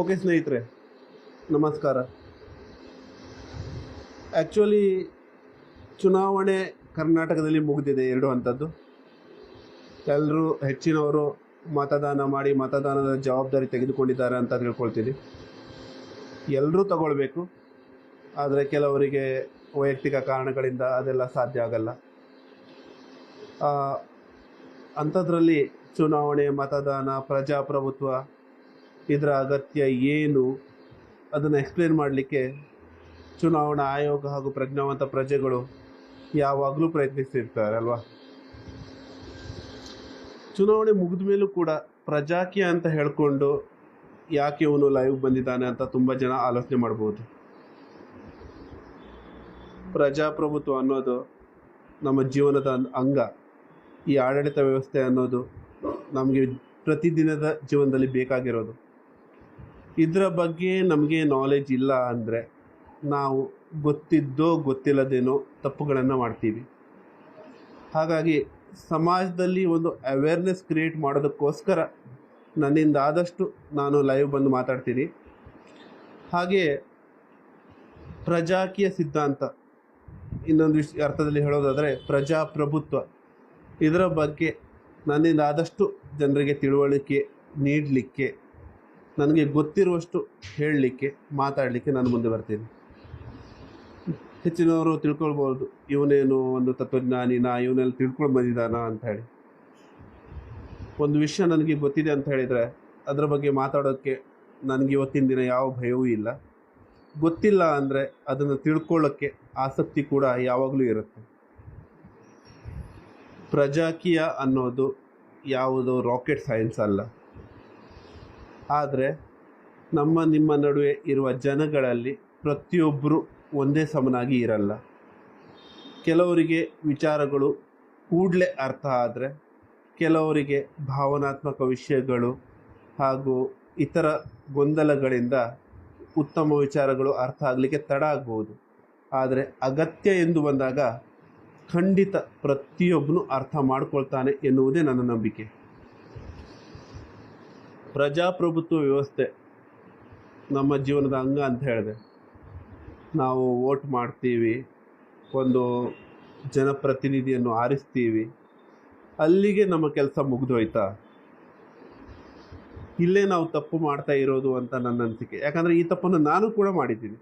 Okay ಸ್ನೇಹಿತರೆ, ನಮಸ್ಕಾರ. Actually ಚುನಾವಣೆ ಕರ್ನಾಟಕದಲ್ಲಿ ಮುಗಿದಿದೆ, ಎರಡು ಹಂತದ್ದು. ಎಲ್ಲರೂ ಹೆಚ್ಚಿನವರು ಮತದಾನ ಮಾಡಿ ಮತದಾನದ ಜವಾಬ್ದಾರಿ ತೆಗೆದುಕೊಂಡಿದ್ದಾರೆ ಅಂತ ತಿಳ್ಕೊಳ್ತೀನಿ. ಎಲ್ಲರೂ ತಗೊಳ್ಬೇಕು, ಆದರೆ ಕೆಲವರಿಗೆ ವೈಯಕ್ತಿಕ ಕಾರಣಗಳಿಂದ ಅದೆಲ್ಲ ಸಾಧ್ಯ ಆಗಲ್ಲ. ಅಂಥದ್ರಲ್ಲಿ ಚುನಾವಣೆ, ಮತದಾನ, ಪ್ರಜಾಪ್ರಭುತ್ವ ಇದರ ಅಗತ್ಯ ಏನು ಅದನ್ನು ಎಕ್ಸ್ಪ್ಲೇನ್ ಮಾಡಲಿಕ್ಕೆ ಚುನಾವಣಾ ಆಯೋಗ ಹಾಗೂ ಪ್ರಜ್ಞಾವಂತ ಪ್ರಜೆಗಳು ಯಾವಾಗಲೂ ಪ್ರಯತ್ನಿಸ್ತಿರ್ತಾರೆ ಅಲ್ವಾ. ಚುನಾವಣೆ ಮುಗಿದ ಮೇಲೂ ಕೂಡ ಪ್ರಜಾಕೀಯ ಅಂತ ಹೇಳಿಕೊಂಡು ಯಾಕೆ ಇವನು ಲೈವ್ ಬಂದಿದ್ದಾನೆ ಅಂತ ತುಂಬ ಜನ ಆಲೋಚನೆ ಮಾಡ್ಬೋದು. ಪ್ರಜಾಪ್ರಭುತ್ವ ಅನ್ನೋದು ನಮ್ಮ ಜೀವನದ ಅಂಗ. ಈ ಆಡಳಿತ ವ್ಯವಸ್ಥೆ ಅನ್ನೋದು ನಮಗೆ ಪ್ರತಿದಿನದ ಜೀವನದಲ್ಲಿ ಬೇಕಾಗಿರೋದು. ಇದರ ಬಗ್ಗೆ ನಮಗೆ ನಾಲೆಜ್ ಇಲ್ಲ ಅಂದರೆ ನಾವು ಗೊತ್ತಿದ್ದೋ ಗೊತ್ತಿಲ್ಲದೇನೋ ತಪ್ಪುಗಳನ್ನು ಮಾಡ್ತೀವಿ. ಹಾಗಾಗಿ ಸಮಾಜದಲ್ಲಿ ಒಂದು ಅವೇರ್ನೆಸ್ ಕ್ರಿಯೇಟ್ ಮಾಡೋದಕ್ಕೋಸ್ಕರ ನನ್ನಿಂದ ಆದಷ್ಟು ನಾನು ಲೈವ್ ಬಂದು ಮಾತಾಡ್ತೀನಿ. ಹಾಗೆಯೇ ಪ್ರಜಾಕೀಯ ಸಿದ್ಧಾಂತ, ಇನ್ನೊಂದು ಅರ್ಥದಲ್ಲಿ ಹೇಳೋದಾದರೆ ಪ್ರಜಾಪ್ರಭುತ್ವ, ಇದರ ಬಗ್ಗೆ ನನ್ನಿಂದ ಆದಷ್ಟು ಜನರಿಗೆ ತಿಳುವಳಿಕೆ ನೀಡಲಿಕ್ಕೆ, ನನಗೆ ಗೊತ್ತಿರುವಷ್ಟು ಹೇಳಲಿಕ್ಕೆ, ಮಾತಾಡಲಿಕ್ಕೆ ನಾನು ಮುಂದೆ ಬರ್ತೀನಿ. ಹೆಚ್ಚಿನವರು ತಿಳ್ಕೊಳ್ಬೋದು, ಇವನೇನು ಒಂದು ತತ್ವಜ್ಞಾನಿನ, ಇವನೆಲ್ಲ ತಿಳ್ಕೊಂಡು ಬಂದಿದ್ದಾನ ಅಂತ ಹೇಳಿ. ಒಂದು ವಿಷಯ ನನಗೆ ಗೊತ್ತಿದೆ ಅಂತ ಹೇಳಿದರೆ ಅದರ ಬಗ್ಗೆ ಮಾತಾಡೋಕ್ಕೆ ನನಗೆ ಇವತ್ತಿನ ದಿನ ಯಾವ ಭಯವೂ ಇಲ್ಲ. ಗೊತ್ತಿಲ್ಲ ಅಂದರೆ ಅದನ್ನು ತಿಳ್ಕೊಳ್ಳೋಕ್ಕೆ ಆಸಕ್ತಿ ಕೂಡ ಯಾವಾಗಲೂ ಇರುತ್ತೆ. ಪ್ರಜಾಕೀಯ ಅನ್ನೋದು ಯಾವುದೋ ರಾಕೆಟ್ ಸೈನ್ಸ್ ಅಲ್ಲ. ಆದರೆ ನಿಮ್ಮ ನಡುವೆ ಇರುವ ಜನಗಳಲ್ಲಿ ಪ್ರತಿಯೊಬ್ಬರು ಒಂದೇ ಸಮನಾಗಿ ಇರಲ್ಲ. ಕೆಲವರಿಗೆ ವಿಚಾರಗಳು ಕೂಡಲೇ ಅರ್ಥ ಆದರೆ, ಕೆಲವರಿಗೆ ಭಾವನಾತ್ಮಕ ವಿಷಯಗಳು ಹಾಗೂ ಇತರ ಗೊಂದಲಗಳಿಂದ ಉತ್ತಮ ವಿಚಾರಗಳು ಅರ್ಥ ಆಗಲಿಕ್ಕೆ ತಡ ಆಗ್ಬೋದು. ಆದರೆ ಅಗತ್ಯ ಎಂದು ಬಂದಾಗ ಖಂಡಿತ ಪ್ರತಿಯೊಬ್ಬನು ಅರ್ಥ ಮಾಡ್ಕೊಳ್ತಾನೆ ಎನ್ನುವುದೇ ನನ್ನ ನಂಬಿಕೆ. ಪ್ರಜಾಪ್ರಭುತ್ವ ವ್ಯವಸ್ಥೆ ನಮ್ಮ ಜೀವನದ ಅಂಗ ಅಂತ ಹೇಳಿದೆ. ನಾವು ವೋಟ್ ಮಾಡ್ತೀವಿ, ಒಂದು ಜನಪ್ರತಿನಿಧಿಯನ್ನು ಆರಿಸ್ತೀವಿ, ಅಲ್ಲಿಗೆ ನಮ್ಮ ಕೆಲಸ ಮುಗಿದೋಯ್ತಾ? ಇಲ್ಲೇ ನಾವು ತಪ್ಪು ಮಾಡ್ತಾ ಇರೋದು ಅಂತ ನನ್ನ ಅನಿಸಿಕೆ. ಯಾಕಂದರೆ ಈ ತಪ್ಪನ್ನು ನಾನು ಕೂಡ ಮಾಡಿದ್ದೀನಿ.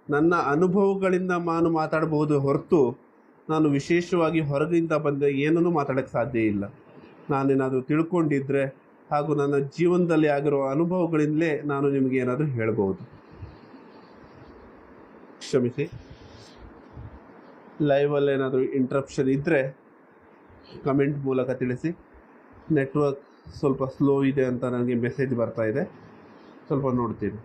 ನನ್ನ ಅನುಭವಗಳಿಂದ ನಾನು ಮಾತಾಡಬಹುದು ಹೊರತು ನಾನು ವಿಶೇಷವಾಗಿ ಹೊರಗಿಂದ ಬಂದ ಏನನ್ನೂ ಮಾತಾಡೋಕ್ಕೆ ಸಾಧ್ಯ ಇಲ್ಲ. ನಾನೇನಾದರೂ ತಿಳ್ಕೊಂಡಿದ್ರೆ ಹಾಗೂ ನನ್ನ ಜೀವನದಲ್ಲಿ ಆಗಿರುವ ಅನುಭವಗಳಿಂದಲೇ ನಾನು ನಿಮಗೆ ಏನಾದರೂ ಹೇಳ್ಬೋದು. ಕ್ಷಮಿಸಿ. ಲೈವಲ್ಲಿ ಏನಾದರೂ ಇಂಟ್ರಪ್ಷನ್ ಇದ್ದರೆ ಕಮೆಂಟ್ ಮೂಲಕ ತಿಳಿಸಿ. ನೆಟ್ವರ್ಕ್ ಸ್ವಲ್ಪ ಸ್ಲೋ ಇದೆ ಅಂತ ನನಗೆ ಮೆಸೇಜ್ ಬರ್ತಾ ಇದೆ, ಸ್ವಲ್ಪ ನೋಡ್ತೀನಿ.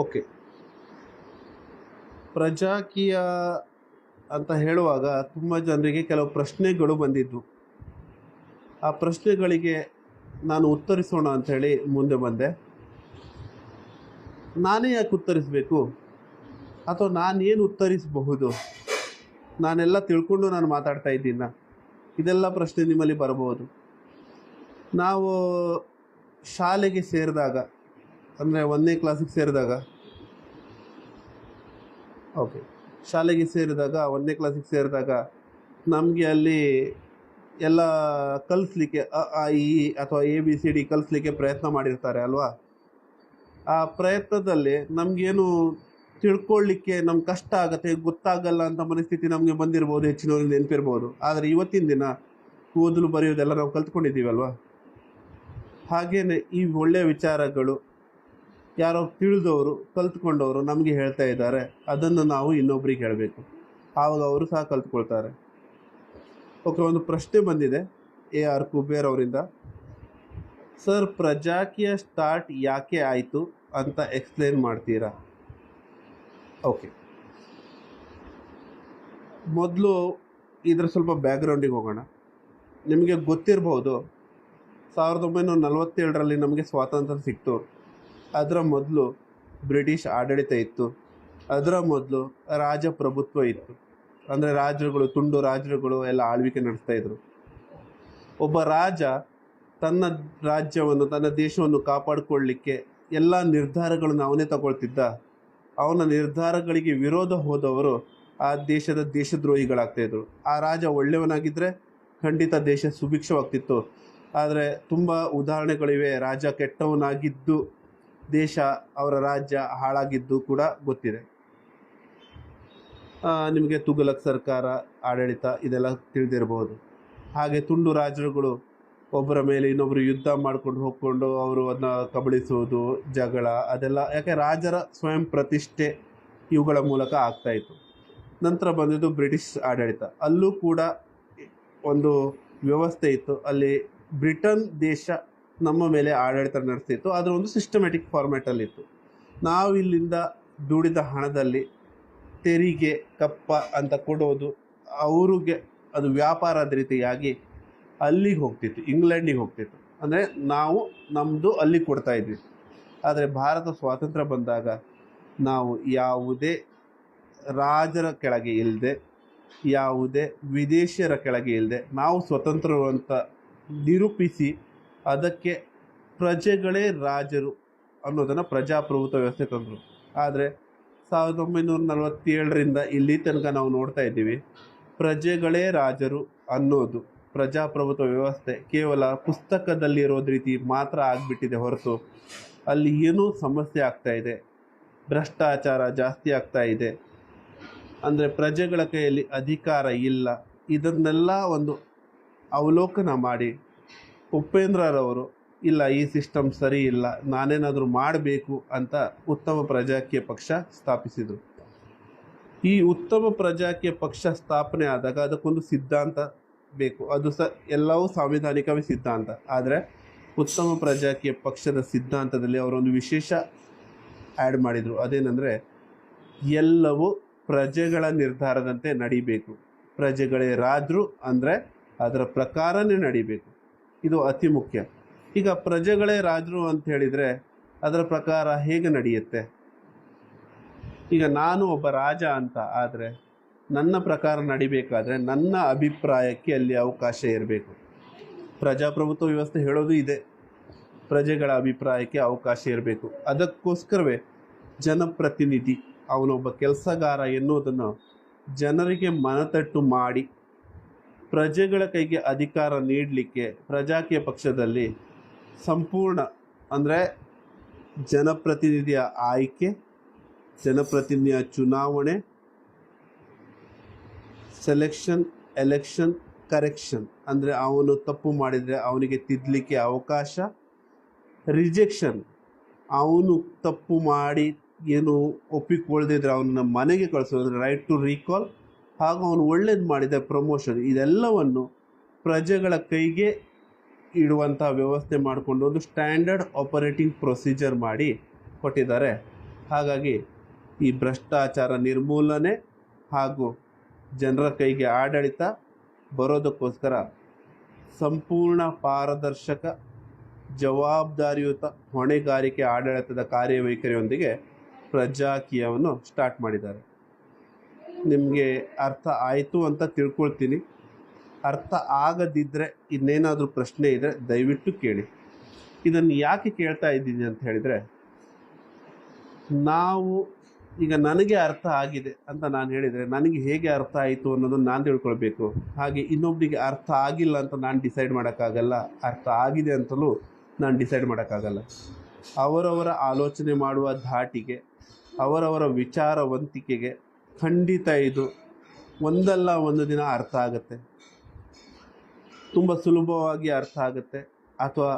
ಓಕೆ, ಪ್ರಜಾಕೀಯ ಅಂತ ಹೇಳುವಾಗ ತುಂಬ ಜನರಿಗೆ ಕೆಲವು ಪ್ರಶ್ನೆಗಳು ಬಂದಿದ್ದು. ಆ ಪ್ರಶ್ನೆಗಳಿಗೆ ನಾನು ಉತ್ತರಿಸೋಣ ಅಂಥೇಳಿ ಮುಂದೆ ಬಂದೆ. ನಾನೇ ಯಾಕೆ ಉತ್ತರಿಸಬೇಕು, ಅಥವಾ ನಾನೇನು ಉತ್ತರಿಸಬಹುದು? ನಾನೆಲ್ಲ ತಿಳ್ಕೊಂಡು ನಾನು ಮಾತಾಡ್ತಾ ಇದ್ದೀನ? ಇದೆಲ್ಲ ಪ್ರಶ್ನೆ ನಿಮ್ಮಲ್ಲಿ ಬರಬಹುದು. ನಾವು ಶಾಲೆಗೆ ಸೇರಿದಾಗ, ಅಂದರೆ 1ನೇ ಕ್ಲಾಸಿಗೆ ಸೇರಿದಾಗ, ಶಾಲೆಗೆ ಸೇರಿದಾಗ 1ನೇ ಕ್ಲಾಸಿಗೆ ಸೇರಿದಾಗ ನಮಗೆ ಅಲ್ಲಿ ಎಲ್ಲ ಕಲಿಸ್ಲಿಕ್ಕೆ ಅ ಆ ಇ ಅಥವಾ ABCD ಕಲಿಸ್ಲಿಕ್ಕೆ ಪ್ರಯತ್ನ ಮಾಡಿರ್ತಾರೆ ಅಲ್ವಾ. ಆ ಪ್ರಯತ್ನದಲ್ಲಿ ನಮಗೇನು ತಿಳ್ಕೊಳ್ಳಿಕ್ಕೆ ನಮ್ಗೆ ಕಷ್ಟ ಆಗುತ್ತೆ, ಗೊತ್ತಾಗಲ್ಲ ಅಂತ ಮನಸ್ಥಿತಿ ನಮಗೆ ಬಂದಿರ್ಬೋದು, ಹೆಚ್ಚಿನವ್ರಿಗೆ ನೆನಪಿರ್ಬೋದು. ಆದರೆ ಇವತ್ತಿನ ದಿನ ಓದಲು ಬರೆಯೋದೆಲ್ಲ ನಾವು ಕಲ್ತ್ಕೊಂಡಿದ್ದೀವಲ್ವ. ಹಾಗೆಯೇ ಈ ಒಳ್ಳೆಯ ವಿಚಾರಗಳು ಯಾರೋ ತಿಳಿದವರು ಕಲ್ತ್ಕೊಂಡವರು ನಮಗೆ ಹೇಳ್ತಾ ಇದ್ದಾರೆ, ಅದನ್ನು ನಾವು ಇನ್ನೊಬ್ರಿಗೆ ಹೇಳಬೇಕು, ಆವಾಗ ಅವರು ಸಹ ಕಲ್ತ್ಕೊಳ್ತಾರೆ. ಓಕೆ, ಒಂದು ಪ್ರಶ್ನೆ ಬಂದಿದೆ AR ಕುಬೇರ್ ಅವರಿಂದ. ಸರ್, ಪ್ರಜಾಕೀಯ ಸ್ಟಾರ್ಟ್ ಯಾಕೆ ಆಯಿತು ಅಂತ ಎಕ್ಸ್ಪ್ಲೇನ್ ಮಾಡ್ತೀರಾ? ಓಕೆ, ಮೊದಲು ಇದರ ಸ್ವಲ್ಪ ಬ್ಯಾಕ್ಗ್ರೌಂಡಿಗೆ ಹೋಗೋಣ. ನಿಮಗೆ ಗೊತ್ತಿರಬಹುದು, 1947ರಲ್ಲಿ ನಮಗೆ ಸ್ವಾತಂತ್ರ್ಯ ಸಿಕ್ತು. ಅದರ ಮೊದಲು ಬ್ರಿಟಿಷ್ ಆಡಳಿತ ಇತ್ತು. ಅದರ ಮೊದಲು ರಾಜಪ್ರಭುತ್ವ ಇತ್ತು. ಅಂದರೆ ರಾಜರುಗಳು, ತುಂಡು ರಾಜರುಗಳು ಎಲ್ಲ ಆಳ್ವಿಕೆ ನಡೆಸ್ತಾಯಿದ್ರು. ಒಬ್ಬ ರಾಜ ತನ್ನ ರಾಜ್ಯವನ್ನು, ತನ್ನ ದೇಶವನ್ನು ಕಾಪಾಡಿಕೊಳ್ಳಲಿಕ್ಕೆ ಎಲ್ಲ ನಿರ್ಧಾರಗಳನ್ನು ಅವನೇ ತಗೊಳ್ತಿದ್ದ. ಅವನ ನಿರ್ಧಾರಗಳಿಗೆ ವಿರೋಧ ಹೋದವರು ಆ ದೇಶದ ದೇಶದ್ರೋಹಿಗಳಾಗ್ತಾಯಿದ್ರು. ಆ ರಾಜ ಒಳ್ಳೆಯವನಾಗಿದ್ದರೆ ಖಂಡಿತ ದೇಶ ಸುಭಿಕ್ಷವಾಗ್ತಿತ್ತು. ಆದರೆ ತುಂಬ ಉದಾಹರಣೆಗಳಿವೆ, ರಾಜ ಕೆಟ್ಟವನಾಗಿದ್ದು ದೇಶ, ಅವರ ರಾಜ್ಯ ಹಾಳಾಗಿದ್ದು ಕೂಡ ಗೊತ್ತಿದೆ. ನಿಮಗೆ ತುಘಲಕ್ ಸರ್ಕಾರ ಆಡಳಿತ ಇದೆಲ್ಲ ತಿಳಿದಿರಬಹುದು. ಹಾಗೆ ತುಂಡು ರಾಜರುಗಳು ಒಬ್ಬರ ಮೇಲೆ ಇನ್ನೊಬ್ಬರು ಯುದ್ಧ ಮಾಡ್ಕೊಂಡು ಹೋಗ್ಕೊಂಡು ಅವರು ಅದನ್ನ ಕಬಳಿಸುವುದು, ಜಗಳ, ಅದೆಲ್ಲ ಯಾಕೆ ರಾಜರ ಸ್ವಯಂ ಪ್ರತಿಷ್ಠೆ ಇವುಗಳ ಮೂಲಕ ಆಗ್ತಾಯಿತ್ತು. ನಂತರ ಬಂದಿದ್ದು ಬ್ರಿಟಿಷ್ ಆಡಳಿತ. ಅಲ್ಲೂ ಕೂಡ ಒಂದು ವ್ಯವಸ್ಥೆ ಇತ್ತು. ಅಲ್ಲಿ ಬ್ರಿಟನ್ ದೇಶ ನಮ್ಮ ಮೇಲೆ ಆಡಳಿತ ನಡೆಸ್ತಿತ್ತು. ಅದರ ಒಂದು ಸಿಸ್ಟಮ್ಯಾಟಿಕ್ ಫಾರ್ಮ್ಯಾಟಲ್ಲಿತ್ತು. ನಾವು ಇಲ್ಲಿಂದ ದುಡಿದ ಹಣದಲ್ಲಿ ತೆರಿಗೆ ಕಪ್ಪ ಅಂತ ಕೊಡೋದು, ಅವ್ರಿಗೆ ಅದು ವ್ಯಾಪಾರದ ರೀತಿಯಾಗಿ ಅಲ್ಲಿಗೆ ಹೋಗ್ತಿತ್ತು, ಇಂಗ್ಲೆಂಡಿಗೆ ಹೋಗ್ತಿತ್ತು. ಅಂದರೆ ನಾವು ನಮ್ಮದು ಅಲ್ಲಿ ಕೊಡ್ತಾ ಇದ್ವಿ. ಆದರೆ ಭಾರತ ಸ್ವಾತಂತ್ರ್ಯ ಬಂದಾಗ ನಾವು ಯಾವುದೇ ರಾಜರ ಕೆಳಗೆ ಇಲ್ಲದೆ, ಯಾವುದೇ ವಿದೇಶಿಯರ ಕೆಳಗೆ ಇಲ್ಲದೆ ನಾವು ಸ್ವತಂತ್ರರು ಅಂತ ನಿರೂಪಿಸಿ, ಅದಕ್ಕೆ ಪ್ರಜೆಗಳೇ ರಾಜರು ಅನ್ನೋದನ್ನು ಪ್ರಜಾಪ್ರಭುತ್ವ ವ್ಯವಸ್ಥೆ ತಂದರು. ಆದರೆ 1947ರಿಂದ ಇಲ್ಲಿ ತನಕ ನಾವು ನೋಡ್ತಾ ಇದ್ದೀವಿ, ಪ್ರಜೆಗಳೇ ರಾಜರು ಅನ್ನೋದು ಪ್ರಜಾಪ್ರಭುತ್ವ ವ್ಯವಸ್ಥೆ ಕೇವಲ ಪುಸ್ತಕದಲ್ಲಿರೋದು ರೀತಿ ಮಾತ್ರ ಆಗಿಬಿಟ್ಟಿದೆ ಹೊರತು ಅಲ್ಲಿ ಏನೂ ಸಮಸ್ಯೆ ಆಗ್ತಾ ಇದೆ. ಭ್ರಷ್ಟಾಚಾರ ಜಾಸ್ತಿ ಆಗ್ತಾ ಇದೆ. ಅಂದರೆ ಪ್ರಜೆಗಳ ಕೈಯಲ್ಲಿ ಅಧಿಕಾರ ಇಲ್ಲ. ಇದನ್ನೆಲ್ಲ ಒಂದು ಅವಲೋಕನ ಮಾಡಿ ಉಪೇಂದ್ರರವರು, ಇಲ್ಲ ಈ ಸಿಸ್ಟಮ್ ಸರಿ ಇಲ್ಲ, ನಾನೇನಾದರೂ ಮಾಡಬೇಕು ಅಂತ ಉತ್ತಮ ಪ್ರಜಾಕೀಯ ಪಕ್ಷ ಸ್ಥಾಪಿಸಿದರು. ಈ ಉತ್ತಮ ಪ್ರಜಾಕೀಯ ಪಕ್ಷ ಸ್ಥಾಪನೆ ಆದಾಗ ಅದಕ್ಕೊಂದು ಸಿದ್ಧಾಂತ ಬೇಕು. ಅದು ಎಲ್ಲವೂ ಸಾಂವಿಧಾನಿಕವೇ ಸಿದ್ಧಾಂತ. ಆದರೆ ಉತ್ತಮ ಪ್ರಜಾಕೀಯ ಪಕ್ಷದ ಸಿದ್ಧಾಂತದಲ್ಲಿ ಅವರೊಂದು ವಿಶೇಷ ಆ್ಯಡ್ ಮಾಡಿದರು. ಅದೇನೆಂದರೆ, ಎಲ್ಲವೂ ಪ್ರಜೆಗಳ ನಿರ್ಧಾರದಂತೆ ನಡಿಬೇಕು. ಪ್ರಜೆಗಳೇ ರಾಜರು ಅಂದರೆ ಅದರ ಪ್ರಕಾರನೇ ನಡಿಬೇಕು. ಇದು ಅತಿ ಮುಖ್ಯ. ಈಗ ಪ್ರಜೆಗಳೇ ರಾಜರು ಅಂತ ಹೇಳಿದರೆ ಅದರ ಪ್ರಕಾರ ಹೇಗೆ ನಡೆಯುತ್ತೆ? ಈಗ ನಾನು ಒಬ್ಬ ರಾಜ ಅಂತ ಆದರೆ ನನ್ನ ಪ್ರಕಾರ ನಡಿಬೇಕಾದ್ರೆ ನನ್ನ ಅಭಿಪ್ರಾಯಕ್ಕೆ ಅಲ್ಲಿ ಅವಕಾಶ ಇರಬೇಕು. ಪ್ರಜಾಪ್ರಭುತ್ವ ವ್ಯವಸ್ಥೆ ಹೇಳೋದು ಇದೆ, ಪ್ರಜೆಗಳ ಅಭಿಪ್ರಾಯಕ್ಕೆ ಅವಕಾಶ ಇರಬೇಕು. ಅದಕ್ಕೋಸ್ಕರವೇ ಜನಪ್ರತಿನಿಧಿ, ಅವನೊಬ್ಬ ಕೆಲಸಗಾರ ಎನ್ನುವುದನ್ನು ಜನರಿಗೆ ಮನತಟ್ಟು ಮಾಡಿ ಪ್ರಜೆಗಳ ಕೈಗೆ ಅಧಿಕಾರ ನೀಡಲಿಕ್ಕೆ ಪ್ರಜಾಕೀಯ ಪಕ್ಷದಲ್ಲಿ ಸಂಪೂರ್ಣ, ಅಂದರೆ ಜನಪ್ರತಿನಿಧಿಯ ಆಯ್ಕೆ, ಜನಪ್ರತಿನಿಧಿಯ ಚುನಾವಣೆ, ಸೆಲೆಕ್ಷನ್, ಎಲೆಕ್ಷನ್, ಕರೆಕ್ಷನ್, ಅಂದರೆ ಅವನು ತಪ್ಪು ಮಾಡಿದರೆ ಅವನಿಗೆ ತಿದ್ದಲಿಕ್ಕೆ ಅವಕಾಶ, ರಿಜೆಕ್ಷನ್, ಅವನು ತಪ್ಪು ಮಾಡಿ ಏನು ಒಪ್ಪಿಕೊಳ್ಳದಿದ್ರೆ ಅವನನ್ನು ಮನೆಗೆ ಕಳಿಸೋದು, ರೈಟ್ ಟು ರೀಕಾಲ್, ಹಾಗೂ ಅವನು ಒಳ್ಳೇದು ಮಾಡಿದ ಪ್ರಮೋಷನ್, ಇದೆಲ್ಲವನ್ನು ಪ್ರಜೆಗಳ ಕೈಗೆ ಇಡುವಂಥ ವ್ಯವಸ್ಥೆ ಮಾಡಿಕೊಂಡು ಒಂದು ಸ್ಟ್ಯಾಂಡರ್ಡ್ ಆಪರೇಟಿಂಗ್ ಪ್ರೊಸೀಜರ್ ಮಾಡಿ ಕೊಟ್ಟಿದ್ದಾರೆ. ಹಾಗಾಗಿ ಈ ಭ್ರಷ್ಟಾಚಾರ ನಿರ್ಮೂಲನೆ ಹಾಗೂ ಜನರ ಕೈಗೆ ಆಡಳಿತ ಬರೋದಕ್ಕೋಸ್ಕರ ಸಂಪೂರ್ಣ ಪಾರದರ್ಶಕ, ಜವಾಬ್ದಾರಿಯುತ, ಹೊಣೆಗಾರಿಕೆ ಆಡಳಿತದ ಕಾರ್ಯವೈಖರಿಯೊಂದಿಗೆ ಪ್ರಜಾಕೀಯವನ್ನು ಸ್ಟಾರ್ಟ್ ಮಾಡಿದ್ದಾರೆ. ನಿಮಗೆ ಅರ್ಥ ಆಯಿತು ಅಂತ ತಿಳ್ಕೊಳ್ತೀನಿ. ಅರ್ಥ ಆಗದಿದ್ದರೆ, ಇನ್ನೇನಾದರೂ ಪ್ರಶ್ನೆ ಇದ್ದರೆ ದಯವಿಟ್ಟು ಕೇಳಿ. ಇದನ್ನು ಯಾಕೆ ಕೇಳ್ತಾ ಇದ್ದೀನಿ ಅಂತ ಹೇಳಿದರೆ, ನಾವು ಈಗ ನನಗೆ ಅರ್ಥ ಆಗಿದೆ ಅಂತ ನಾನು ಹೇಳಿದರೆ ನನಗೆ ಹೇಗೆ ಅರ್ಥ ಆಯಿತು ಅನ್ನೋದನ್ನು ನಾನು ತಿಳ್ಕೊಳ್ಬೇಕು. ಹಾಗೆ ಇನ್ನೊಬ್ಬರಿಗೆ ಅರ್ಥ ಆಗಿಲ್ಲ ಅಂತ ನಾನು ಡಿಸೈಡ್ ಮಾಡೋಕ್ಕಾಗಲ್ಲ, ಅರ್ಥ ಆಗಿದೆ ಅಂತಲೂ ನಾನು ಡಿಸೈಡ್ ಮಾಡೋಕ್ಕಾಗಲ್ಲ. ಅವರವರ ಆಲೋಚನೆ ಮಾಡುವ ಧಾಟಿಗೆ, ಅವರವರ ವಿಚಾರವಂತಿಕೆಗೆ ಖಂಡಿತ ಇದು ಒಂದಲ್ಲ ಒಂದು ದಿನ ಅರ್ಥ ಆಗುತ್ತೆ. ತುಂಬ ಸುಲಭವಾಗಿ ಅರ್ಥ ಆಗುತ್ತೆ, ಅಥವಾ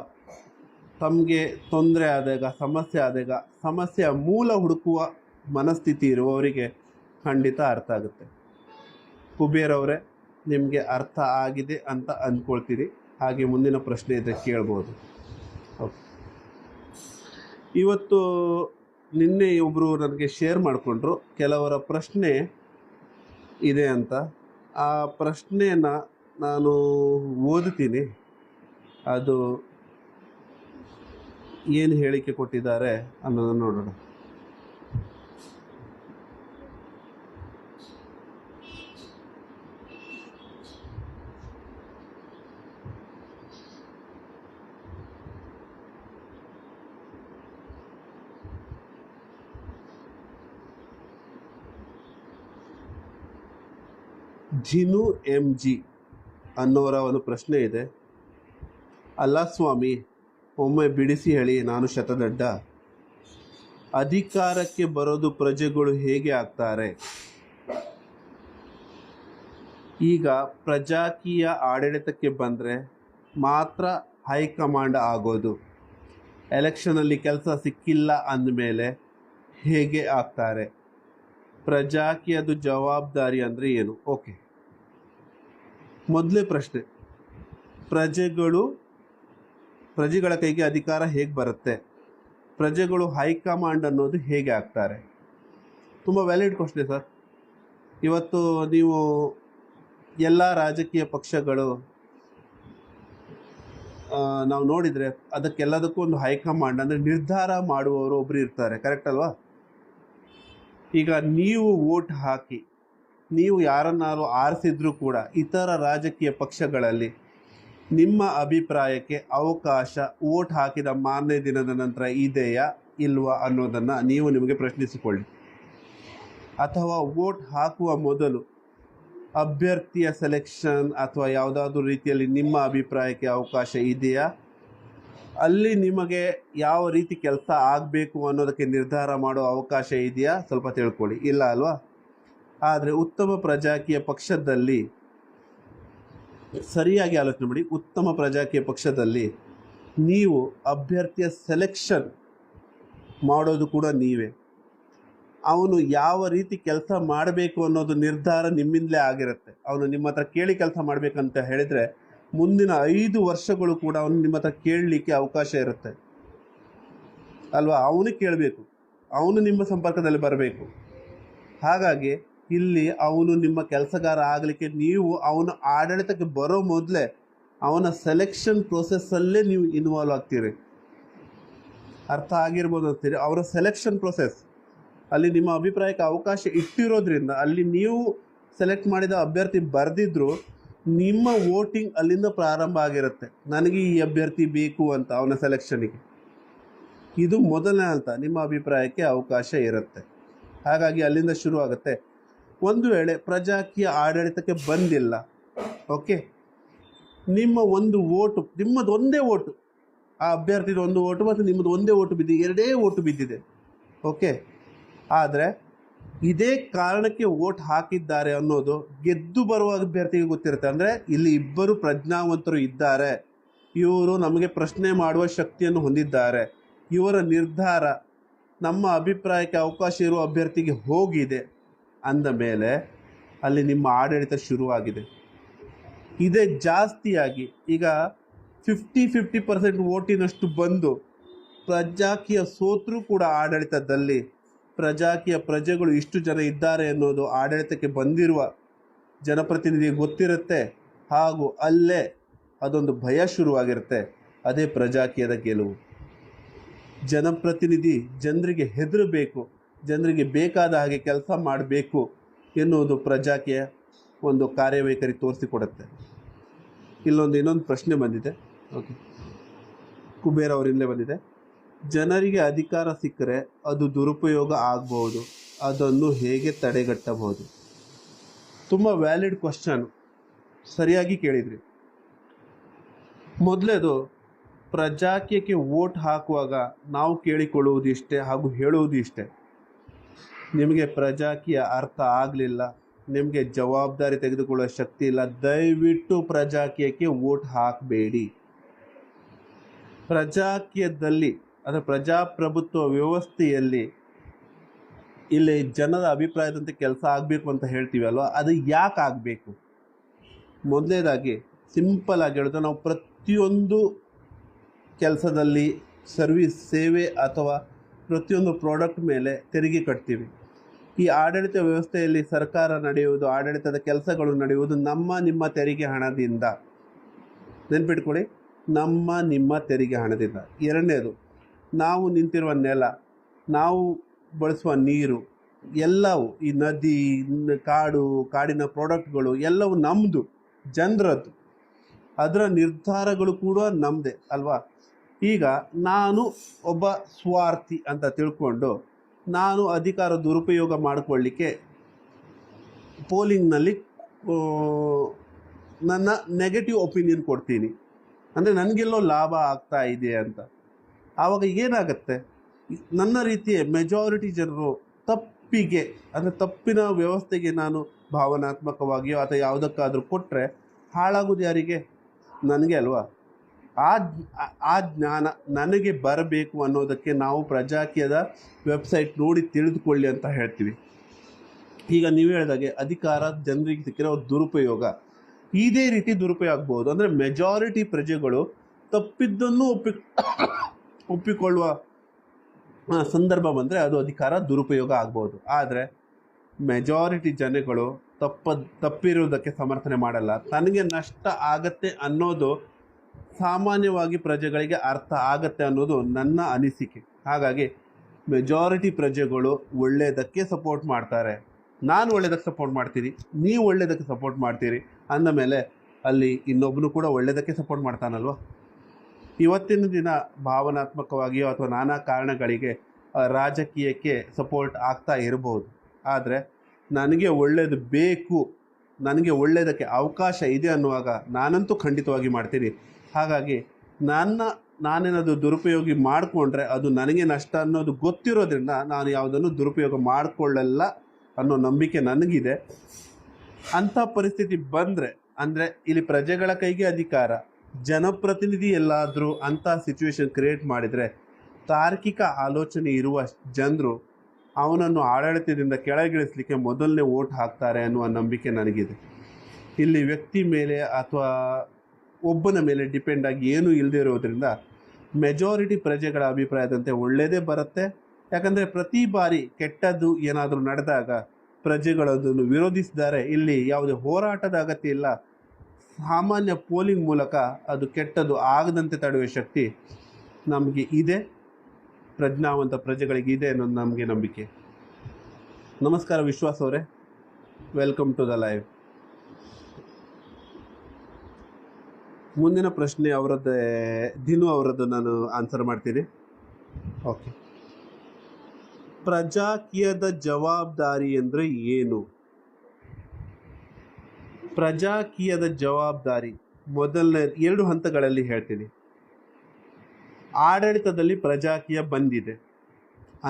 ತಮಗೆ ತೊಂದರೆ ಆದಾಗ, ಸಮಸ್ಯೆ ಆದಾಗ ಸಮಸ್ಯೆಯ ಮೂಲ ಹುಡುಕುವ ಮನಸ್ಥಿತಿ ಇರುವವರಿಗೆ ಖಂಡಿತ ಅರ್ಥ ಆಗುತ್ತೆ. ಕುಬೇರವರೇ, ನಿಮಗೆ ಅರ್ಥ ಆಗಿದೆ ಅಂತ ಅಂದ್ಕೊಳ್ತೀರಿ. ಹಾಗೆ ಮುಂದಿನ ಪ್ರಶ್ನೆ ಇದ್ದರೆ ಕೇಳ್ಬೋದು. ಓಕೆ, ಇವತ್ತು ನಿನ್ನೆ ಒಬ್ಬರು ನನಗೆ ಶೇರ್ ಮಾಡಿಕೊಂಡ್ರು, ಕೆಲವರ ಪ್ರಶ್ನೆ ಇದೆ ಅಂತ. ಆ ಪ್ರಶ್ನೆಯನ್ನು ನಾನು ಓದುತ್ತೀನಿ. ಅದು ಏನು ಹೇಳಿಕೆ ಕೊಟ್ಟಿದ್ದಾರೆ ಅನ್ನೋದನ್ನು ನೋಡೋಣ. ಜಿನು MG ಅನ್ನೋರ ಒಂದು ಪ್ರಶ್ನೆ ಇದೆ. ಅಲ್ಲ ಸ್ವಾಮಿ, ಒಮ್ಮೆ ಬಿಡಿಸಿ ಹೇಳಿ, ನಾನು ಶತದಡ್ಡ. ಅಧಿಕಾರಕ್ಕೆ ಬರೋದು ಪ್ರಜೆಗಳು ಹೇಗೆ ಆಗ್ತಾರೆ? ಈಗ ಪ್ರಜಾಕೀಯ ಆಡಳಿತಕ್ಕೆ ಬಂದರೆ ಮಾತ್ರ ಹೈಕಮಾಂಡ್ ಆಗೋದು. ಎಲೆಕ್ಷನಲ್ಲಿ ಕೆಲಸ ಸಿಕ್ಕಿಲ್ಲ ಅಂದಮೇಲೆ ಹೇಗೆ ಆಗ್ತಾರೆ? ಪ್ರಜಾಕೀಯದು ಜವಾಬ್ದಾರಿ ಅಂದರೆ ಏನು? ಓಕೆ, ಮೊದಲೇ ಪ್ರಶ್ನೆ, ಪ್ರಜೆಗಳ ಕೈಗೆ ಅಧಿಕಾರ ಹೇಗೆ ಬರುತ್ತೆ? ಪ್ರಜೆಗಳು ಹೈಕಮಾಂಡ್ ಅನ್ನೋದು ಹೇಗೆ ಆಗ್ತಾರೆ? ತುಂಬ ವ್ಯಾಲಿಡ್ ಕ್ವಶನ್ ಸರ್. ಇವತ್ತು ನೀವು ಎಲ್ಲ ರಾಜಕೀಯ ಪಕ್ಷಗಳು ನಾವು ನೋಡಿದರೆ ಅದಕ್ಕೆಲ್ಲದಕ್ಕೂ ಒಂದು ಹೈಕಮಾಂಡ್ ಅಂದರೆ ನಿರ್ಧಾರ ಮಾಡುವವರು ಒಬ್ಬರು ಇರ್ತಾರೆ, ಕರೆಕ್ಟ್ ಅಲ್ವಾ? ಈಗ ನೀವು ವೋಟ್ ಹಾಕಿ ನೀವು ಯಾರನ್ನಾರು ಆರಿಸಿದ್ರೂ ಕೂಡ ಇತರ ರಾಜಕೀಯ ಪಕ್ಷಗಳಲ್ಲಿ ನಿಮ್ಮ ಅಭಿಪ್ರಾಯಕ್ಕೆ ಅವಕಾಶ ವೋಟ್ ಹಾಕಿದ ಮಾರನೇ ದಿನದ ನಂತರ ಇದೆಯಾ ಇಲ್ವಾ ಅನ್ನೋದನ್ನು ನೀವು ನಿಮಗೆ ಪ್ರಶ್ನಿಸಿಕೊಳ್ಳಿ. ಅಥವಾ ವೋಟ್ ಹಾಕುವ ಮೊದಲು ಅಭ್ಯರ್ಥಿಯ ಸೆಲೆಕ್ಷನ್ ಅಥವಾ ಯಾವುದಾದ್ರೂ ರೀತಿಯಲ್ಲಿ ನಿಮ್ಮ ಅಭಿಪ್ರಾಯಕ್ಕೆ ಅವಕಾಶ ಇದೆಯಾ? ಅಲ್ಲಿ ನಿಮಗೆ ಯಾವ ರೀತಿ ಕೆಲಸ ಆಗಬೇಕು ಅನ್ನೋದಕ್ಕೆ ನಿರ್ಧಾರ ಮಾಡೋ ಅವಕಾಶ ಇದೆಯಾ? ಸ್ವಲ್ಪ ತಿಳ್ಕೊಳ್ಳಿ. ಇಲ್ಲ ಅಲ್ವಾ? ಆದರೆ ಉತ್ತಮ ಪ್ರಜಾಕೀಯ ಪಕ್ಷದಲ್ಲಿ ಸರಿಯಾಗಿ ಆಲೋಚನೆ ಮಾಡಿ. ಉತ್ತಮ ಪ್ರಜಾಕೀಯ ಪಕ್ಷದಲ್ಲಿ ನೀವು ಅಭ್ಯರ್ಥಿಯ ಸೆಲೆಕ್ಷನ್ ಮಾಡೋದು ಕೂಡ ನೀವೇ. ಅವನು ಯಾವ ರೀತಿ ಕೆಲಸ ಮಾಡಬೇಕು ಅನ್ನೋದು ನಿರ್ಧಾರ ನಿಮ್ಮಿಂದಲೇ ಆಗಿರುತ್ತೆ. ಅವನು ನಿಮ್ಮ ಹತ್ರ ಕೇಳಿ ಕೆಲಸ ಮಾಡಬೇಕಂತ ಹೇಳಿದರೆ ಮುಂದಿನ 5 ವರ್ಷಗಳು ಕೂಡ ಅವನು ನಿಮ್ಮ ಹತ್ರ ಕೇಳಲಿಕ್ಕೆ ಅವಕಾಶ ಇರುತ್ತೆ ಅಲ್ವಾ? ಅವನಿಗೆ ಕೇಳಬೇಕು, ಅವನು ನಿಮ್ಮ ಸಂಪರ್ಕದಲ್ಲಿ ಬರಬೇಕು. ಹಾಗಾಗಿ ಇಲ್ಲಿ ಅವನು ನಿಮ್ಮ ಕೆಲಸಗಾರ ಆಗಲಿಕ್ಕೆ ನೀವು ಅವನ ಆಡಳಿತಕ್ಕೆ ಬರೋ ಮೊದಲೇ ಅವನ ಸೆಲೆಕ್ಷನ್ ಪ್ರೊಸೆಸ್ಸಲ್ಲೇ ನೀವು ಇನ್ವಾಲ್ವ್ ಆಗ್ತೀರಿ. ಅರ್ಥ ಆಗಿರ್ಬೋದು ಅಂತೀರಿ. ಅವರ ಸೆಲೆಕ್ಷನ್ ಪ್ರೊಸೆಸ್ ಅಲ್ಲಿ ನಿಮ್ಮ ಅಭಿಪ್ರಾಯಕ್ಕೆ ಅವಕಾಶ ಇಟ್ಟಿರೋದ್ರಿಂದ ಅಲ್ಲಿ ನೀವು ಸೆಲೆಕ್ಟ್ ಮಾಡಿದ ಅಭ್ಯರ್ಥಿ ಬರೆದಿದ್ರು ನಿಮ್ಮ ವೋಟಿಂಗ್ ಅಲ್ಲಿಂದ ಪ್ರಾರಂಭ ಆಗಿರುತ್ತೆ. ನನಗೆ ಈ ಅಭ್ಯರ್ಥಿ ಬೇಕು ಅಂತ ಅವನ ಸೆಲೆಕ್ಷನಿಗೆ. ಇದು ಮೊದಲನೇ ಹಂತ, ನಿಮ್ಮ ಅಭಿಪ್ರಾಯಕ್ಕೆ ಅವಕಾಶ ಇರುತ್ತೆ. ಹಾಗಾಗಿ ಅಲ್ಲಿಂದ ಶುರು ಆಗುತ್ತೆ. ಒಂದು ವೇಳೆ ಪ್ರಜಾಕೀಯ ಆಡಳಿತಕ್ಕೆ ಬಂದಿಲ್ಲ, ಓಕೆ, ನಿಮ್ಮ ಒಂದು ಓಟು, ನಿಮ್ಮದು ಒಂದೇ ಓಟು, ಆ ಅಭ್ಯರ್ಥಿದ ಒಂದು ಓಟು ಮತ್ತು ನಿಮ್ಮದು ಒಂದೇ ಓಟು ಬಿದ್ದಿದೆ, 2 ಓಟು ಬಿದ್ದಿದೆ, ಓಕೆ. ಆದರೆ ಇದೇ ಕಾರಣಕ್ಕೆ ವೋಟ್ ಹಾಕಿದ್ದಾರೆ ಅನ್ನೋದು ಗೆದ್ದು ಬರುವ ಅಭ್ಯರ್ಥಿಗೆ ಗೊತ್ತಿರುತ್ತೆ. ಅಂದರೆ ಇಲ್ಲಿ ಇಬ್ಬರು ಪ್ರಜ್ಞಾವಂತರು ಇದ್ದಾರೆ, ಇವರು ನಮಗೆ ಪ್ರಶ್ನೆ ಮಾಡುವ ಶಕ್ತಿಯನ್ನು ಹೊಂದಿದ್ದಾರೆ, ಇವರ ನಿರ್ಧಾರ ನಮ್ಮ ಅಭಿಪ್ರಾಯಕ್ಕೆ ಅವಕಾಶ ಇರುವ ಅಭ್ಯರ್ಥಿಗೆ ಹೋಗಿದೆ ಅಂದ ಮೇಲೆ ಅಲ್ಲಿ ನಿಮ್ಮ ಆಡಳಿತ ಶುರುವಾಗಿದೆ. ಇದೇ ಜಾಸ್ತಿಯಾಗಿ ಈಗ 50% ವೋಟಿನಷ್ಟು ಬಂದು ಪ್ರಜಾಕೀಯ ಸೋತರೂ ಕೂಡ ಆಡಳಿತದಲ್ಲಿ ಪ್ರಜೆಗಳು ಇಷ್ಟು ಜನ ಇದ್ದಾರೆ ಅನ್ನೋದು ಆಡಳಿತಕ್ಕೆ ಬಂದಿರುವ ಜನಪ್ರತಿನಿಧಿಗೆ ಗೊತ್ತಿರುತ್ತೆ. ಹಾಗೂ ಅಲ್ಲೇ ಅದೊಂದು ಭಯ ಶುರುವಾಗಿರುತ್ತೆ. ಅದೇ ಪ್ರಜಾಕೀಯದ ಗೆಲುವು. ಜನಪ್ರತಿನಿಧಿ ಜನರಿಗೆ ಹೆದರಬೇಕು, ಜನರಿಗೆ ಬೇಕಾದ ಹಾಗೆ ಕೆಲಸ ಮಾಡಬೇಕು ಎನ್ನುವುದು ಪ್ರಜಾಕೀಯ ಒಂದು ಕಾರ್ಯವೈಖರಿ ತೋರಿಸಿಕೊಡುತ್ತೆ. ಇನ್ನೊಂದು ಪ್ರಶ್ನೆ ಬಂದಿದೆ, ಓಕೆ, ಕುಬೇರ್ ಅವರಿಂದಲೇ ಬಂದಿದೆ. ಜನರಿಗೆ ಅಧಿಕಾರ ಸಿಕ್ಕರೆ ಅದು ದುರುಪಯೋಗ ಆಗಬಹುದು, ಅದನ್ನು ಹೇಗೆ ತಡೆಗಟ್ಟಬಹುದು? ತುಂಬ ವ್ಯಾಲಿಡ್ ಕ್ವಶನ್, ಸರಿಯಾಗಿ ಕೇಳಿದ್ರಿ. ಮೊದಲೇದು, ಪ್ರಜಾಕೀಯಕ್ಕೆ ವೋಟ್ ಹಾಕುವಾಗ ನಾವು ಕೇಳಿಕೊಳ್ಳುವುದು ಇಷ್ಟೇ ಹಾಗೂ ಹೇಳುವುದು ಇಷ್ಟೇ. ನಿಮಗೆ ಪ್ರಜಾಕೀಯ ಅರ್ಥ ಆಗಲಿಲ್ಲ, ನಿಮಗೆ ಜವಾಬ್ದಾರಿ ತೆಗೆದುಕೊಳ್ಳೋ ಶಕ್ತಿ ಇಲ್ಲ, ದಯವಿಟ್ಟು ಪ್ರಜಾಕೀಯಕ್ಕೆ ವೋಟ್ ಹಾಕಬೇಡಿ. ಪ್ರಜಾಕೀಯದಲ್ಲಿ ಅಂದರೆ ಪ್ರಜಾಪ್ರಭುತ್ವ ವ್ಯವಸ್ಥೆಯಲ್ಲಿ ಇಲ್ಲಿ ಜನರ ಅಭಿಪ್ರಾಯದಂತೆ ಕೆಲಸ ಆಗಬೇಕು ಅಂತ ಹೇಳ್ತೀವಿ ಅಲ್ವಾ, ಅದು ಯಾಕೆ ಆಗಬೇಕು? ಮೊದಲನೇದಾಗಿ ಸಿಂಪಲ್ ಆಗಿ ಹೇಳಿದ್ರೆ, ನಾವು ಪ್ರತಿಯೊಂದು ಕೆಲಸದಲ್ಲಿ ಸರ್ವಿಸ್ ಸೇವೆ ಅಥವಾ ಪ್ರತಿಯೊಂದು ಪ್ರಾಡಕ್ಟ್ ಮೇಲೆ ತೆರಿಗೆ ಕಟ್ತೀವಿ. ಈ ಆಡಳಿತ ವ್ಯವಸ್ಥೆಯಲ್ಲಿ ಸರ್ಕಾರ ನಡೆಯುವುದು, ಆಡಳಿತದ ಕೆಲಸಗಳು ನಡೆಯುವುದು ನಿಮ್ಮ ತೆರಿಗೆ ಹಣದಿಂದ. ನೆನ್ಪಿಟ್ಕೊಳ್ಳಿ, ನಿಮ್ಮ ತೆರಿಗೆ ಹಣದಿಂದ. ಎರಡನೇದು, ನಾವು ನಿಂತಿರುವ ನೆಲ, ನಾವು ಬಳಸುವ ನೀರು ಎಲ್ಲವೂ, ಈ ನದಿ, ಕಾಡು, ಕಾಡಿನ ಪ್ರಾಡಕ್ಟ್ಗಳು ಎಲ್ಲವೂ ನಮ್ಮದು, ಜನರದ್ದು. ಅದರ ನಿರ್ಧಾರಗಳು ಕೂಡ ನಮ್ಮದೇ ಅಲ್ವಾ. ಈಗ ನಾನು ಒಬ್ಬ ಸ್ವಾರ್ಥಿ ಅಂತ ತಿಳ್ಕೊಂಡು ನಾನು ಅಧಿಕಾರ ದುರುಪಯೋಗ ಮಾಡಿಕೊಳ್ಳಿಕ್ಕೆ ಪೋಲಿಂಗ್ನಲ್ಲಿ ನನ್ನ ನೆಗೆಟಿವ್ ಒಪಿನಿಯನ್ ಕೊಡ್ತೀನಿ, ಅಂದರೆ ನನಗೆಲ್ಲೋ ಲಾಭ ಆಗ್ತಾ ಇದೆ ಅಂತ. ಆವಾಗ ಏನಾಗುತ್ತೆ, ನನ್ನ ರೀತಿಯ ಮೆಜಾರಿಟಿ ಜನರು ತಪ್ಪಿನ ವ್ಯವಸ್ಥೆಗೆ ನಾನು ಭಾವನಾತ್ಮಕವಾಗಿಯೋ ಅಥವಾ ಯಾವುದಕ್ಕಾದರೂ ಕೊಟ್ಟರೆ ಹಾಳಾಗೋದು ಯಾರಿಗೆ? ನನಗೆ ಅಲ್ವಾ. ಆ ಜ್ಞಾನ ನನಗೆ ಬರಬೇಕು ಅನ್ನೋದಕ್ಕೆ ನಾವು ಪ್ರಜಾಕೀಯದ ವೆಬ್ಸೈಟ್ ನೋಡಿ ತಿಳಿದುಕೊಳ್ಳಿ ಅಂತ ಹೇಳ್ತೀವಿ. ಈಗ ನೀವು ಹೇಳಿದಾಗೆ ಅಧಿಕಾರ ಜನರಿಗೆ ಸಿಕ್ಕಿರೋ ದುರುಪಯೋಗ, ಇದೇ ರೀತಿ ದುರುಪಯೋಗ ಆಗ್ಬೋದು. ಅಂದರೆ ಮೆಜಾರಿಟಿ ಪ್ರಜೆಗಳು ತಪ್ಪಿದ್ದನ್ನು ಒಪ್ಪಿಕೊಳ್ಳುವ ಸಂದರ್ಭ ಬಂದರೆ ಅದು ಅಧಿಕಾರ ದುರುಪಯೋಗ ಆಗ್ಬೋದು. ಆದರೆ ಮೆಜಾರಿಟಿ ಜನಗಳು ತಪ್ಪಿರುವುದಕ್ಕೆ ಸಮರ್ಥನೆ ಮಾಡಲ್ಲ. ತನಗೆ ನಷ್ಟ ಆಗತ್ತೆ ಅನ್ನೋದು ಸಾಮಾನ್ಯವಾಗಿ ಪ್ರಜೆಗಳಿಗೆ ಅರ್ಥ ಆಗತ್ತೆ ಅನ್ನೋದು ನನ್ನ ಅನಿಸಿಕೆ. ಹಾಗಾಗಿ ಮೆಜಾರಿಟಿ ಪ್ರಜೆಗಳು ಒಳ್ಳೆಯದಕ್ಕೆ ಸಪೋರ್ಟ್ ಮಾಡ್ತಾರೆ. ನಾನು ಒಳ್ಳೆಯದಕ್ಕೆ ಸಪೋರ್ಟ್ ಮಾಡ್ತೀನಿ, ನೀವು ಒಳ್ಳೆಯದಕ್ಕೆ ಸಪೋರ್ಟ್ ಮಾಡ್ತೀರಿ ಅಂದ ಮೇಲೆ ಅಲ್ಲಿ ಇನ್ನೊಬ್ಬನು ಕೂಡ ಒಳ್ಳೆಯದಕ್ಕೆ ಸಪೋರ್ಟ್ ಮಾಡ್ತಾನಲ್ವ. ಇವತ್ತಿನ ದಿನ ಭಾವನಾತ್ಮಕವಾಗಿಯೋ ಅಥವಾ ನಾನಾ ಕಾರಣಗಳಿಗೆ ರಾಜಕೀಯಕ್ಕೆ ಸಪೋರ್ಟ್ ಆಗ್ತಾ ಇರಬಹುದು. ಆದರೆ ನನಗೆ ಒಳ್ಳೆಯದು ಬೇಕು, ನನಗೆ ಒಳ್ಳೆಯದಕ್ಕೆ ಅವಕಾಶ ಇದೆ ಅನ್ನುವಾಗ ನಾನಂತೂ ಖಂಡಿತವಾಗಿ ಮಾಡ್ತೀನಿ. ಹಾಗಾಗಿ ನಾನೇನಾದರೂ ದುರುಪಯೋಗ ಮಾಡಿಕೊಂಡ್ರೆ ಅದು ನನಗೆ ನಷ್ಟ ಅನ್ನೋದು ಗೊತ್ತಿರೋದ್ರಿಂದ ನಾನು ಯಾವುದನ್ನು ದುರುಪಯೋಗ ಮಾಡಿಕೊಳ್ಳಲ್ಲ ಅನ್ನೋ ನಂಬಿಕೆ ನನಗಿದೆ. ಅಂಥ ಪರಿಸ್ಥಿತಿ ಬಂದರೆ, ಅಂದರೆ ಇಲ್ಲಿ ಪ್ರಜೆಗಳ ಕೈಗೆ ಅಧಿಕಾರ, ಜನಪ್ರತಿನಿಧಿ ಎಲ್ಲಾದರೂ ಅಂಥ ಸಿಚುವೇಶನ್ ಕ್ರಿಯೇಟ್ ಮಾಡಿದರೆ ತಾರ್ಕಿಕ ಆಲೋಚನೆ ಇರುವ ಜನರು ಅವನನ್ನು ಆಡಳಿತದಿಂದ ಕೆಳಗಿಳಿಸಲಿಕ್ಕೆ ಮೊದಲನೇ ವೋಟ್ ಹಾಕ್ತಾರೆ ಅನ್ನುವ ನಂಬಿಕೆ ನನಗಿದೆ. ಇಲ್ಲಿ ವ್ಯಕ್ತಿ ಮೇಲೆ ಅಥವಾ ಒಬ್ಬನ ಮೇಲೆ ಡಿಪೆಂಡ್ ಆಗಿ ಏನೂ ಇಲ್ಲದೆ ಇರೋದ್ರಿಂದ ಮೆಜಾರಿಟಿ ಪ್ರಜೆಗಳ ಅಭಿಪ್ರಾಯದಂತೆ ಒಳ್ಳೆಯದೇ ಬರುತ್ತೆ. ಯಾಕಂದರೆ ಪ್ರತಿ ಬಾರಿ ಕೆಟ್ಟದ್ದು ಏನಾದರೂ ನಡೆದಾಗ ಪ್ರಜೆಗಳದನ್ನು ವಿರೋಧಿಸಿದ್ದಾರೆ. ಇಲ್ಲಿ ಯಾವುದೇ ಹೋರಾಟದ ಅಗತ್ಯ ಇಲ್ಲ. ಸಾಮಾನ್ಯ ಪೋಲಿಂಗ್ ಮೂಲಕ ಅದು ಕೆಟ್ಟದ್ದು ಆಗದಂತೆ ತಡೆಯುವ ಶಕ್ತಿ ನಮಗೆ ಇದೆ, ಪ್ರಜ್ಞಾವಂತ ಪ್ರಜೆಗಳಿಗೆ ಇದೆ ಅನ್ನೋದು ನಮಗೆ ನಂಬಿಕೆ. ನಮಸ್ಕಾರ ವಿಶ್ವಾಸ್ ಅವರೇ, ವೆಲ್ಕಮ್ ಟು ದ ಲೈವ್. ಮುಂದಿನ ಪ್ರಶ್ನೆ ಅವರದ್ದೇ, ದಿನು ಅವರದ್ದು ನಾನು ಆನ್ಸರ್ ಮಾಡ್ತೀನಿ. ಓಕೆ, ಪ್ರಜಾಕೀಯದ ಜವಾಬ್ದಾರಿ ಅಂದರೆ ಏನು? ಪ್ರಜಾಕೀಯದ ಜವಾಬ್ದಾರಿ ಮೊದಲನೇ 2 ಹಂತಗಳಲ್ಲಿ ಹೇಳ್ತೀನಿ. ಆಡಳಿತದಲ್ಲಿ ಪ್ರಜಾಕೀಯ ಬಂದಿದೆ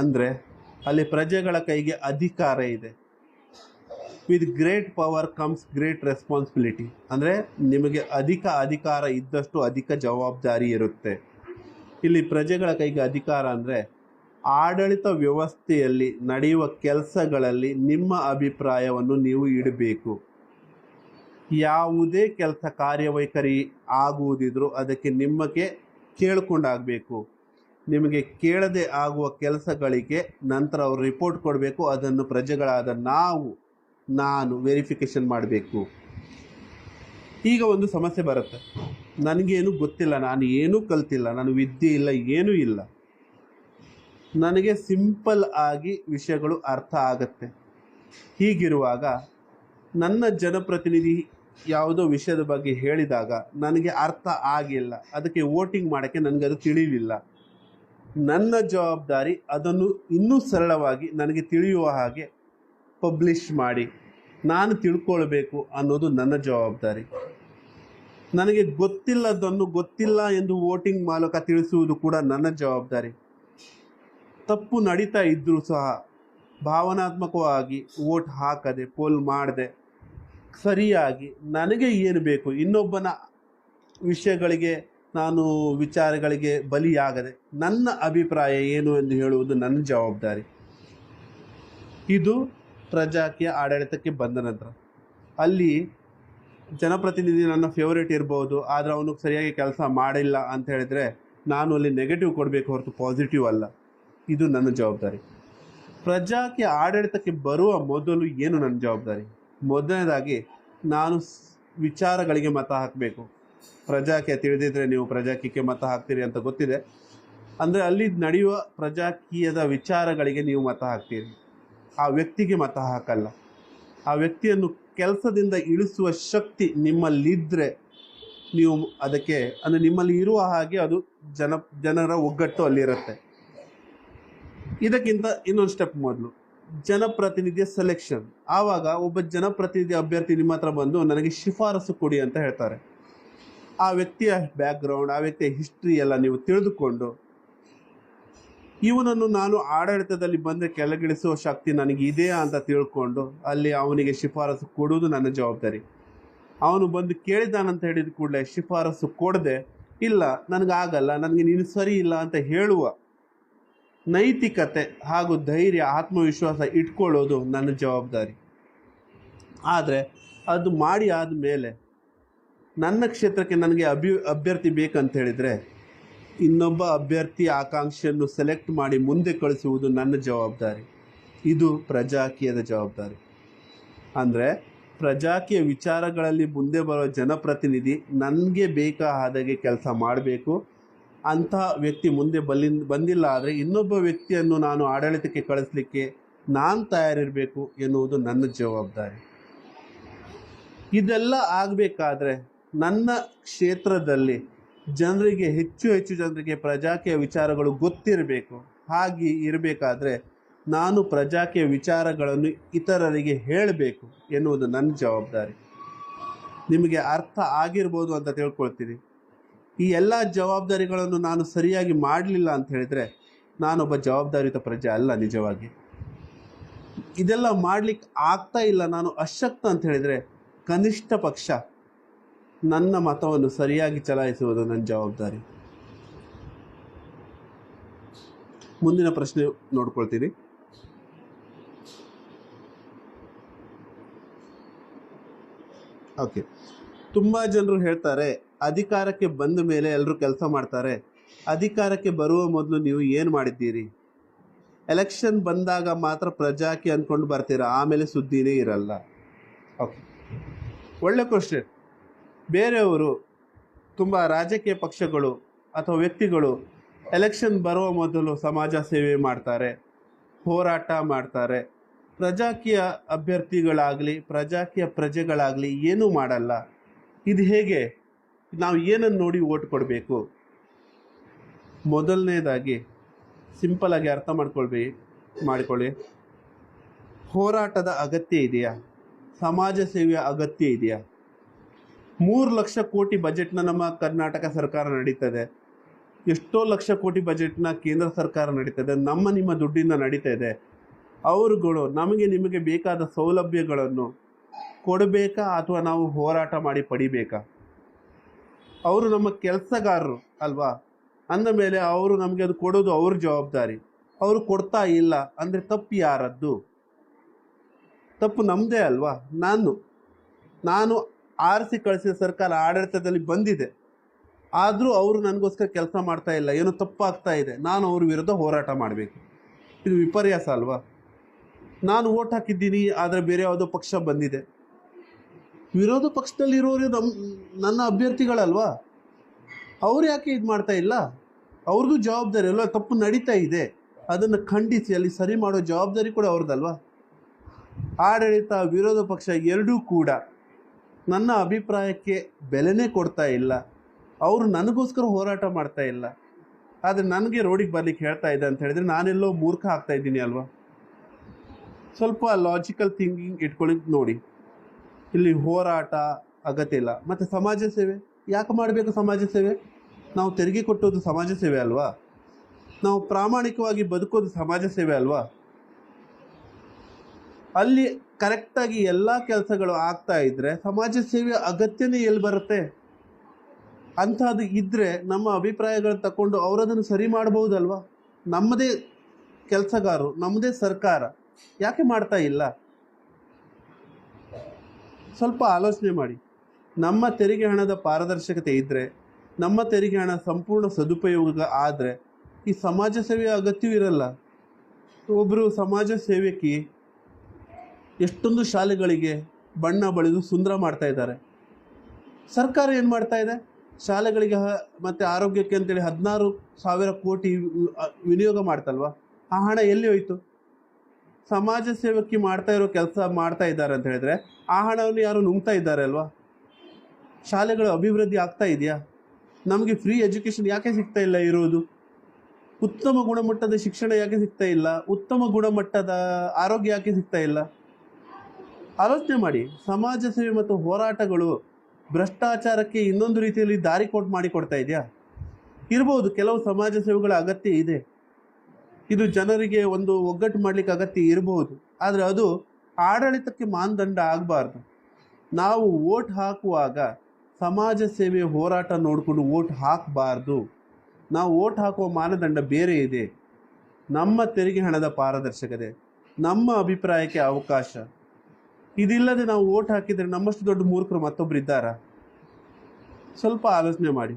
ಅಂದರೆ ಅಲ್ಲಿ ಪ್ರಜೆಗಳ ಕೈಗೆ ಅಧಿಕಾರ ಇದೆ. With great power comes great responsibility. ಅಂದರೆ ನಿಮಗೆ ಅಧಿಕಾರ ಇದ್ದಷ್ಟು ಅಧಿಕ ಜವಾಬ್ದಾರಿ ಇರುತ್ತೆ. ಇಲ್ಲಿ ಪ್ರಜೆಗಳ ಕೈಗೆ ಅಧಿಕಾರ ಅಂದರೆ ಆಡಳಿತ ವ್ಯವಸ್ಥೆಯಲ್ಲಿ ನಡೆಯುವ ಕೆಲಸಗಳಲ್ಲಿ ನಿಮ್ಮ ಅಭಿಪ್ರಾಯವನ್ನು ನೀವು ಇಡಬೇಕು. ಯಾವುದೇ ಕೆಲಸ ಕಾರ್ಯವೈಖರಿ ಆಗುವುದಿದ್ರೂ ಅದಕ್ಕೆ ನಿಮಗೆ ಕೇಳಿಕೊಂಡಾಗಬೇಕು. ನಿಮಗೆ ಕೇಳದೆ ಆಗುವ ಕೆಲಸಗಳಿಗೆ ನಂತರ ಅವರು ರಿಪೋರ್ಟ್ ಕೊಡಬೇಕು. ಅದನ್ನು ಪ್ರಜೆಗಳಾದ ನಾನು ವೆರಿಫಿಕೇಷನ್ ಮಾಡಬೇಕು. ಈಗ ಒಂದು ಸಮಸ್ಯೆ ಬರುತ್ತೆ, ನನಗೇನು ಗೊತ್ತಿಲ್ಲ, ನಾನು ಏನೂ ಕಲ್ತಿಲ್ಲ, ನಾನು ವಿದ್ಯೆ ಇಲ್ಲ, ಏನೂ ಇಲ್ಲ, ನನಗೆ ಸಿಂಪಲ್ ಆಗಿ ವಿಷಯಗಳು ಅರ್ಥ ಆಗತ್ತೆ. ಹೀಗಿರುವಾಗ ನನ್ನ ಜನಪ್ರತಿನಿಧಿ ಯಾವುದೋ ವಿಷಯದ ಬಗ್ಗೆ ಹೇಳಿದಾಗ ನನಗೆ ಅರ್ಥ ಆಗಿಲ್ಲ, ಅದಕ್ಕೆ ವೋಟಿಂಗ್ ಮಾಡೋಕ್ಕೆ ನನಗೆ ಅದು ತಿಳಿಲಿಲ್ಲ. ನನ್ನ ಜವಾಬ್ದಾರಿ ಅದನ್ನು ಇನ್ನೂ ಸರಳವಾಗಿ ನನಗೆ ತಿಳಿಯುವ ಹಾಗೆ ಪಬ್ಲಿಷ್ ಮಾಡಿ ನಾನು ತಿಳ್ಕೊಳ್ಬೇಕು ಅನ್ನೋದು ನನ್ನ ಜವಾಬ್ದಾರಿ. ನನಗೆ ಗೊತ್ತಿಲ್ಲದನ್ನು ಗೊತ್ತಿಲ್ಲ ಎಂದು ವೋಟಿಂಗ್ ಮೂಲಕ ತಿಳಿಸುವುದು ಕೂಡ ನನ್ನ ಜವಾಬ್ದಾರಿ. ತಪ್ಪು ನಡೀತಾ ಇದ್ದರೂ ಸಹ ಭಾವನಾತ್ಮಕವಾಗಿ ವೋಟ್ ಹಾಕದೆ, ಪೋಲ್ ಮಾಡದೆ, ಸರಿಯಾಗಿ ನನಗೆ ಏನು ಬೇಕು, ಇನ್ನೊಬ್ಬನ ವಿಷಯಗಳಿಗೆ ನಾನು ವಿಚಾರಗಳಿಗೆ ಬಲಿಯಾಗದೆ ನನ್ನ ಅಭಿಪ್ರಾಯ ಏನು ಎಂದು ಹೇಳುವುದು ನನ್ನ ಜವಾಬ್ದಾರಿ. ಇದು ಪ್ರಜಾಕೀಯ ಆಡಳಿತಕ್ಕೆ ಬಂದ ನಂತರ. ಅಲ್ಲಿ ಜನಪ್ರತಿನಿಧಿ ನನ್ನ ಫೇವರೇಟ್ ಇರ್ಬೋದು, ಆದರೆ ಅವನು ಸರಿಯಾಗಿ ಕೆಲಸ ಮಾಡಿಲ್ಲ ಅಂತ ಹೇಳಿದರೆ ನಾನು ಅಲ್ಲಿ ನೆಗೆಟಿವ್ ಕೊಡಬೇಕು ಹೊರತು ಪಾಸಿಟಿವ್ ಅಲ್ಲ. ಇದು ನನ್ನ ಜವಾಬ್ದಾರಿ. ಪ್ರಜಾಕೀಯ ಆಡಳಿತಕ್ಕೆ ಬರುವ ಮೊದಲು ಏನು ನನ್ನ ಜವಾಬ್ದಾರಿ? ಮೊದಲನೇದಾಗಿ ನಾನು ವಿಚಾರಗಳಿಗೆ ಮತ ಹಾಕಬೇಕು. ಪ್ರಜಾಕೀಯ ತಿಳಿದಿದ್ರೆ ನೀವು ಪ್ರಜಾಕೀಯಕ್ಕೆ ಮತ ಹಾಕ್ತೀರಿ ಅಂತ ಗೊತ್ತಿದೆ. ಅಂದರೆ ಅಲ್ಲಿ ನಡೆಯುವ ಪ್ರಜಾಕೀಯದ ವಿಚಾರಗಳಿಗೆ ನೀವು ಮತ ಹಾಕ್ತೀರಿ, ಆ ವ್ಯಕ್ತಿಗೆ ಮತ ಹಾಕಲ್ಲ. ಆ ವ್ಯಕ್ತಿಯನ್ನು ಕೆಲಸದಿಂದ ಇಳಿಸುವ ಶಕ್ತಿ ನಿಮ್ಮಲ್ಲಿದ್ದರೆ ನೀವು ಅದಕ್ಕೆ, ಅಂದರೆ ನಿಮ್ಮಲ್ಲಿ ಇರುವ ಹಾಗೆ ಅದು ಜನರ ಒಗ್ಗಟ್ಟು ಅಲ್ಲಿರುತ್ತೆ. ಇದಕ್ಕಿಂತ ಇನ್ನೊಂದು ಸ್ಟೆಪ್ ಮೊದಲು ಜನಪ್ರತಿನಿಧಿಯ ಸೆಲೆಕ್ಷನ್. ಆವಾಗ ಒಬ್ಬ ಜನಪ್ರತಿನಿಧಿ ಅಭ್ಯರ್ಥಿ ನಿಮ್ಮ ಹತ್ರ ಬಂದು ನನಗೆ ಶಿಫಾರಸು ಕೊಡಿ ಅಂತ ಹೇಳ್ತಾರೆ. ಆ ವ್ಯಕ್ತಿಯ ಬ್ಯಾಕ್ಗ್ರೌಂಡ್, ಆ ವ್ಯಕ್ತಿಯ ಹಿಸ್ಟ್ರಿ ಎಲ್ಲ ನೀವು ತಿಳಿದುಕೊಂಡು ಇವನನ್ನು ನಾನು ಆಡಳಿತದಲ್ಲಿ ಬಂದರೆ ಕೆಳಗಿಳಿಸುವ ಶಕ್ತಿ ನನಗೆ ಇದೆಯಾ ಅಂತ ತಿಳ್ಕೊಂಡು ಅಲ್ಲಿ ಅವನಿಗೆ ಶಿಫಾರಸು ಕೊಡುವುದು ನನ್ನ ಜವಾಬ್ದಾರಿ. ಅವನು ಬಂದು ಕೇಳಿದಾನಂತ ಹೇಳಿದ ಕೂಡಲೇ ಶಿಫಾರಸು ಕೊಡದೆ, ಇಲ್ಲ ನನಗಾಗಲ್ಲ, ನನಗೆ ನೀನು ಸರಿ ಇಲ್ಲ ಅಂತ ಹೇಳುವ ನೈತಿಕತೆ ಹಾಗೂ ಧೈರ್ಯ, ಆತ್ಮವಿಶ್ವಾಸ ಇಟ್ಕೊಳ್ಳೋದು ನನ್ನ ಜವಾಬ್ದಾರಿ. ಆದರೆ ಅದು ಮಾಡಿ ಆದಮೇಲೆ ನನ್ನ ಕ್ಷೇತ್ರಕ್ಕೆ ನನಗೆ ಅಭ್ಯರ್ಥಿ ಬೇಕಂತ ಹೇಳಿದರೆ ಇನ್ನೊಬ್ಬ ಅಭ್ಯರ್ಥಿ ಆಕಾಂಕ್ಷೆಯನ್ನು ಸೆಲೆಕ್ಟ್ ಮಾಡಿ ಮುಂದೆ ಕಳಿಸುವುದು ನನ್ನ ಜವಾಬ್ದಾರಿ. ಇದು ಪ್ರಜಾಕೀಯದ ಜವಾಬ್ದಾರಿ. ಅಂದರೆ ಪ್ರಜಾಕೀಯ ವಿಚಾರಗಳಲ್ಲಿ ಮುಂದೆ ಬರೋ ಜನಪ್ರತಿನಿಧಿ ನನಗೆ ಬೇಕಾದಾಗೆ ಕೆಲಸ ಮಾಡಬೇಕು. ಅಂತಹ ವ್ಯಕ್ತಿ ಮುಂದೆ ಬಂದಿಲ್ಲ ಆದರೆ ಇನ್ನೊಬ್ಬ ವ್ಯಕ್ತಿಯನ್ನು ನಾನು ಆಡಳಿತಕ್ಕೆ ಕಳಿಸ್ಲಿಕ್ಕೆ ನಾನು ತಯಾರಿರಬೇಕು ಎನ್ನುವುದು ನನ್ನ ಜವಾಬ್ದಾರಿ. ಇದೆಲ್ಲ ಆಗಬೇಕಾದ್ರೆ ನನ್ನ ಕ್ಷೇತ್ರದಲ್ಲಿ ಹೆಚ್ಚು ಜನರಿಗೆ ಪ್ರಜಾಕೀಯ ವಿಚಾರಗಳು ಗೊತ್ತಿರಬೇಕು. ಹಾಗೆ ಇರಬೇಕಾದ್ರೆ ನಾನು ಪ್ರಜಾಕೀಯ ವಿಚಾರಗಳನ್ನು ಇತರರಿಗೆ ಹೇಳಬೇಕು ಎನ್ನುವುದು ನನ್ನ ಜವಾಬ್ದಾರಿ. ನಿಮಗೆ ಅರ್ಥ ಆಗಿರ್ಬೋದು ಅಂತ ತಿಳ್ಕೊಳ್ತೀನಿ. ಈ ಎಲ್ಲ ಜವಾಬ್ದಾರಿಗಳನ್ನು ನಾನು ಸರಿಯಾಗಿ ಮಾಡಲಿಲ್ಲ ಅಂತ ಹೇಳಿದರೆ ನಾನೊಬ್ಬ ಜವಾಬ್ದಾರಿಯುತ ಪ್ರಜೆ ಅಲ್ಲ. ನಿಜವಾಗಿ ಇದೆಲ್ಲ ಮಾಡಲಿಕ್ಕೆ ಆಗ್ತಾ ಇಲ್ಲ, ನಾನು ಅಶಕ್ತ ಅಂತ ಹೇಳಿದರೆ ಕನಿಷ್ಠ ಪಕ್ಷ ನನ್ನ ಮತವನ್ನು ಸರಿಯಾಗಿ ಚಲಾಯಿಸುವುದು ನನ್ನ ಜವಾಬ್ದಾರಿ. ಮುಂದಿನ ಪ್ರಶ್ನೆ ನೋಡ್ಕೊಳ್ತೀನಿ. ಓಕೆ, ತುಂಬ ಜನರು ಹೇಳ್ತಾರೆ ಅಧಿಕಾರಕ್ಕೆ ಬಂದ ಮೇಲೆ ಎಲ್ಲರೂ ಕೆಲಸ ಮಾಡ್ತಾರೆ, ಅಧಿಕಾರಕ್ಕೆ ಬರುವ ಮೊದಲು ನೀವು ಏನು ಮಾಡಿದ್ದೀರಿ? ಎಲೆಕ್ಷನ್ ಬಂದಾಗ ಮಾತ್ರ ಪ್ರಜಾಕೀಯ ಅಂದ್ಕೊಂಡು ಬರ್ತೀರಾ, ಆಮೇಲೆ ಸುದ್ದಿನೇ ಇರಲ್ಲ. ಓಕೆ, ಒಳ್ಳೆ ಕ್ವಶನ್. ಬೇರೆಯವರು ತುಂಬ ರಾಜಕೀಯ ಪಕ್ಷಗಳು ಅಥವಾ ವ್ಯಕ್ತಿಗಳು ಎಲೆಕ್ಷನ್ ಬರುವ ಮೊದಲು ಸಮಾಜ ಸೇವೆ ಮಾಡ್ತಾರೆ, ಹೋರಾಟ ಮಾಡ್ತಾರೆ. ಪ್ರಜಾಕೀಯ ಅಭ್ಯರ್ಥಿಗಳಾಗಲಿ ಪ್ರಜಾಕೀಯ ಪ್ರಜೆಗಳಾಗಲಿ ಏನೂ ಮಾಡಲ್ಲ. ಇದು ಹೇಗೆ? ನಾವು ಏನನ್ನು ನೋಡಿ ಓಟ್ ಕೊಡಬೇಕು? ಮೊದಲನೇದಾಗಿ ಸಿಂಪಲಾಗಿ ಅರ್ಥ ಮಾಡಿಕೊಳ್ಳಿ. ಹೋರಾಟದ ಅಗತ್ಯ ಇದೆಯಾ? ಸಮಾಜ ಸೇವೆಯ ಅಗತ್ಯ ಇದೆಯಾ? 3 ಲಕ್ಷ ಕೋಟಿ ಬಜೆಟ್ನ ನಮ್ಮ ಕರ್ನಾಟಕ ಸರ್ಕಾರ ನಡೀತದೆ, ಎಷ್ಟೋ ಲಕ್ಷ ಕೋಟಿ ಬಜೆಟ್ನ ಕೇಂದ್ರ ಸರ್ಕಾರ ನಡೀತದೆ, ನಿಮ್ಮ ದುಡ್ಡಿಂದ ನಡೀತಾ ಇದೆ. ಅವರುಗಳು ನಿಮಗೆ ಬೇಕಾದ ಸೌಲಭ್ಯಗಳನ್ನು ಕೊಡಬೇಕಾ ಅಥವಾ ನಾವು ಹೋರಾಟ ಮಾಡಿ ಪಡಿಬೇಕಾ? ಅವರು ನಮ್ಮ ಕೆಲಸಗಾರರು ಅಲ್ವಾ? ಅಂದ ಮೇಲೆ ಅವರು ನಮಗೆ ಅದು ಕೊಡೋದು ಅವ್ರ ಜವಾಬ್ದಾರಿ. ಅವರು ಕೊಡ್ತಾ ಇಲ್ಲ ಅಂದರೆ ತಪ್ಪು ಯಾರದ್ದು? ತಪ್ಪು ನಮ್ಮದೇ ಅಲ್ವಾ? ನಾನು ಆರಿಸಿ ಕಳಿಸಿದ ಸರ್ಕಾರ ಆಡಳಿತದಲ್ಲಿ ಬಂದಿದೆ, ಆದರೂ ಅವರು ನನಗೋಸ್ಕರ ಕೆಲಸ ಮಾಡ್ತಾ ಇಲ್ಲ, ಏನೋ ತಪ್ಪಾಗ್ತಾ ಇದೆ, ನಾನು ಅವ್ರ ವಿರುದ್ಧ ಹೋರಾಟ ಮಾಡಬೇಕು. ಇದು ವಿಪರ್ಯಾಸ ಅಲ್ವಾ? ನಾನು ಓಟ್ ಹಾಕಿದ್ದೀನಿ, ಆದರೆ ಬೇರೆ ಯಾವುದೋ ಪಕ್ಷ ಬಂದಿದೆ. ವಿರೋಧ ಪಕ್ಷದಲ್ಲಿರೋರು ನನ್ನ ಅಭ್ಯರ್ಥಿಗಳಲ್ವಾ? ಅವ್ರು ಯಾಕೆ ಇದು ಮಾಡ್ತಾ ಇಲ್ಲ? ಅವ್ರದ್ದು ಜವಾಬ್ದಾರಿ ಅಲ್ವಾ? ತಪ್ಪು ನಡೀತಾ ಇದೆ, ಅದನ್ನು ಖಂಡಿಸಿ ಅಲ್ಲಿ ಸರಿ ಮಾಡೋ ಜವಾಬ್ದಾರಿ ಕೂಡ ಅವ್ರದ್ದಲ್ವಾ? ಆಡಳಿತ ವಿರೋಧ ಪಕ್ಷ ಎರಡೂ ಕೂಡ ನನ್ನ ಅಭಿಪ್ರಾಯಕ್ಕೆ ಬೆಲೆನೇ ಕೊಡ್ತಾ ಇಲ್ಲ. ಅವರು ನನಗೋಸ್ಕರ ಹೋರಾಟ ಮಾಡ್ತಾ ಇಲ್ಲ, ಆದರೆ ನನಗೆ ರೋಡಿಗೆ ಬರ್ಲಿಕ್ಕೆ ಹೇಳ್ತಾ ಇದೆ ಅಂತ ಹೇಳಿದ್ರೆ ನಾನೆಲ್ಲೋ ಮೂರ್ಖ ಆಗ್ತಾ ಇದ್ದೀನಿ ಅಲ್ವಾ? ಸ್ವಲ್ಪ ಲಾಜಿಕಲ್ ಥಿಂಕಿಂಗ್ ಇಟ್ಕೊಳ್ಳಿ ನೋಡಿ. ಇಲ್ಲಿ ಹೋರಾಟ ಅಗತ್ಯ ಇಲ್ಲ. ಮತ್ತು ಸಮಾಜ ಸೇವೆ ಯಾಕೆ ಮಾಡಬೇಕು? ಸಮಾಜ ಸೇವೆ ನಾವು ತೆರಿಗೆ ಕೊಟ್ಟೋದು ಸಮಾಜ ಸೇವೆ ಅಲ್ವಾ? ನಾವು ಪ್ರಾಮಾಣಿಕವಾಗಿ ಬದುಕೋದು ಸಮಾಜ ಸೇವೆ ಅಲ್ವಾ? ಅಲ್ಲಿ ಕರೆಕ್ಟಾಗಿ ಎಲ್ಲ ಕೆಲಸಗಳು ಆಗ್ತಾ ಇದ್ದರೆ ಸಮಾಜ ಸೇವೆಯ ಅಗತ್ಯನೇ ಎಲ್ಲಿ ಬರುತ್ತೆ? ಅಂಥದ್ದು ಇದ್ರೆ ನಮ್ಮ ಅಭಿಪ್ರಾಯಗಳನ್ನ ತಕೊಂಡು ಅವರದನ್ನು ಸರಿ ಮಾಡಬಹುದಲ್ವಾ? ನಮ್ಮದೇ ಕೆಲಸಗಾರರು, ನಮ್ಮದೇ ಸರ್ಕಾರ ಯಾಕೆ ಮಾಡ್ತಾ ಇಲ್ಲ? ಸ್ವಲ್ಪ ಆಲೋಚನೆ ಮಾಡಿ. ನಮ್ಮ ತೆರಿಗೆ ಹಣದ ಪಾರದರ್ಶಕತೆ ಇದ್ದರೆ, ನಮ್ಮ ತೆರಿಗೆ ಹಣ ಸಂಪೂರ್ಣ ಸದುಪಯೋಗ ಆದರೆ ಈ ಸಮಾಜ ಸೇವೆಯ ಅಗತ್ಯವೂ ಇರಲ್ಲ. ಒಬ್ಬರು ಸಮಾಜ ಸೇವಕಿ ಎಷ್ಟೊಂದು ಶಾಲೆಗಳಿಗೆ ಬಣ್ಣ ಬಳಿದು ಸುಂದರ ಮಾಡ್ತಾ ಇದ್ದಾರೆ. ಸರ್ಕಾರ ಏನು ಮಾಡ್ತಾ ಇದೆ? ಶಾಲೆಗಳಿಗೆ ಮತ್ತು ಆರೋಗ್ಯಕ್ಕೆ ಅಂತೇಳಿ 16,000 ಕೋಟಿ ವಿನಿಯೋಗ ಮಾಡ್ತಲ್ವಾ? ಆ ಹಣ ಎಲ್ಲಿ ಹೋಯ್ತು? ಸಮಾಜ ಸೇವಕಿ ಮಾಡ್ತಾ ಇರೋ ಕೆಲಸ ಮಾಡ್ತಾ ಇದ್ದಾರೆ ಅಂತ ಹೇಳಿದ್ರೆ ಆ ಹಣವನ್ನು ಯಾರು ನುಂಗ್ತಾ ಇದ್ದಾರೆ ಅಲ್ವಾ? ಶಾಲೆಗಳು ಅಭಿವೃದ್ಧಿ ಆಗ್ತಾ ಇದೆಯಾ? ನಮಗೆ ಫ್ರೀ ಎಜುಕೇಷನ್ ಯಾಕೆ ಸಿಗ್ತಾ ಇಲ್ಲ ಇರೋದು? ಉತ್ತಮ ಗುಣಮಟ್ಟದ ಶಿಕ್ಷಣ ಯಾಕೆ ಸಿಗ್ತಾ ಇಲ್ಲ? ಉತ್ತಮ ಗುಣಮಟ್ಟದ ಆರೋಗ್ಯ ಯಾಕೆ ಸಿಗ್ತಾ ಇಲ್ಲ? ಆಲೋಚನೆ ಮಾಡಿ. ಸಮಾಜ ಸೇವೆ ಮತ್ತು ಹೋರಾಟಗಳು ಭ್ರಷ್ಟಾಚಾರಕ್ಕೆ ಇನ್ನೊಂದು ರೀತಿಯಲ್ಲಿ ದಾರಿ ಮಾಡಿಕೊಡ್ತಾ ಇದೆಯಾ? ಇರ್ಬೋದು, ಕೆಲವು ಸಮಾಜ ಸೇವೆಗಳ ಅಗತ್ಯ ಇದೆ, ಇದು ಜನರಿಗೆ ಒಂದು ಒಗ್ಗಟ್ಟು ಮಾಡಲಿಕ್ಕೆ ಅಗತ್ಯ ಇರಬಹುದು. ಆದರೆ ಅದು ಆಡಳಿತಕ್ಕೆ ಮಾನದಂಡ ಆಗಬಾರ್ದು. ನಾವು ವೋಟ್ ಹಾಕುವಾಗ ಸಮಾಜ ಸೇವೆಯ ಹೋರಾಟ ನೋಡಿಕೊಂಡು ವೋಟ್ ಹಾಕಬಾರ್ದು. ನಾವು ವೋಟ್ ಹಾಕುವ ಮಾನದಂಡ ಬೇರೆ ಇದೆ. ನಮ್ಮ ತೆರಿಗೆ ಹಣದ ಪಾರದರ್ಶಕತೆ, ನಮ್ಮ ಅಭಿಪ್ರಾಯಕ್ಕೆ ಅವಕಾಶ, ಇದಿಲ್ಲದೆ ನಾವು ವೋಟ್ ಹಾಕಿದರೆ ನಮ್ಮಷ್ಟು ದೊಡ್ಡ ಮೂರ್ಖರು ಮತ್ತೊಬ್ರು ಇದ್ದಾರಾ? ಸ್ವಲ್ಪ ಆಲೋಚನೆ ಮಾಡಿ.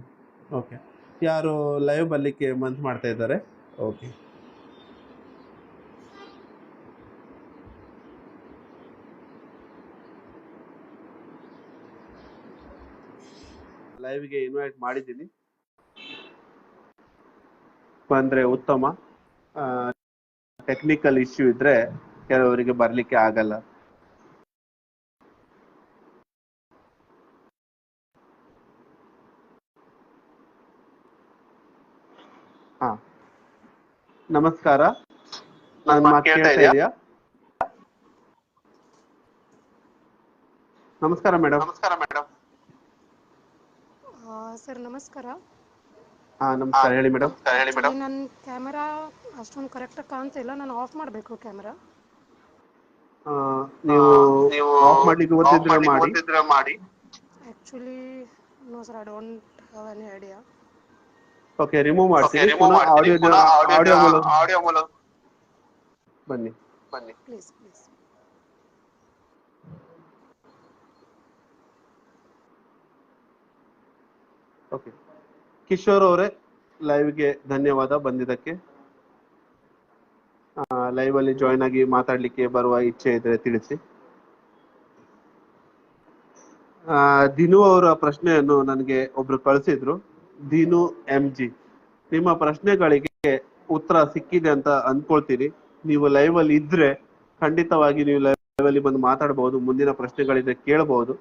ಓಕೆ, ಯಾರು ಲೈವ್ ಬರಲಿಕ್ಕೆ ಮನ್ಸು ಮಾಡ್ತಾ ಇದ್ದಾರೆ? ಓಕೆ, ಲೈವ್ಗೆ ಇನ್ವೈಟ್ ಮಾಡಿದ್ದೀನಿ, ಬಂದರೆ ಉತ್ತಮ. ಟೆಕ್ನಿಕಲ್ ಇಶ್ಯೂ ಇದ್ರೆ ಕೆಲವರಿಗೆ ಬರಲಿಕ್ಕೆ ಆಗಲ್ಲ. ಹಾ, ನಮಸ್ಕಾರ. ನನ್ನ ಮಾತು ಕೇಳ್ತಾ ಇದೆಯಾ? ನಮಸ್ಕಾರ ಮೇಡಮ್. ನಮಸ್ಕಾರ ಮೇಡಮ್. ಸರ್ ನಮಸ್ಕಾರ. ಹಾ, ನಮಸ್ಕಾರ. ಹೇಳಿ ಮೇಡಮ್. ನನ್ನ ಕ್ಯಾಮೆರಾ ಅಷ್ಟೊಂದು ಕರೆಕ್ಟಾಗಿ ಕಾಣ್ತಾ ಇಲ್ಲ, ನಾನು ಆಫ್ ಮಾಡಬೇಕು ಕ್ಯಾಮೆರಾ. ನೀವು ಆಫ್ ಮಾಡ್ಲಿಕ್ಕೆ ಗೊತ್ತಿದ್ರೆ ಮಾಡಿ. Actually no sir, I don't have any idea. Okay, remove ಮಾಡ್ತೀನಿ. ಆಡಿಯೋ ಮೂಲಕ ಬನ್ನಿ ಪ್ಲೀಸ್ ಪ್ಲೀಸ್. ಓಕೆ, ಕಿಶೋರ್ ಅವರೇ, ಲೈವ್ಗೆ ಧನ್ಯವಾದ ಬಂದಿದ್ದಕ್ಕೆ. ಲೈವ್ ಅಲ್ಲಿ ಜಾಯ್ನ್ ಆಗಿ ಮಾತಾಡ್ಲಿಕ್ಕೆ ಬರುವ ಇಚ್ಛೆ ಇದ್ರೆ ತಿಳಿಸಿ. ದಿನು ಅವರ ಪ್ರಶ್ನೆಯನ್ನು ನನಗೆ ಒಬ್ರು ಕಳಿಸಿದ್ರು. ದಿನು MG, ನಿಮ್ಮ ಪ್ರಶ್ನೆಗಳಿಗೆ ಉತ್ತರ ಸಿಕ್ಕಿದೆ ಅಂತ ಅನ್ಕೊಳ್ತೀನಿ. ನೀವು ಲೈವ್ ಅಲ್ಲಿ ಇದ್ರೆ ಖಂಡಿತವಾಗಿ ನೀವು ಲೈವ್ ಅಲ್ಲಿ ಬಂದು ಮಾತಾಡಬಹುದು. ಮುಂದಿನ ಪ್ರಶ್ನೆಗಳಿದ್ರೆ ಕೇಳಬಹುದು.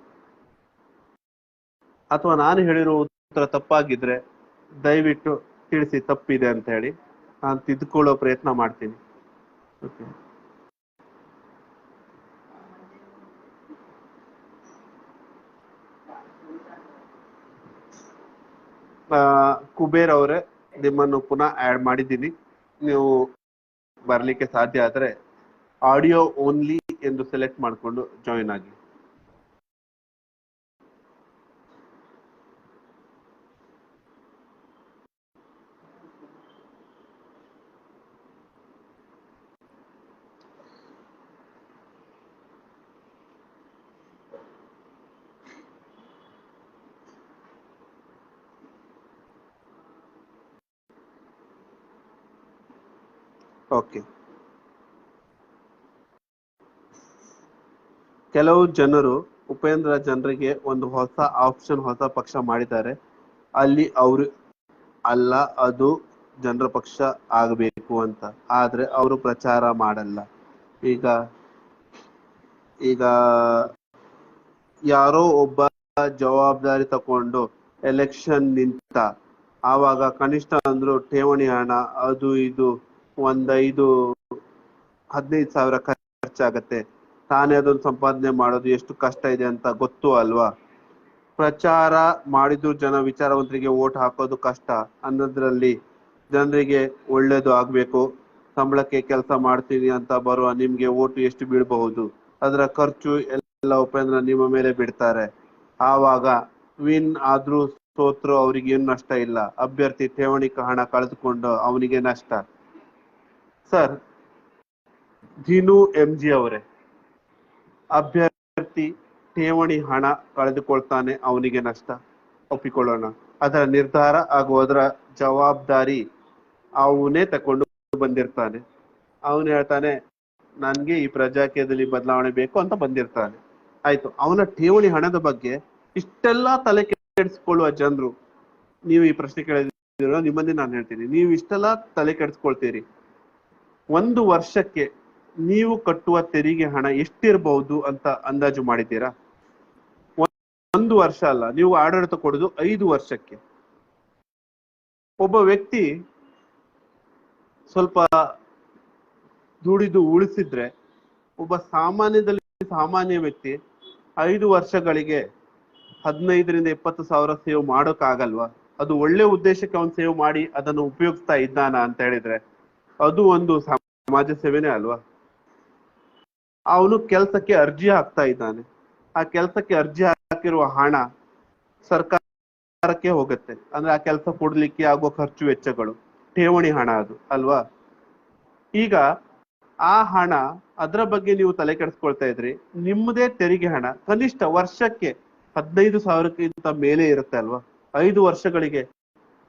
ಅಥವಾ ನಾನು ಹೇಳಿರೋ ಉತ್ತರ ತಪ್ಪಾಗಿದ್ರೆ ದಯವಿಟ್ಟು ತಿಳಿಸಿ, ತಪ್ಪಿದೆ ಅಂತ ಹೇಳಿ. ನಾನು ತಿದ್ದುಕೊಳ್ಳೋ ಪ್ರಯತ್ನ ಮಾಡ್ತೀನಿ. ಓಕೆ, ಕುಬೇರ್ ಅವರೇ, ನಿಮ್ಮನ್ನು ಪುನಃ ಆ್ಯಡ್ ಮಾಡಿದ್ದೀನಿ. ನೀವು ಬರಲಿಕ್ಕೆ ಸಾಧ್ಯ ಆದರೆ ಆಡಿಯೋ ಓನ್ಲಿ ಎಂದು ಸೆಲೆಕ್ಟ್ ಮಾಡಿಕೊಂಡು ಜಾಯಿನ್ ಆಗಿ. ಓಕೆ, ಕೆಲವು ಜನರು ಉಪೇಂದ್ರ ಜನರಿಗೆ ಒಂದು ಹೊಸ ಆಪ್ಷನ್, ಹೊಸ ಪಕ್ಷ ಮಾಡಿದ್ದಾರೆ. ಅಲ್ಲಿ ಅವರು ಅಲ್ಲ, ಅದು ಜನರ ಪಕ್ಷ ಆಗಬೇಕು ಅಂತ. ಆದ್ರೆ ಅವರು ಪ್ರಚಾರ ಮಾಡಲ್ಲ. ಈಗ ಯಾರೋ ಒಬ್ಬ ಜವಾಬ್ದಾರಿ ತಕೊಂಡು ಎಲೆಕ್ಷನ್ ನಿಂತ, ಆವಾಗ ಕನಿಷ್ಠ ಅಂದ್ರು ಠೇವಣಿ ಹಣ ಅದು ಇದು 15,000 ಖರ್ಚಾಗತ್ತೆ. ತಾನೇ ಅದನ್ನು ಸಂಪಾದನೆ ಮಾಡೋದು ಎಷ್ಟು ಕಷ್ಟ ಇದೆ ಅಂತ ಗೊತ್ತು ಅಲ್ವಾ? ಪ್ರಚಾರ ಮಾಡಿದ್ರು ಜನ ವಿಚಾರವಂತರಿಗೆ ವೋಟ್ ಹಾಕೋದು ಕಷ್ಟ. ಅನ್ನೋದ್ರಲ್ಲಿ ಜನರಿಗೆ ಒಳ್ಳೇದು ಆಗ್ಬೇಕು, ಸಂಬಳಕ್ಕೆ ಕೆಲಸ ಮಾಡ್ತೀನಿ ಅಂತ ಬರುವ ನಿಮ್ಗೆ ವೋಟ್ ಎಷ್ಟು ಬೀಳಬಹುದು, ಅದರ ಖರ್ಚು ಎಲ್ಲ ಉಪೇಂದ್ರ ನಿಮ್ಮ ಮೇಲೆ ಬಿಡ್ತಾರೆ. ಆವಾಗ ವಿನ್ ಆದ್ರೂ ಸೋತ್ರು ಅವ್ರಿಗೆ ಏನು ನಷ್ಟ ಇಲ್ಲ, ಅಭ್ಯರ್ಥಿ ಠೇವಣಿ ಹಣ ಕಳೆದುಕೊಂಡು ಅವನಿಗೆ ನಷ್ಟ. ಸರ್, ದಿನು MG ಅವರೇ, ಅಭ್ಯರ್ಥಿ ಠೇವಣಿ ಹಣ ಕಳೆದುಕೊಳ್ತಾನೆ, ಅವನಿಗೆ ನಷ್ಟ, ಒಪ್ಪಿಕೊಳ್ಳೋಣ. ಅದರ ನಿರ್ಧಾರ ಹಾಗೂ ಅದರ ಜವಾಬ್ದಾರಿ ಅವನೇ ತಕೊಂಡು ಬಂದಿರ್ತಾನೆ. ಅವನು ಹೇಳ್ತಾನೆ ನನ್ಗೆ ಈ ಪ್ರಜಾಕೀಯದಲ್ಲಿ ಬದಲಾವಣೆ ಬೇಕು ಅಂತ ಬಂದಿರ್ತಾನೆ. ಆಯ್ತು, ಅವನ ಠೇವಣಿ ಹಣದ ಬಗ್ಗೆ ಇಷ್ಟೆಲ್ಲಾ ತಲೆ ಕೆಡಿಸ್ಕೊಳ್ಳುವ ಜನರು, ನೀವು ಈ ಪ್ರಶ್ನೆ ಕೇಳಿದಿರೋ ನಿಮ್ಮನ್ನೇ ನಾನು ಹೇಳ್ತೀನಿ, ನೀವು ಇಷ್ಟೆಲ್ಲಾ ತಲೆ ಕೆಡಿಸ್ಕೊಳ್ತೀರಿ. ಒಂದು ವರ್ಷಕ್ಕೆ ನೀವು ಕಟ್ಟುವ ತೆರಿಗೆ ಹಣ ಎಷ್ಟಿರಬಹುದು ಅಂತ ಅಂದಾಜು ಮಾಡಿದ್ದೀರಾ? ಒಂದು ವರ್ಷ ಅಲ್ಲ, ನೀವು ಆಡಳಿತ ಕೊಡೋದು 5 ವರ್ಷಕ್ಕೆ. ಒಬ್ಬ ವ್ಯಕ್ತಿ ಸ್ವಲ್ಪ ದುಡಿದು ಉಳಿಸಿದ್ರೆ, ಒಬ್ಬ ಸಾಮಾನ್ಯ ವ್ಯಕ್ತಿ 5 ವರ್ಷಗಳಿಗೆ 15 ರಿಂದ 20 ಸಾವಿರ ಸೇವ್ ಮಾಡೋಕ್ಕಾಗಲ್ವಾ? ಅದು ಒಳ್ಳೆ ಉದ್ದೇಶಕ್ಕೆ ಅವನು ಸೇವ್ ಮಾಡಿ ಅದನ್ನು ಉಪಯೋಗಿಸ್ತಾ ಇದ್ದಾನ ಅಂತ ಹೇಳಿದ್ರೆ ಅದು ಒಂದು ಸಮಾಜ ಸೇವೆನೇ ಅಲ್ವಾ? ಅವನು ಕೆಲಸಕ್ಕೆ ಅರ್ಜಿ ಹಾಕ್ತಾ ಇದ್ದಾನೆ. ಆ ಕೆಲಸಕ್ಕೆ ಅರ್ಜಿ ಹಾಕಿರುವ ಹಣ ಸರ್ಕಾರಕ್ಕೆ ಹೋಗುತ್ತೆ. ಅಂದ್ರೆ ಆ ಕೆಲಸ ಕೊಡ್ಲಿಕ್ಕೆ ಆಗುವ ಖರ್ಚು ವೆಚ್ಚಗಳು, ಠೇವಣಿ ಹಣ ಅದು ಅಲ್ವಾ? ಈಗ ಆ ಹಣ, ಅದರ ಬಗ್ಗೆ ನೀವು ತಲೆ ಕೆಡಿಸ್ಕೊಳ್ತಾ ಇದ್ರಿ. ನಿಮ್ಮದೇ ತೆರಿಗೆ ಹಣ ಕನಿಷ್ಠ ವರ್ಷಕ್ಕೆ 15 ಸಾವಿರಕ್ಕಿಂತ ಮೇಲೆ ಇರುತ್ತೆ ಅಲ್ವಾ? 5 ವರ್ಷಗಳಿಗೆ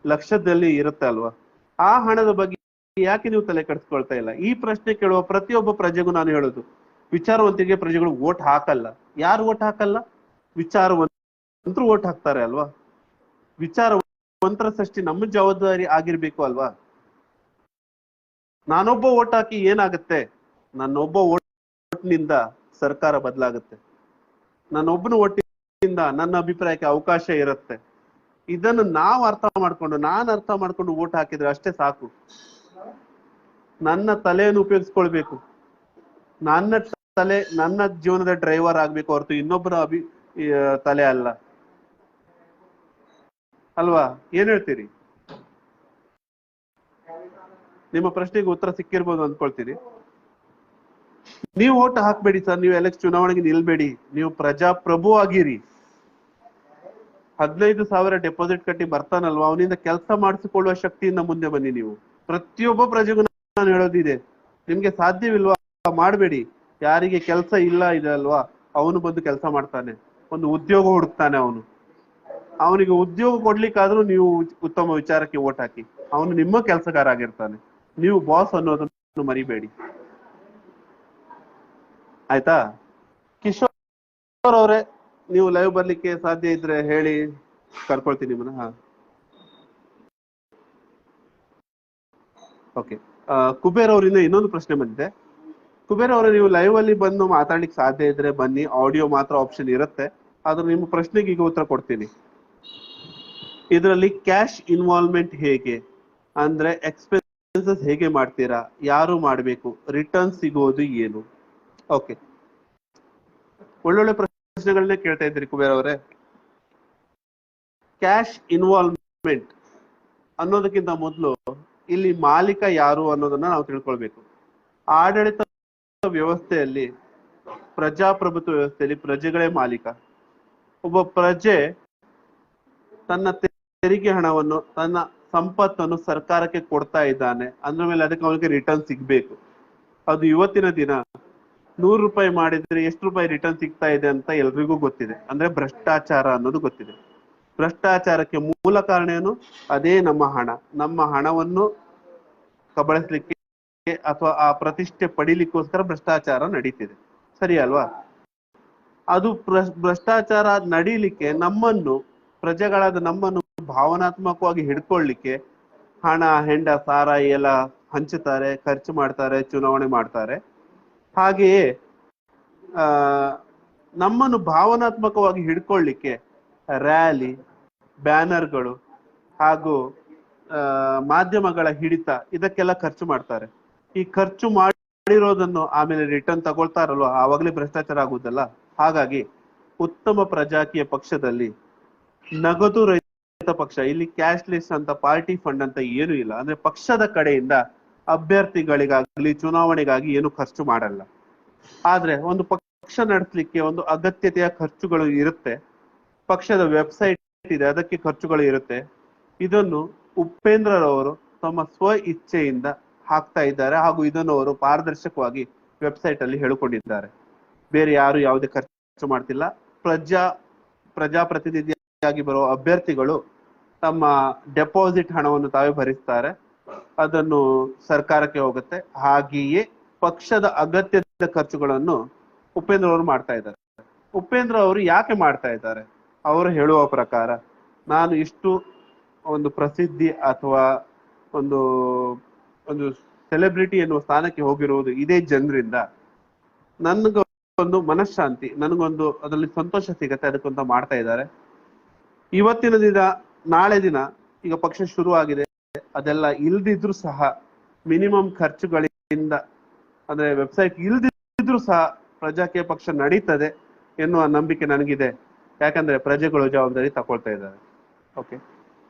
ಲಕ್ಷದಲ್ಲಿ ಇರುತ್ತೆ ಅಲ್ವಾ? ಆ ಹಣದ ಬಗ್ಗೆ ಯಾಕೆ ನೀವು ತಲೆ ಕೆಡಿಸ್ಕೊಳ್ತಾ ಇಲ್ಲ? ಈ ಪ್ರಶ್ನೆ ಕೇಳುವ ಪ್ರತಿಯೊಬ್ಬ ಪ್ರಜೆಗೂ ನಾನು ಹೇಳೋದು, ವಿಚಾರವಂತಿಗೆ ಪ್ರಜೆಗಳು ವೋಟ್ ಹಾಕಲ್ಲ. ಯಾರು ವೋಟ್ ಹಾಕಲ್ಲ? ವಿಚಾರವಂತರು ವೋಟ್ ಹಾಕ್ತಾರೆ ಅಲ್ವಾ? ವಿಚಾರವಂತರ ಸೃಷ್ಟಿ ನಮ್ಮ ಜವಾಬ್ದಾರಿ ಆಗಿರ್ಬೇಕು ಅಲ್ವಾ? ನಾನೊಬ್ಬ ವೋಟ್ ಹಾಕಿ ಏನಾಗುತ್ತೆ? ನನ್ನೊಬ್ಬ ಓಟ್ನಿಂದ ಸರ್ಕಾರ ಬದಲಾಗುತ್ತೆ. ನನ್ನೊಬ್ಬನ ಓಟಿನಿಂದ ನನ್ನ ಅಭಿಪ್ರಾಯಕ್ಕೆ ಅವಕಾಶ ಇರುತ್ತೆ. ಇದನ್ನು ನಾವು ನಾನು ಅರ್ಥ ಮಾಡ್ಕೊಂಡು ವೋಟ್ ಹಾಕಿದ್ರೆ ಅಷ್ಟೇ ಸಾಕು. ನನ್ನ ತಲೆಯನ್ನು ಉಪಯೋಗಿಸ್ಕೊಳ್ಬೇಕು. ನನ್ನ ಜೀವನದ ಡ್ರೈವರ್ ಆಗ್ಬೇಕು ಹೊರತು ಇನ್ನೊಬ್ಬರ ತಲೆ ಅಲ್ಲ ಅಲ್ವಾ? ಏನ್ ಹೇಳ್ತೀರಿ? ನಿಮ್ಮ ಪ್ರಶ್ನೆಗೆ ಉತ್ತರ ಸಿಕ್ಕಿರ್ಬೋದು ಅಂದ್ಕೊಳ್ತೀರಿ. ನೀವು ಓಟ್ ಹಾಕ್ಬೇಡಿ ಸರ್, ನೀವು ಚುನಾವಣೆಗೆ ನಿಲ್ಬೇಡಿ, ನೀವು ಪ್ರಜಾಪ್ರಭು ಆಗಿರಿ. 15 ಸಾವಿರ ಡೆಪಾಸಿಟ್ ಕಟ್ಟಿ ಬರ್ತಾನಲ್ವಾ, ಅವನಿಂದ ಕೆಲಸ ಮಾಡಿಸಿಕೊಳ್ಳುವ ಶಕ್ತಿಯಿಂದ ಮುಂದೆ ಬನ್ನಿ. ನೀವು ಪ್ರತಿಯೊಬ್ಬ ಪ್ರಜೆಗೂ ನಾನು ಹೇಳೋದಿದೆ, ನಿಮ್ಗೆ ಸಾಧ್ಯವಿಲ್ವಾ? ಮಾಡಬೇಡಿ. ಯಾರಿಗೆ ಕೆಲಸ ಇಲ್ಲ ಇದೆ ಅಲ್ವಾ, ಅವನು ಬಂದು ಕೆಲಸ ಮಾಡ್ತಾನೆ, ಒಂದು ಉದ್ಯೋಗ ಹುಡುಕ್ತಾನೆ. ಅವನಿಗೆ ಉದ್ಯೋಗ ಕೊಡ್ಲಿಕ್ಕಾದ್ರೂ ನೀವು ಉತ್ತಮ ವಿಚಾರಕ್ಕೆ ಓಟ್ ಹಾಕಿ. ಅವನು ನಿಮ್ಮ ಕೆಲಸಗಾರ ಆಗಿರ್ತಾನೆ. ನೀವು ಬಾಸ್ ಅನ್ನೋದನ್ನು ಮರಿಬೇಡಿ, ಆಯ್ತಾ? ಕಿಶೋರ್ ಅವರೇ, ನೀವು ಲೈವ್ ಬರ್ಲಿಕ್ಕೆ ಸಾಧ್ಯ ಇದ್ರೆ ಹೇಳಿ, ಕರ್ಕೊಳ್ತೀನಿ ನಿಮ್ಮನ್ನ. ಹಾ, ಓಕೆ. ಕುಬೇರ್ ಅವರಿಂದ ಇನ್ನೊಂದು ಪ್ರಶ್ನೆ ಬಂದಿದೆ. ಕುಬೇರ್ ಅವರೇ, ನೀವು ಲೈವ್ ಅಲ್ಲಿ ಬಂದು ಮಾತಾಡ್ಲಿಕ್ಕೆ ಸಾಧ್ಯ ಇದ್ರೆ ಬನ್ನಿ. ಆಡಿಯೋ ಮಾತ್ರ ಆಪ್ಷನ್ ಇರುತ್ತೆ. ಆದ್ರೆ ನಿಮ್ಮ ಪ್ರಶ್ನೆಗೆ ಈಗ ಉತ್ತರ ಕೊಡ್ತೀನಿ. ಇದರಲ್ಲಿ ಕ್ಯಾಶ್ ಇನ್ವಾಲ್ವ್ಮೆಂಟ್ ಹೇಗೆ, ಅಂದ್ರೆ ಎಕ್ಸ್ಪೆನ್ಸಸ್ ಹೇಗೆ ಮಾಡ್ತೀರಾ, ಯಾರು ಮಾಡ್ಬೇಕು, ರಿಟರ್ನ್ ಸಿಗೋದು ಏನು? ಓಕೆ, ಒಳ್ಳೊಳ್ಳೆ ಪ್ರಶ್ನೆಗಳನ್ನೇ ಕೇಳ್ತಾ ಇದ್ದೀರಿ ಕುಬೇರ್ ಅವರೇ. ಕ್ಯಾಶ್ ಇನ್ವಾಲ್ವ್ಮೆಂಟ್ ಅನ್ನೋದಕ್ಕಿಂತ ಮೊದಲು ಇಲ್ಲಿ ಮಾಲೀಕ ಯಾರು ಅನ್ನೋದನ್ನ ನಾವು ತಿಳ್ಕೊಳ್ಬೇಕು. ಆಡಳಿತ ವ್ಯವಸ್ಥೆಯಲ್ಲಿ, ಪ್ರಜಾಪ್ರಭುತ್ವ ವ್ಯವಸ್ಥೆಯಲ್ಲಿ ಪ್ರಜೆಗಳೇ ಮಾಲೀಕ. ಒಬ್ಬ ಪ್ರಜೆ ತನ್ನ ತೆರಿಗೆ ಹಣವನ್ನು, ತನ್ನ ಸಂಪತ್ತನ್ನು ಸರ್ಕಾರಕ್ಕೆ ಕೊಡ್ತಾ ಇದ್ದಾನೆ ಅಂದ್ರ ಮೇಲೆ ಅದಕ್ಕೆ ಅವನಿಗೆ ರಿಟರ್ನ್ ಸಿಗ್ಬೇಕು. ಅದು ಇವತ್ತಿನ ದಿನ 100 ರೂಪಾಯಿ ಮಾಡಿದ್ರೆ ಎಷ್ಟು ರೂಪಾಯಿ ರಿಟರ್ನ್ ಸಿಗ್ತಾ ಇದೆ ಅಂತ ಎಲ್ರಿಗೂ ಗೊತ್ತಿದೆ. ಅಂದ್ರೆ ಭ್ರಷ್ಟಾಚಾರ ಅನ್ನೋದು ಗೊತ್ತಿದೆ. ಭ್ರಷ್ಟಾಚಾರಕ್ಕೆ ಮೂಲ ಕಾರಣ ಏನು? ಅದೇ ನಮ್ಮ ಹಣ. ನಮ್ಮ ಹಣವನ್ನು ಕಬಳಿಸ್ಲಿಕ್ಕೆ ಅಥವಾ ಆ ಪ್ರತಿಷ್ಠೆ ಪಡಿಲಿಕ್ಕೋಸ್ಕರ ಭ್ರಷ್ಟಾಚಾರ ನಡೀತಿದೆ, ಸರಿ ಅಲ್ವಾ? ಅದು ಭ್ರಷ್ಟಾಚಾರ ನಡೀಲಿಕ್ಕೆ ಪ್ರಜೆಗಳಾದ ನಮ್ಮನ್ನು ಭಾವನಾತ್ಮಕವಾಗಿ ಹಿಡ್ಕೊಳ್ಳಿಕ್ಕೆ ಹಣ, ಹೆಂಡ, ಸಾರಾಯಿ ಎಲ್ಲ ಹಂಚುತ್ತಾರೆ, ಖರ್ಚು ಮಾಡ್ತಾರೆ, ಚುನಾವಣೆ ಮಾಡ್ತಾರೆ. ಹಾಗೆಯೇ ನಮ್ಮನ್ನು ಭಾವನಾತ್ಮಕವಾಗಿ ಹಿಡ್ಕೊಳ್ಳಿಕ್ಕೆ ರ್ಯಾಲಿ, ಬ್ಯಾನರ್ಗಳು ಹಾಗೂ ಮಾಧ್ಯಮಗಳ ಹಿಡಿತ, ಇದಕ್ಕೆಲ್ಲ ಖರ್ಚು ಮಾಡ್ತಾರೆ. ಈ ಖರ್ಚು ಮಾಡಿರೋದನ್ನು ಆಮೇಲೆ ರಿಟರ್ನ್ ತಗೊಳ್ತಾರಲ್ವ, ಆವಾಗಲೇ ಭ್ರಷ್ಟಾಚಾರ ಆಗುದಲ್ಲ. ಹಾಗಾಗಿ ಉತ್ತಮ ಪ್ರಜಾಕೀಯ ಪಕ್ಷದಲ್ಲಿ ನಗದು ರಹಿತ ಪಕ್ಷ, ಇಲ್ಲಿ ಕ್ಯಾಶ್ಲೆಸ್ ಅಂತ, ಪಾರ್ಟಿ ಫಂಡ್ ಅಂತ ಏನು ಇಲ್ಲ. ಅಂದ್ರೆ ಪಕ್ಷದ ಕಡೆಯಿಂದ ಅಭ್ಯರ್ಥಿಗಳಿಗಾಗ್ಲಿ ಚುನಾವಣೆಗಾಗಿ ಏನು ಖರ್ಚು ಮಾಡಲ್ಲ. ಆದ್ರೆ ಒಂದು ಪಕ್ಷ ನಡೆಸಲಿಕ್ಕೆ ಒಂದು ಅಗತ್ಯತೆಯ ಖರ್ಚುಗಳು ಇರುತ್ತೆ. ಪಕ್ಷದ ವೆಬ್ಸೈಟ್ ಇದೆ, ಅದಕ್ಕೆ ಖರ್ಚುಗಳು ಇರುತ್ತೆ. ಇದನ್ನು ಉಪೇಂದ್ರರವರು ತಮ್ಮ ಸ್ವ ಇಚ್ಛೆಯಿಂದ ಹಾಕ್ತಾ ಇದ್ದಾರೆ, ಹಾಗೂ ಇದನ್ನು ಅವರು ಪಾರದರ್ಶಕವಾಗಿ ವೆಬ್ಸೈಟ್ ಅಲ್ಲಿ ಹೇಳಿಕೊಂಡಿದ್ದಾರೆ. ಬೇರೆ ಯಾರು ಯಾವುದೇ ಖರ್ಚು ಮಾಡ್ತಿಲ್ಲ. ಪ್ರಜಾಪ್ರತಿನಿಧಿಯಾಗಿ ಬರುವ ಅಭ್ಯರ್ಥಿಗಳು ತಮ್ಮ ಡೆಪಾಸಿಟ್ ಹಣವನ್ನು ತಾವೇ ಭರಿಸ್ತಾರೆ, ಅದನ್ನು ಸರ್ಕಾರಕ್ಕೆ ಹೋಗುತ್ತೆ. ಹಾಗೆಯೇ ಪಕ್ಷದ ಅಗತ್ಯದ ಖರ್ಚುಗಳನ್ನು ಉಪೇಂದ್ರ ಅವರು ಮಾಡ್ತಾ ಇದ್ದಾರೆ. ಉಪೇಂದ್ರ ಅವರು ಯಾಕೆ ಮಾಡ್ತಾ ಇದ್ದಾರೆ? ಅವರು ಹೇಳುವ ಪ್ರಕಾರ, ನಾನು ಇಷ್ಟು ಒಂದು ಪ್ರಸಿದ್ಧಿ ಅಥವಾ ಒಂದು ಒಂದು ಸೆಲೆಬ್ರಿಟಿ ಎನ್ನುವ ಸ್ಥಾನಕ್ಕೆ ಹೋಗಿರುವುದು ಇದೇ ಜನರಿಂದ. ನನಗೊಂದು ಮನಃಶಾಂತಿ, ನನಗೊಂದು ಅದರಲ್ಲಿ ಸಂತೋಷ ಸಿಗತ್ತೆ, ಅದಕ್ಕಂತ ಮಾಡ್ತಾ ಇದ್ದಾರೆ. ಇವತ್ತಿನ ದಿನ, ನಾಳೆ ದಿನ ಈಗ ಪಕ್ಷ ಶುರು ಆಗಿದೆ, ಅದೆಲ್ಲ ಇಲ್ದಿದ್ರು ಸಹ ಮಿನಿಮಮ್ ಖರ್ಚುಗಳಿಂದ, ಅಂದ್ರೆ ವೆಬ್ಸೈಟ್ ಇಲ್ದಿದ್ರು ಸಹ ಪ್ರಜಾಕೀಯ ಪಕ್ಷ ನಡೀತದೆ ಎನ್ನುವ ನಂಬಿಕೆ ನನಗಿದೆ. ಯಾಕಂದ್ರೆ ಪ್ರಜೆಗಳು ಜವಾಬ್ದಾರಿ ತಗೊಳ್ತಾ ಇದ್ದಾರೆ. ಓಕೆ,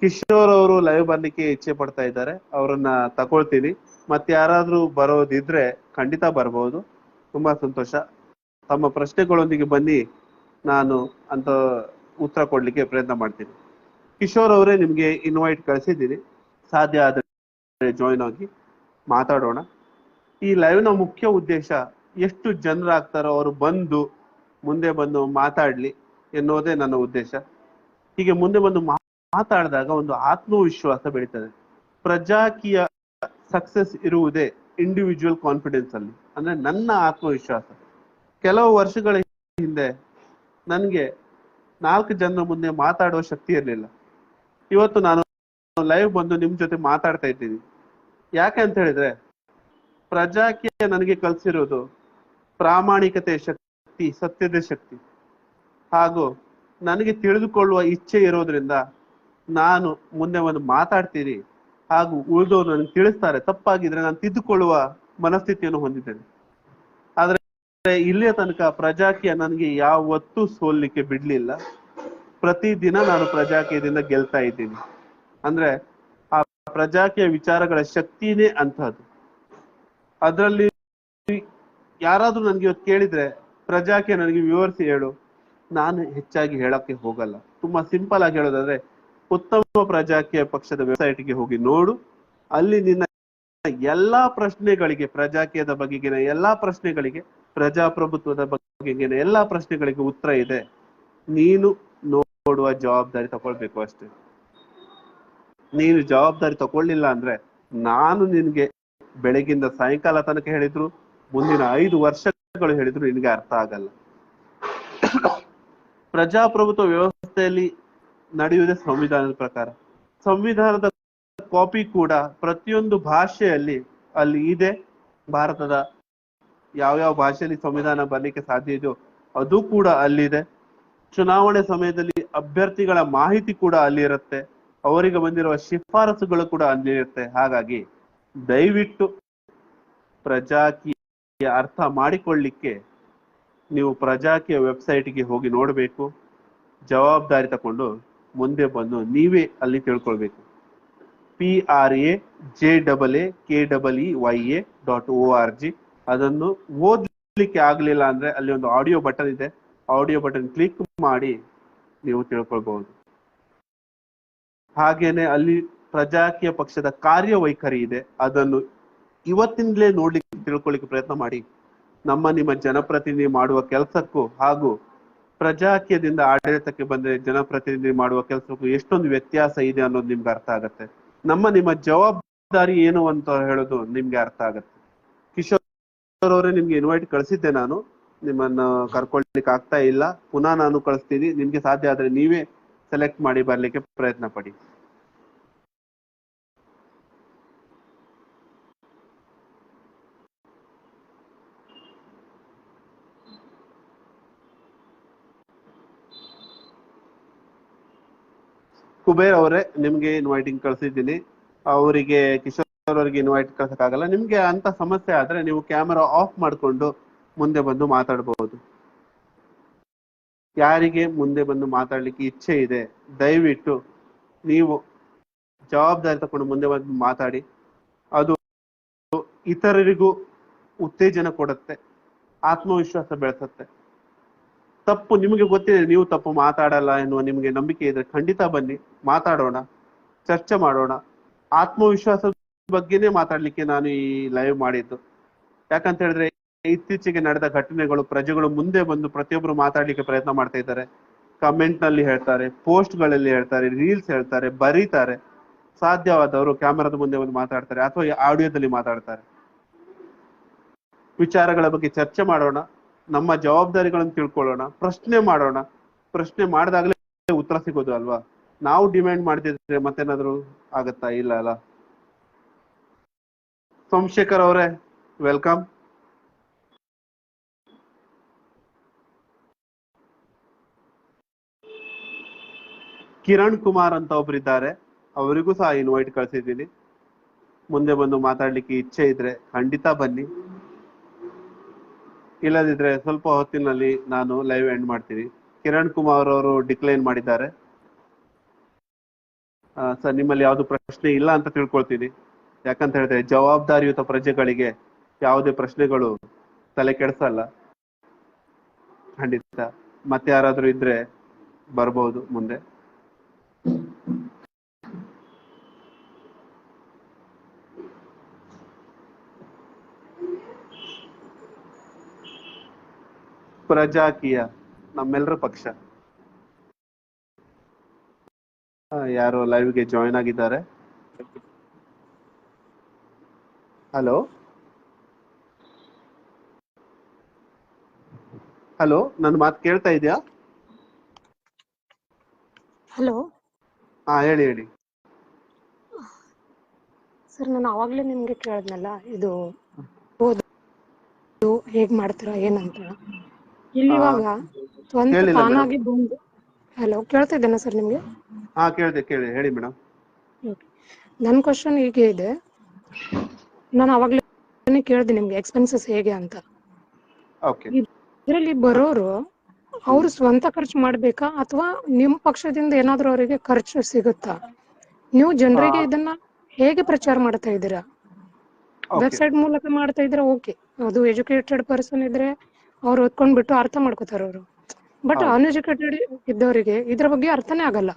ಕಿಶೋರ್ ಅವರು ಲೈವ್ ಬರ್ಲಿಕ್ಕೆ ಇಚ್ಛೆ ಪಡ್ತಾ ಇದ್ದಾರೆ, ಅವರನ್ನ ತಗೊಳ್ತೀನಿ. ಮತ್ತೆ ಯಾರಾದ್ರೂ ಬರೋದಿದ್ರೆ ಖಂಡಿತ ಬರ್ಬೋದು. ತುಂಬಾ ಸಂತೋಷ. ತಮ್ಮ ಪ್ರಶ್ನೆಗಳೊಂದಿಗೆ ಬನ್ನಿ, ನಾನು ಅಂತ ಉತ್ತರ ಕೊಡ್ಲಿಕ್ಕೆ ಪ್ರಯತ್ನ ಮಾಡ್ತೀನಿ. ಕಿಶೋರ್ ಅವರೇ, ನಿಮ್ಗೆ ಇನ್ವೈಟ್ ಕಳಿಸಿದ್ದೀನಿ, ಸಾಧ್ಯ ಆದ್ರೆ ಜಾಯಿನ್ ಆಗಿ ಮಾತಾಡೋಣ. ಈ ಲೈವ್ ನ ಮುಖ್ಯ ಉದ್ದೇಶ, ಎಷ್ಟು ಜನರಾಗ್ತಾರೋ ಅವರು ಮುಂದೆ ಬಂದು ಮಾತಾಡ್ಲಿ ಎನ್ನುವುದೇ ನನ್ನ ಉದ್ದೇಶ. ಹೀಗೆ ಮುಂದೆ ಬಂದು ಮಾತಾಡಿದಾಗ ಒಂದು ಆತ್ಮವಿಶ್ವಾಸ ಬೆಳೀತದೆ. ಪ್ರಜಾಕೀಯ ಸಕ್ಸಸ್ ಇರುವುದೇ ಇಂಡಿವಿಜುವಲ್ ಕಾನ್ಫಿಡೆನ್ಸ್ ಅಲ್ಲಿ, ಅಂದ್ರೆ ನನ್ನ ಆತ್ಮವಿಶ್ವಾಸ. ಕೆಲವು ವರ್ಷಗಳ ಹಿಂದೆ ನನ್ಗೆ 4 ಜನರ ಮುಂದೆ ಮಾತಾಡುವ ಶಕ್ತಿ ಇರಲಿಲ್ಲ. ಇವತ್ತು ನಾನು ಲೈವ್ ಬಂದು ನಿಮ್ ಜೊತೆ ಮಾತಾಡ್ತಾ ಇದ್ದೀನಿ. ಯಾಕೆ ಅಂತ ಹೇಳಿದ್ರೆ, ಪ್ರಜಾಕೀಯ ನನಗೆ ಕಲಿಸಿರೋದು ಪ್ರಾಮಾಣಿಕತೆ ಶಕ್ತಿ, ಸತ್ಯದ ಶಕ್ತಿ, ಹಾಗೂ ನನಗೆ ತಿಳಿದುಕೊಳ್ಳುವ ಇಚ್ಛೆ ಇರೋದ್ರಿಂದ ನಾನು ಮುಂದೆ ಒಂದು ಮಾತಾಡ್ತೀನಿ, ಹಾಗೂ ಉಳಿದವರು ನನಗೆ ತಿಳಿಸ್ತಾರೆ. ತಪ್ಪಾಗಿದ್ರೆ ನಾನು ತಿದ್ದುಕೊಳ್ಳುವ ಮನಸ್ಥಿತಿಯನ್ನು ಹೊಂದಿದ್ದೇನೆ. ಆದ್ರೆ ಇಲ್ಲಿಯ ತನಕ ಪ್ರಜಾಕೀಯ ನನಗೆ ಯಾವತ್ತೂ ಸೋಲ್ಲಿಕ್ಕೆ ಬಿಡ್ಲಿಲ್ಲ. ಪ್ರತಿದಿನ ನಾನು ಪ್ರಜಾಕೀಯದಿಂದ ಗೆಲ್ತಾ ಇದ್ದೀನಿ. ಅಂದ್ರೆ ಆ ಪ್ರಜಾಕೀಯ ವಿಚಾರಗಳ ಶಕ್ತಿನೇ ಅಂತಹದ್ದು. ಅದರಲ್ಲಿ ಯಾರಾದ್ರೂ ನನ್ಗೆ ಇವತ್ತು ಕೇಳಿದ್ರೆ, ಪ್ರಜಾಕೀಯ ನನಗೆ ವಿವರಿಸಿ ಹೇಳು, ನಾನು ಹೆಚ್ಚಾಗಿ ಹೇಳಕ್ಕೆ ಹೋಗಲ್ಲ. ತುಂಬಾ ಸಿಂಪಲ್ ಆಗಿ ಹೇಳೋದಾದ್ರೆ, ಉತ್ತಮ ಪ್ರಜಾಕೀಯ ಪಕ್ಷದ ವೆಬ್ಸೈಟ್ಗೆ ಹೋಗಿ ನೋಡು. ಅಲ್ಲಿ ನಿನ್ನ ಎಲ್ಲಾ ಪ್ರಶ್ನೆಗಳಿಗೆ, ಪ್ರಜಾಕೀಯದ ಬಗೆಗಿನ ಎಲ್ಲಾ ಪ್ರಶ್ನೆಗಳಿಗೆ, ಪ್ರಜಾಪ್ರಭುತ್ವದ ಬಗೆಗಿನ ಎಲ್ಲಾ ಪ್ರಶ್ನೆಗಳಿಗೆ ಉತ್ತರ ಇದೆ. ನೀನು ನೋಡುವ ಜವಾಬ್ದಾರಿ ತಗೊಳ್ಬೇಕು ಅಷ್ಟೇ. ನೀನು ಜವಾಬ್ದಾರಿ ತಗೊಳ್ಳಿಲ್ಲ ಅಂದ್ರೆ, ನಾನು ನಿನ್ಗೆ ಬೆಳಗಿಂದ ಸಾಯಂಕಾಲ ತನಕ ಹೇಳಿದ್ರು, ಮುಂದಿನ 5 ವರ್ಷಗಳು ಹೇಳಿದ್ರು ನಿನಗೆ ಅರ್ಥ ಆಗಲ್ಲ. ಪ್ರಜಾಪ್ರಭುತ್ವ ವ್ಯವಸ್ಥೆಯಲ್ಲಿ ನಡೆಯುವುದೇ ಸಂವಿಧಾನದ ಪ್ರಕಾರ. ಸಂವಿಧಾನದ ಕಾಪಿ ಕೂಡ ಪ್ರತಿಯೊಂದು ಭಾಷೆಯಲ್ಲಿ ಅಲ್ಲಿ ಇದೆ. ಭಾರತದ ಯಾವ್ಯಾವ ಭಾಷೆಯಲ್ಲಿ ಸಂವಿಧಾನ ಬರ್ಲಿಕ್ಕೆ ಸಾಧ್ಯ ಇದೆಯೋ ಅದು ಕೂಡ ಅಲ್ಲಿದೆ. ಚುನಾವಣೆ ಸಮಯದಲ್ಲಿ ಅಭ್ಯರ್ಥಿಗಳ ಮಾಹಿತಿ ಕೂಡ ಅಲ್ಲಿ ಇರುತ್ತೆ, ಅವರಿಗೆ ಬಂದಿರುವ ಶಿಫಾರಸುಗಳು ಕೂಡ ಅಲ್ಲಿ ಇರುತ್ತೆ. ಹಾಗಾಗಿ ದಯವಿಟ್ಟು ಪ್ರಜಾಕೀಯ ಅರ್ಥ ಮಾಡಿಕೊಳ್ಳಿಕ್ಕೆ ನೀವು ಪ್ರಜಾಕೀಯ ವೆಬ್ಸೈಟ್ಗೆ ಹೋಗಿ ನೋಡಬೇಕು. ಜವಾಬ್ದಾರಿ ತಕೊಂಡು ಮುಂದೆ ಬಂದು ನೀವೇ ಅಲ್ಲಿ ತಿಳ್ಕೊಳ್ಬೇಕು. PRAJAKEEYA.org. ಅದನ್ನು ಓದ್ಲಿಕ್ಕೆ ಆಗ್ಲಿಲ್ಲ ಅಂದ್ರೆ ಅಲ್ಲಿ ಒಂದು ಆಡಿಯೋ ಬಟನ್ ಇದೆ, ಆಡಿಯೋ ಬಟನ್ ಕ್ಲಿಕ್ ಮಾಡಿ ನೀವು ತಿಳ್ಕೊಳ್ಬಹುದು. ಹಾಗೇನೆ ಅಲ್ಲಿ ಪ್ರಜಾಕೀಯ ಪಕ್ಷದ ಕಾರ್ಯವೈಖರಿ ಇದೆ, ಅದನ್ನು ಇವತ್ತಿಂದಲೇ ನೋಡ್ಲಿಕ್ಕೆ ತಿಳ್ಕೊಳ್ಳಿಕ್ಕೆ ಪ್ರಯತ್ನ ಮಾಡಿ. ನಿಮ್ಮ ಜನಪ್ರತಿನಿಧಿ ಮಾಡುವ ಕೆಲಸಕ್ಕೂ ಹಾಗೂ ಪ್ರಜಾಕೀಯದಿಂದ ಆಡಳಿತಕ್ಕೆ ಬಂದ್ರೆ ಜನಪ್ರತಿನಿಧಿ ಮಾಡುವ ಕೆಲಸಕ್ಕೂ ಎಷ್ಟೊಂದು ವ್ಯತ್ಯಾಸ ಇದೆ ಅನ್ನೋದು ನಿಮ್ಗೆ ಅರ್ಥ ಆಗತ್ತೆ. ನಿಮ್ಮ ಜವಾಬ್ದಾರಿ ಏನು ಅಂತ ಹೇಳೋದು ನಿಮ್ಗೆ ಅರ್ಥ ಆಗತ್ತೆ. ಕಿಶೋರ್ ಅವರೇ, ನಿಮ್ಗೆ ಇನ್ವೈಟ್ ಕಳಿಸಿದ್ದೆ, ನಾನು ನಿಮ್ಮನ್ನ ಕರ್ಕೊಳ್ಲಿಕ್ಕೆ ಆಗ್ತಾ ಇಲ್ಲ. ಪುನಃ ನಾನು ಕಳಿಸ್ತೀನಿ. ನಿಮ್ಗೆ ಸಾಧ್ಯ ಆದ್ರೆ ನೀವೇ ಸೆಲೆಕ್ಟ್ ಮಾಡಿ ಬರ್ಲಿಕ್ಕೆ ಪ್ರಯತ್ನ ಪಡಿ. ಕುಬೇರ್ ಅವರೇ, ನಿಮ್ಗೆ ಇನ್ವೈಟಿಂಗ್ ಕಳ್ಸಿದ್ದೀನಿ. ಅವರಿಗೆ, ಕಿಶೋರ್ ಅವರಿಗೆ ಇನ್ವೈಟ್ ಕಳ್ಸಕ್ಕಾಗಲ್ಲ. ನಿಮ್ಗೆ ಅಂತ ಸಮಸ್ಯೆ ಆದ್ರೆ ನೀವು ಕ್ಯಾಮೆರಾ ಆಫ್ ಮಾಡ್ಕೊಂಡು ಮುಂದೆ ಬಂದು ಮಾತಾಡಬಹುದು. ಯಾರಿಗೆ ಮುಂದೆ ಬಂದು ಮಾತಾಡ್ಲಿಕ್ಕೆ ಇಚ್ಛೆ ಇದೆ, ದಯವಿಟ್ಟು ನೀವು ಜವಾಬ್ದಾರಿ ತಕೊಂಡು ಮುಂದೆ ಬಂದು ಮಾತಾಡಿ. ಅದು ಇತರರಿಗೂ ಉತ್ತೇಜನ ಕೊಡುತ್ತೆ, ಆತ್ಮವಿಶ್ವಾಸ ಬೆಳೆಸುತ್ತೆ. ತಪ್ಪು ನಿಮಗೆ ಗೊತ್ತಿದೆ, ನೀವು ತಪ್ಪು ಮಾತಾಡಲ್ಲ ಎನ್ನುವ ನಿಮಗೆ ನಂಬಿಕೆ ಇದ್ರೆ ಖಂಡಿತ ಬನ್ನಿ, ಮಾತಾಡೋಣ, ಚರ್ಚೆ ಮಾಡೋಣ. ಆತ್ಮವಿಶ್ವಾಸದ ಬಗ್ಗೆನೇ ಮಾತಾಡ್ಲಿಕ್ಕೆ ನಾನು ಈ ಲೈವ್ ಮಾಡಿದ್ದು. ಯಾಕಂತ ಹೇಳಿದ್ರೆ ಇತ್ತೀಚೆಗೆ ನಡೆದ ಘಟನೆಗಳು, ಪ್ರಜೆಗಳು ಮುಂದೆ ಬಂದು ಪ್ರತಿಯೊಬ್ಬರು ಮಾತಾಡ್ಲಿಕ್ಕೆ ಪ್ರಯತ್ನ ಮಾಡ್ತಾ ಇದ್ದಾರೆ. ಕಮೆಂಟ್ ನಲ್ಲಿ ಹೇಳ್ತಾರೆ, ಪೋಸ್ಟ್ ಗಳಲ್ಲಿ ಹೇಳ್ತಾರೆ, ರೀಲ್ಸ್ ಹೇಳ್ತಾರೆ, ಬರೀತಾರೆ. ಸಾಧ್ಯವಾದವರು ಕ್ಯಾಮರಾದ ಮುಂದೆ ಬಂದು ಮಾತಾಡ್ತಾರೆ ಅಥವಾ ಆಡಿಯೋದಲ್ಲಿ ಮಾತಾಡ್ತಾರೆ. ವಿಚಾರಗಳ ಬಗ್ಗೆ ಚರ್ಚೆ ಮಾಡೋಣ, ನಮ್ಮ ಜವಾಬ್ದಾರಿಗಳನ್ನು ತಿಳ್ಕೊಳ್ಳೋಣ, ಪ್ರಶ್ನೆ ಮಾಡೋಣ. ಪ್ರಶ್ನೆ ಮಾಡಿದಾಗಲೇ ಉತ್ತರ ಸಿಗೋದು ಅಲ್ವಾ? ನಾವು ಡಿಮ್ಯಾಂಡ್ ಮಾಡ್ತಿದ್ರೆ ಮತ್ತೇನಾದ್ರು ಆಗತ್ತಾ? ಇಲ್ಲ ಅಲ್ಲ. ಸೋಮಶೇಖರ್ ಅವರೇ, ವೆಲ್ಕಮ್. ಕಿರಣ್ ಕುಮಾರ್ ಅಂತ ಒಬ್ರಿದ್ದಾರೆ, ಅವರಿಗೂ ಸಹ ಇನ್ವೈಟ್ ಕಳ್ಸಿದ್ದೀನಿ. ಮುಂದೆ ಬಂದು ಮಾತಾಡ್ಲಿಕ್ಕೆ ಇಚ್ಛೆ ಇದ್ರೆ ಖಂಡಿತ ಬನ್ನಿ. ಇಲ್ಲದಿದ್ರೆ ಸ್ವಲ್ಪ ಹೊತ್ತಿನಲ್ಲಿ ನಾನು ಲೈವ್ ಎಂಡ್ ಮಾಡ್ತೀನಿ. ಕಿರಣ್ ಕುಮಾರ್ ಅವರು ಡಿಕ್ಲೈನ್ ಮಾಡಿದ್ದಾರೆ. ಸರ್, ನಿಮ್ಮಲ್ಲಿ ಯಾವ್ದು ಪ್ರಶ್ನೆ ಇಲ್ಲ ಅಂತ ತಿಳ್ಕೊಳ್ತೀನಿ. ಯಾಕಂತ ಹೇಳಿದ್ರೆ ಜವಾಬ್ದಾರಿಯುತ ಪ್ರಜೆಗಳಿಗೆ ಯಾವುದೇ ಪ್ರಶ್ನೆಗಳು ತಲೆ ಕೆಡಿಸಲ್ಲ. ಖಂಡಿತ ಮತ್ತೆ ಯಾರಾದ್ರೂ ಇದ್ರೆ ಬರ್ಬೋದು ಮುಂದೆ. ಪ್ರಜಾಕೀಯ ನಮ್ಮೆಲ್ಲರ ಪಕ್ಷ. ಯಾರು ಲೈವ್ಗೆ ಜಾಯಿನ್ ಆಗಿದ್ದಾರೆ? ಹಲೋ ಹಲೋ, ನನ್ನ ಮಾತು ಕೇಳ್ತಾ ಇದೆಯಾ? ಹಲೋ ಹೇಳಿ ಹೇಳಿ. ಸರ್, ನಾನು ಆವಾಗಲೇ ನಿಮಗೆ ಕೇಳಿದ್ನಲ್ಲ, ಇದು ಓದು ಹೇಗೆ ಮಾಡ್ತೀರಾ ಏನಂತ. ಇಲ್ಲಿ ಇವಾಗ ಸ್ವಂತ ಕೇಳಿಲ್ಲ ತಾನಾಗಿ ಬಂದು. ಹಲೋ, ಕೇಳ್ತಾ ಇದ್ದೇನಾ ಸರ್ ನಿಮಗೆ? ಕೇಳಿ ಹೇಳಿ ಮೇಡಮ್. ನನ್ನ ಕ್ವಶನ್ ಹೀಗೆ ಇದೆ. ನಾನು ಆವಾಗಲೇ ಕೇಳಿದೆ ನಿಮ್ಗೆ ಎಕ್ಸ್ಪೆನ್ಸಸ್ ಹೇಗೆ ಅಂತ. ಇದರಲ್ಲಿ ಬರೋರು ಅವರು ಸ್ವಂತ ಖರ್ಚು ಮಾಡ್ಬೇಕಾ ಅಥವಾ ನಿಮ್ ಪಕ್ಷದಿಂದ ಏನಾದ್ರೂ ಅವರಿಗೆ ಖರ್ಚು ಸಿಗುತ್ತಾ? ನೀವು ಜನರಿಗೆ ಇದನ್ನ ಹೇಗೆ ಪ್ರಚಾರ ಮಾಡ್ತಾ ಇದ್ದೀರಾ? ವೆಬ್ಸೈಟ್ ಮೂಲಕ ಮಾಡ್ತಾ ಇದ್ರೆ ಓಕೆ, ಅದು ಎಜುಕೇಟೆಡ್ ಪರ್ಸನ್ ಇದ್ರೆ ಅವ್ರು ಓದ್ಕೊಂಡ್ಬಿಟ್ಟು ಅರ್ಥ ಮಾಡ್ಕೋತಾರ ಅವರು. ಬಟ್ ಅನ್ಎಜುಕೇಟೆಡ್ ಇದ್ದವರಿಗೆ ಇದ್ರ ಬಗ್ಗೆ ಅರ್ಥನೇ ಆಗಲ್ಲ.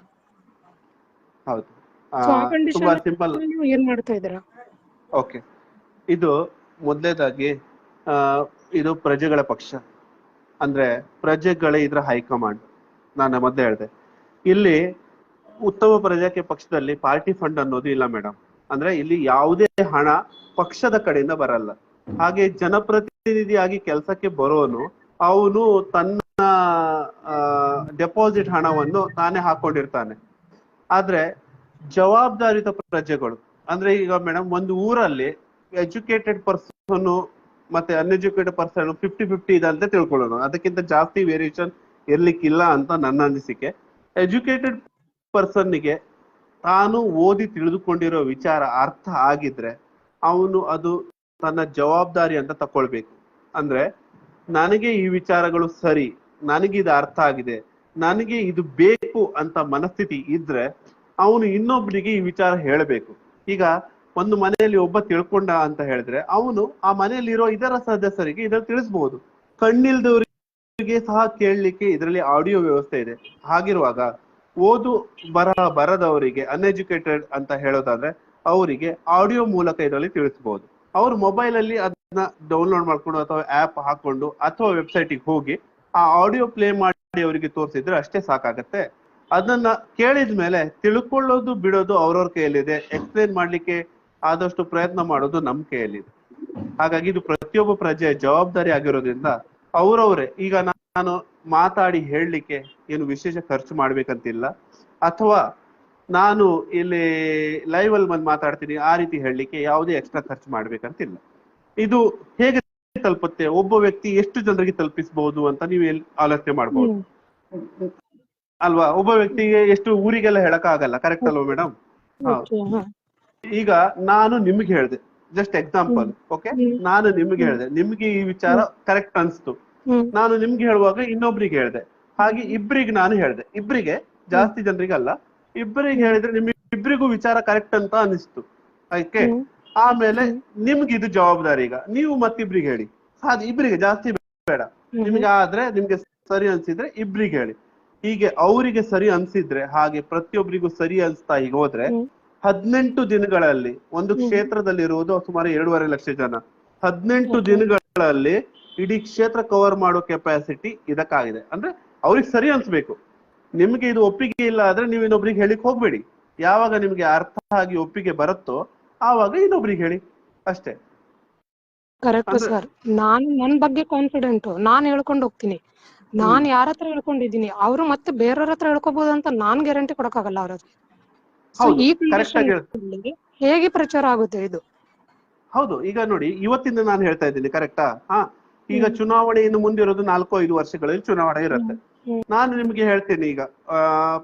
ಹೌದು, ಸೊ ಆ ಕಂಡೀಷನ್ ತುಂಬಾ ಸಿಂಪಲ್. ನೀವು ಏನ್ ಮಾಡ್ತಾ ಇದ್ದೀರಾ? ಓಕೆ, ಇದು ಮೊದಲನೇದಾಗಿ ಇದು ಪ್ರಜೆಗಳ ಪಕ್ಷ, ಅಂದ್ರೆ ಪ್ರಜೆಗಳೇ ಇದ್ರ ಹೈಕಮಾಂಡ್. ನಾನು ಮೊದಲೇ ಹೇಳಿದೆ, ಇಲ್ಲಿ ಉತ್ತಮ ಪ್ರಜಾಕೀಯ ಪಕ್ಷದಲ್ಲಿ ಪಾರ್ಟಿ ಫಂಡ್ ಅನ್ನೋದು ಇಲ್ಲ ಮೇಡಮ್. ಅಂದ್ರೆ ಇಲ್ಲಿ ಯಾವುದೇ ಹಣ ಪಕ್ಷದ ಕಡೆಯಿಂದ ಬರಲ್ಲ. ಹಾಗೆ ಜನಪ್ರತಿನಿಧಿಯಾಗಿ ಕೆಲಸಕ್ಕೆ ಬರೋನು ಅವನು ತನ್ನ ಡೆಪಾಸಿಟ್ ಹಣವನ್ನು ತಾನೇ ಹಾಕೊಂಡಿರ್ತಾನೆ. ಆದ್ರೆ ಜವಾಬ್ದಾರಿತ ಪ್ರಜೆಗಳು ಅಂದ್ರೆ ಈಗ ಮೇಡಮ್, ಒಂದು ಊರಲ್ಲಿ ಎಜುಕೇಟೆಡ್ ಪರ್ಸನ್ ಮತ್ತೆ ಅನ್ಎಜುಕೇಟೆಡ್ ಪರ್ಸನ್ 50-50 ಇದೆ ಅಂತ ತಿಳ್ಕೊಳ್ಳೋಣ. ಅದಕ್ಕಿಂತ ಜಾಸ್ತಿ ವೇರಿಯೇಷನ್ ಇರ್ಲಿಕ್ಕಿಲ್ಲ ಅಂತ ನನ್ನ ಅನಿಸಿಕೆ. ಎಜುಕೇಟೆಡ್ ಪರ್ಸನ್ನಿಗೆ ತಾನು ಓದಿ ತಿಳಿದುಕೊಂಡಿರೋ ವಿಚಾರ ಅರ್ಥ ಆಗಿದ್ರೆ ಅವನು ಅದು ತನ್ನ ಜವಾಬ್ದಾರಿ ಅಂತ ತಕೊಳ್ಬೇಕು. ಅಂದ್ರೆ ನನಗೆ ಈ ವಿಚಾರಗಳು ಸರಿ, ನನಗೆ ಇದು ಅರ್ಥ ಆಗಿದೆ, ನನಗೆ ಇದು ಬೇಕು ಅಂತ ಮನಸ್ಥಿತಿ ಇದ್ರೆ ಅವನು ಇನ್ನೊಬ್ಬನಿಗೆ ಈ ವಿಚಾರ ಹೇಳಬೇಕು. ಈಗ ಒಂದು ಮನೆಯಲ್ಲಿ ಒಬ್ಬ ತಿಳ್ಕೊಂಡ ಅಂತ ಹೇಳಿದ್ರೆ ಅವನು ಆ ಮನೆಯಲ್ಲಿ ಇರೋ ಇದರ ಸದಸ್ಯರಿಗೆ ಇದನ್ನು ತಿಳಿಸಬಹುದು. ಕಣ್ಣಿಲ್ದವರಿಗೆ ಸಹ ಕೇಳಲಿಕ್ಕೆ ಇದರಲ್ಲಿ ಆಡಿಯೋ ವ್ಯವಸ್ಥೆ ಇದೆ. ಹಾಗಿರುವಾಗ ಓದು ಬರದವರಿಗೆ, ಅನ್ಎಜುಕೇಟೆಡ್ ಅಂತ ಹೇಳೋದಾದ್ರೆ ಅವರಿಗೆ ಆಡಿಯೋ ಮೂಲಕ ಇದರಲ್ಲಿ ತಿಳಿಸಬಹುದು. ಅವ್ರ ಮೊಬೈಲ್ ಅಲ್ಲಿ ಅದನ್ನ ಡೌನ್ಲೋಡ್ ಮಾಡ್ಕೊಂಡು ಅಥವಾ ಆಪ್ ಹಾಕೊಂಡು ಅಥವಾ ವೆಬ್ಸೈಟಿಗೆ ಹೋಗಿ ಆ ಆಡಿಯೋ ಪ್ಲೇ ಮಾಡಿ ಅವರಿಗೆ ತೋರಿಸಿದ್ರೆ ಅಷ್ಟೇ ಸಾಕಾಗತ್ತೆ. ಅದನ್ನ ಕೇಳಿದ ಮೇಲೆ ತಿಳ್ಕೊಳ್ಳೋದು ಬಿಡೋದು ಅವ್ರವ್ರ ಕೈಯಲ್ಲಿದೆ. ಎಕ್ಸ್ಪ್ಲೇನ್ ಮಾಡ್ಲಿಕ್ಕೆ ಆದಷ್ಟು ಪ್ರಯತ್ನ ಮಾಡೋದು ನಮ್ ಕೈಯಲ್ಲಿದೆ. ಹಾಗಾಗಿ ಇದು ಪ್ರತಿಯೊಬ್ಬ ಪ್ರಜೆಯ ಜವಾಬ್ದಾರಿ ಆಗಿರೋದ್ರಿಂದ ಅವ್ರವ್ರೆ. ಈಗ ನಾನು ಮಾತಾಡಿ ಹೇಳಲಿಕ್ಕೆ ಏನು ವಿಶೇಷ ಖರ್ಚು ಮಾಡ್ಬೇಕಂತಿಲ್ಲ, ಅಥವಾ ನಾನು ಇಲ್ಲಿ ಲೈವ್ ಅಲ್ಲಿ ಬಂದು ಮಾತಾಡ್ತೀನಿ ಆ ರೀತಿ ಹೇಳಲಿಕ್ಕೆ ಯಾವುದೇ ಎಕ್ಸ್ಟ್ರಾ ಖರ್ಚು ಮಾಡ್ಬೇಕಂತಿಲ್ಲ. ಇದು ಹೇಗೆ ತಲುಪುತ್ತೆ, ಒಬ್ಬ ವ್ಯಕ್ತಿ ಎಷ್ಟು ಜನರಿಗೆ ತಲುಪಿಸಬಹುದು ಅಂತ ನೀವು ಆಲೋಚನೆ ಮಾಡ್ಬೋದು ಅಲ್ವಾ? ಒಬ್ಬ ವ್ಯಕ್ತಿಗೆ ಎಷ್ಟು ಊರಿಗೆಲ್ಲ ಹೇಳಕ್ ಆಗಲ್ಲ, ಕರೆಕ್ಟ್ ಅಲ್ವಾ ಮೇಡಮ್? ಈಗ ನಾನು ನಿಮ್ಗೆ ಹೇಳಿದೆ, ಜಸ್ಟ್ ಎಕ್ಸಾಂಪಲ್. ಓಕೆ, ನಾನು ನಿಮ್ಗೆ ಹೇಳಿದೆ, ನಿಮ್ಗೆ ಈ ವಿಚಾರ ಕರೆಕ್ಟ್ ಅನ್ಸ್ತು. ನಾನು ನಿಮ್ಗೆ ಹೇಳುವಾಗ ಇನ್ನೊಬ್ರಿಗೆ ಹೇಳಿದೆ, ಹಾಗೆ ಇಬ್ರಿಗೆ ನಾನು ಹೇಳಿದೆ. ಇಬ್ರಿಗೆ, ಜಾಸ್ತಿ ಜನರಿಗಲ್ಲ, ಇಬ್ಬರಿಗೆ ಹೇಳಿದ್ರೆ ನಿಮ್ಗೆ ಇಬ್ರಿಗೂ ವಿಚಾರ ಕರೆಕ್ಟ್ ಅಂತ ಅನಿಸ್ತು. ಓಕೆ, ಆಮೇಲೆ ನಿಮ್ಗೆ ಇದು ಜವಾಬ್ದಾರಿ. ಈಗ ನೀವು ಮತ್ತಿಬ್ರಿಗೆ ಹೇಳಿ, ಇಬ್ರಿಗೆ, ಜಾಸ್ತಿ ಬೇಡ. ನಿಮ್ಗೆ ಆದ್ರೆ ನಿಮ್ಗೆ ಸರಿ ಅನ್ಸಿದ್ರೆ ಇಬ್ರಿಗೆ ಹೇಳಿ. ಹೀಗೆ ಅವರಿಗೆ ಸರಿ ಅನ್ಸಿದ್ರೆ ಹಾಗೆ ಪ್ರತಿಯೊಬ್ಬರಿಗೂ ಸರಿ ಅನ್ಸ್ತಾ ಈಗ ಹೋದ್ರೆ 18 ದಿನಗಳಲ್ಲಿ ಒಂದು ಕ್ಷೇತ್ರದಲ್ಲಿ ಇರುವುದು ಸುಮಾರು 2.5 ಲಕ್ಷ ಜನ. 18 ದಿನಗಳಲ್ಲಿ ಇಡೀ ಕ್ಷೇತ್ರ ಕವರ್ ಮಾಡೋ ಕೆಪಾಸಿಟಿ ಇದಕ್ಕಾಗಿದೆ. ಅಂದ್ರೆ ಅವ್ರಿಗೆ ಸರಿ ಅನ್ಸ್ಬೇಕು. ನಿಮ್ಗೆ ಇದು ಒಪ್ಪಿಗೆ ಇಲ್ಲ ಆದ್ರೆ ನೀವು ಇನ್ನೊಬ್ರಿಗೆ ಹೇಳಿಕ್ ಹೋಗ್ಬೇಡಿ. ಯಾವಾಗ ನಿಮ್ಗೆ ಅರ್ಥ ಆಗಿ ಒಪ್ಪಿಗೆ ಬರುತ್ತೋ ಆವಾಗ ಇನ್ನೊಬ್ರಿಗೆ ಹೇಳಿ ಅಷ್ಟೇ. Correct sir. ನಾನು ನನ್ ಬಗ್ಗೆ ಕಾನ್ಫಿಡೆಂಟ್, ನಾನ್ ಹೇಳ್ಕೊಂಡ್ ಹೋಗ್ತೀನಿ. ನಾನ್ ಯಾರ ಹತ್ರ ಹೇಳ್ಕೊಂಡಿದ್ದೀನಿ ಅವ್ರು ಮತ್ತೆ ಬೇರೆಯವ್ರ ಹತ್ರ ಹೇಳ್ಕೋಬಹುದು ಅಂತ ನಾನ್ ಗ್ಯಾರಂಟಿ ಕೊಡಕ್ಕಾಗಲ್ಲ ಅವ್ರ ಹತ್ರ. ಸೊ ಹೌದು, ಈ ಕರೆಕ್ಟ್ ಆಗಿ ಹೇಗೆ ಪ್ರಚಾರ ಆಗುತ್ತೆ ಇದು? ಹೌದು, ಈಗ ನೋಡಿ ಇವತ್ತಿಂದ ನಾನು ಹೇಳ್ತಾ ಇದ್ದೀನಿ, ಕರೆಕ್ಟಾ? ಈಗ ಚುನಾವಣೆ ಇನ್ನು ಮುಂದಿರೋದು 4-5 ವರ್ಷಗಳಲ್ಲಿ ಚುನಾವಣೆ ಇರುತ್ತೆ. ನಾನು ನಿಮ್ಗೆ ಹೇಳ್ತೇನೆ, ಈಗ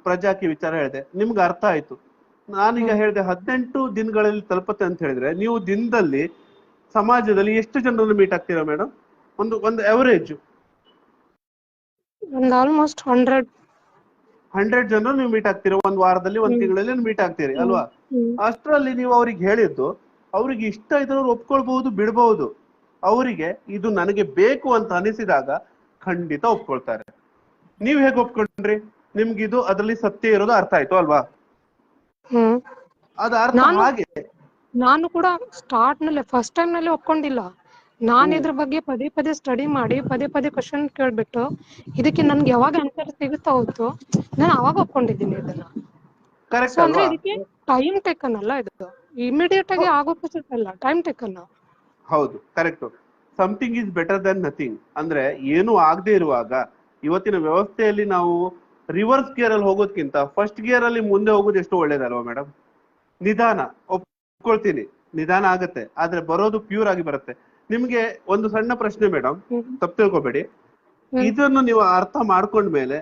ಪ್ರಜಾಕೀಯ ವಿಚಾರ ಹೇಳಿದೆ, ನಿಮ್ಗೆ ಅರ್ಥ ಆಯ್ತು. ನಾನೀಗ ಹೇಳಿದೆ 18 ದಿನಗಳಲ್ಲಿ ತಲುಪುತ್ತೆ ಅಂತ ಹೇಳಿದ್ರೆ ನೀವು ದಿನದಲ್ಲಿ ಸಮಾಜದಲ್ಲಿ ಎಷ್ಟು ಜನರನ್ನು ಮೀಟ್ ಆಗ್ತೀರಾ ಮೇಡಮ್? ಒಂದು ಅವರೇಜ್ ಒಂದು ಆಲ್ಮೋಸ್ಟ್ 100 ಜನರು ನೀವು ಮೀಟ್ ಆಗ್ತೀರಾ. ಒಂದ್ ವಾರದಲ್ಲಿ, ಒಂದ್ ತಿಂಗಳಲ್ಲಿ ಮೀಟ್ ಆಗ್ತೀರಿ ಅಲ್ವಾ? ಅಷ್ಟರಲ್ಲಿ ನೀವು ಅವ್ರಿಗೆ ಹೇಳಿದ್ದು ಅವ್ರಿಗೆ ಇಷ್ಟ ಇದ್ರೆ ಅವ್ರು ಒಪ್ಕೊಳ್ಬಹುದು, ಬಿಡ್ಬಹುದು. ಅವರಿಗೆ ಇದು ನನಗೆ ಬೇಕು ಅಂತ ಅನಿಸಿದಾಗ ಖಂಡಿತ ಒಪ್ಕೊಳ್ತಾರೆ. ನೀವ್ ಹೇಗೆ ಒಪ್ಕೊಂಡ್ರಿ? ನಿಮ್ಗಿದು ಅದ್ರಲ್ಲಿ ಸತ್ಯ ಇರೋದು ಅರ್ಥ ಆಯ್ತು ಅಲ್ವಾ? ಅದ ಅರ್ಥ ಹಾಗೆ. ನಾನು ಕೂಡ ಸ್ಟಾರ್ಟ್ ನಲ್ಲಿ ಫಸ್ಟ್ ಟೈಮ್ ನಲ್ಲಿ ಒಪ್ಕೊಂಡಿಲ್ಲ. ನಾನ್ ಇದ್ರ ಬಗ್ಗೆ ಪದೇ ಪದೇ ಸ್ಟಡಿ ಮಾಡಿ ಪದೇ ಪದೇ ಕ್ವಶನ್ ಕೇಳ್ಬಿಟ್ಟು ಇದಕ್ಕೆ ನನ್ಗೆ ಯಾವಾಗ ಆನ್ಸರ್ ಸಿಗುತ್ತಾ ಹೋಯ್ತು ನಾನು ಅವಾಗ ಒಪ್ಕೊಂಡಿದ್ದೀನಿ ಇದನ್ನ. ಕರೆಕ್ಟ್ ಅಂದ್ರೆ ಅಲ್ವಾ? ಇದಕ್ಕೆ ಟೈಮ್ ಟೇಕನ್ ಅಲ್ಲ, ಇದು ಇಮಿಡಿಯೇಟ್ ಆಗಿ ಆಗೋ ಪ್ರೊಸೆಸ್ ಅಲ್ಲ, ಟೈಮ್ ಟೇಕನ್. ಹೌದು, correct. Something is better than nothing. ಅಂದ್ರೆ ಏನು ಆಗದೆ ಇರುವಾಗ ಇವತ್ತಿನ ವ್ಯವಸ್ಥೆಯಲ್ಲಿ ನಾವು ರಿವರ್ಸ್ ಗೇರ್ ಅಲ್ಲಿ ಹೋಗೋದ್ಕಿಂತ ಫಸ್ಟ್ ಗೇರ್ ಅಲ್ಲಿ ಮುಂದೆ ಹೋಗೋದು ಎಷ್ಟು ಒಳ್ಳೇದಲ್ವಾ ಮೇಡಮ್? ನಿಧಾನ, ಒಪ್ಕೊಳ್ತೀನಿ, ನಿಧಾನ ಆಗತ್ತೆ, ಆದ್ರೆ ಬರೋದು ಪ್ಯೂರ್ ಆಗಿ ಬರುತ್ತೆ. ನಿಮ್ಗೆ ಒಂದು ಸಣ್ಣ ಪ್ರಶ್ನೆ ಮೇಡಮ್, ತಪ್ಪು ತಿಳ್ಕೊಬೇಡಿ. ಇದನ್ನು ನೀವು ಅರ್ಥ ಮಾಡ್ಕೊಂಡ್ಮೇಲೆ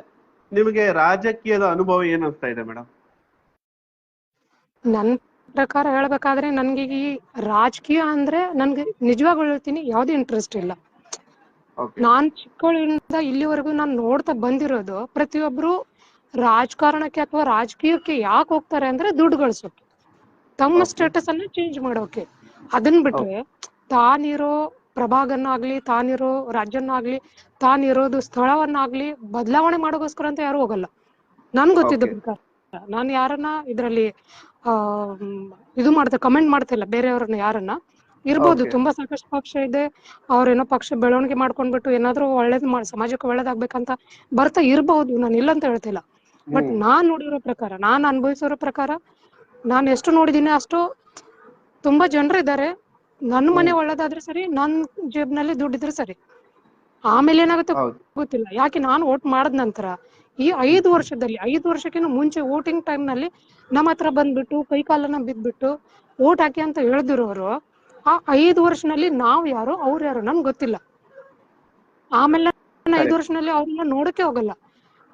ನಿಮಗೆ ರಾಜಕೀಯದ ಅನುಭವ ಏನ್ ಅನ್ಸ್ತಾ ಇದೆ ಮೇಡಮ್? ನನ್ ಪ್ರಕಾರ ಹೇಳ್ಬೇಕಾದ್ರೆ ನನ್ಗೆ ಈ ರಾಜಕೀಯ ಅಂದ್ರೆ ನನ್ಗೆ ನಿಜವಾಗ್ಲೂ ಹೇಳ್ತೀನಿ ಯಾವ್ದು ಇಂಟ್ರೆಸ್ಟ್ ಇಲ್ಲ. ನಾನ್ ಚಿಕ್ಕವಳಿಂದ ಇಲ್ಲಿವರೆಗೂ ನಾನು ನೋಡ್ತಾ ಬಂದಿರೋದು ಪ್ರತಿಯೊಬ್ರು ರಾಜಕಾರಣಕ್ಕೆ ಅಥವಾ ರಾಜಕೀಯಕ್ಕೆ ಯಾಕೆ ಹೋಗ್ತಾರೆ ಅಂದ್ರೆ ದುಡ್ಡು ಗಳಿಸೋಕೆ, ತಮ್ಮ ಸ್ಟೇಟಸ್ ಅನ್ನ ಚೇಂಜ್ ಮಾಡೋಕೆ. ಅದನ್ ಬಿಟ್ರೆ ತಾನಿರೋ ಪ್ರಭಾಗನ್ನಾಗ್ಲಿ, ತಾನಿರೋ ರಾಜ್ಯನ್ನಾಗ್ಲಿ, ತಾನಿರೋದು ಸ್ಥಳವನ್ನಾಗ್ಲಿ ಬದಲಾವಣೆ ಮಾಡೋಗೋಸ್ಕರ ಅಂತ ಯಾರು ಹೋಗಲ್ಲ. ನನ್ ಗೊತ್ತಿದ್ದ ಪ್ರಕಾರ ನಾನು ಯಾರನ್ನ ಇದ್ರಲ್ಲಿ ಇದು ಕಮೆಂಟ್ ಮಾಡ್ತಿಲ್ಲ ಬೇರೆಯವ್ರನ್ನ. ಯಾರನ್ನ ಇರ್ಬೋದು, ತುಂಬಾ ಸಾಕಷ್ಟು ಪಕ್ಷ ಇದೆ, ಅವ್ರೇನೋ ಪಕ್ಷ ಬೆಳವಣಿಗೆ ಮಾಡ್ಕೊಂಡ್ಬಿಟ್ಟು ಏನಾದ್ರು ಒಳ್ಳೇದ್ ಸಮಾಜಕ್ಕೆ ಒಳ್ಳೇದಾಗ್ಬೇಕಂತ ಬರ್ತಾ ಇರ್ಬಹುದು, ನಾನು ಇಲ್ಲ ಅಂತ ಹೇಳ್ತಿಲ್ಲ. ಬಟ್ ನಾನ್ ನೋಡಿರೋ ಪ್ರಕಾರ, ನಾನ್ ಅನುಭವಿಸಿರೋ ಪ್ರಕಾರ, ನಾನ್ ಎಷ್ಟು ನೋಡಿದೀನಿ ಅಷ್ಟು ತುಂಬಾ ಜನರಿದ್ದಾರೆ. ನನ್ನ ಮನೆ ಒಳ್ಳೇದಾದ್ರೆ ಸರಿ, ನನ್ ಜೇಬ್ನಲ್ಲಿ ದುಡ್ಡಿದ್ರೆ ಸರಿ. ಆಮೇಲೆ ಏನಾಗುತ್ತೆ ಗೊತ್ತಿಲ್ಲ. ಯಾಕೆ ನಾನು ವೋಟ್ ಮಾಡದ ನಂತರ ಈ 5 ವರ್ಷದಲ್ಲಿ 5 ವರ್ಷಕ್ಕಿಂತ ಮುಂಚೆ ವೋಟಿಂಗ್ ಟೈಮ್ ನಲ್ಲಿ ನಮ್ಮ ಹತ್ರ ಬಂದ್ಬಿಟ್ಟು ಕೈ ಕಾಲನ್ನ ಬಿದ್ಬಿಟ್ಟು ವೋಟ್ ಹಾಕಿ ಅಂತ ಹೇಳ್ದಿರೋರು ಆ 5 ವರ್ಷನಲ್ಲಿ ನಾವ್ ಯಾರು ಅವ್ರು ಯಾರು ನಮ್ಗೆ ಗೊತ್ತಿಲ್ಲ. ಆಮೇಲೆ 5 ವರ್ಷನಲ್ಲಿ ಅವ್ರನ್ನ ನೋಡಕ್ಕೆ ಹೋಗಲ್ಲ.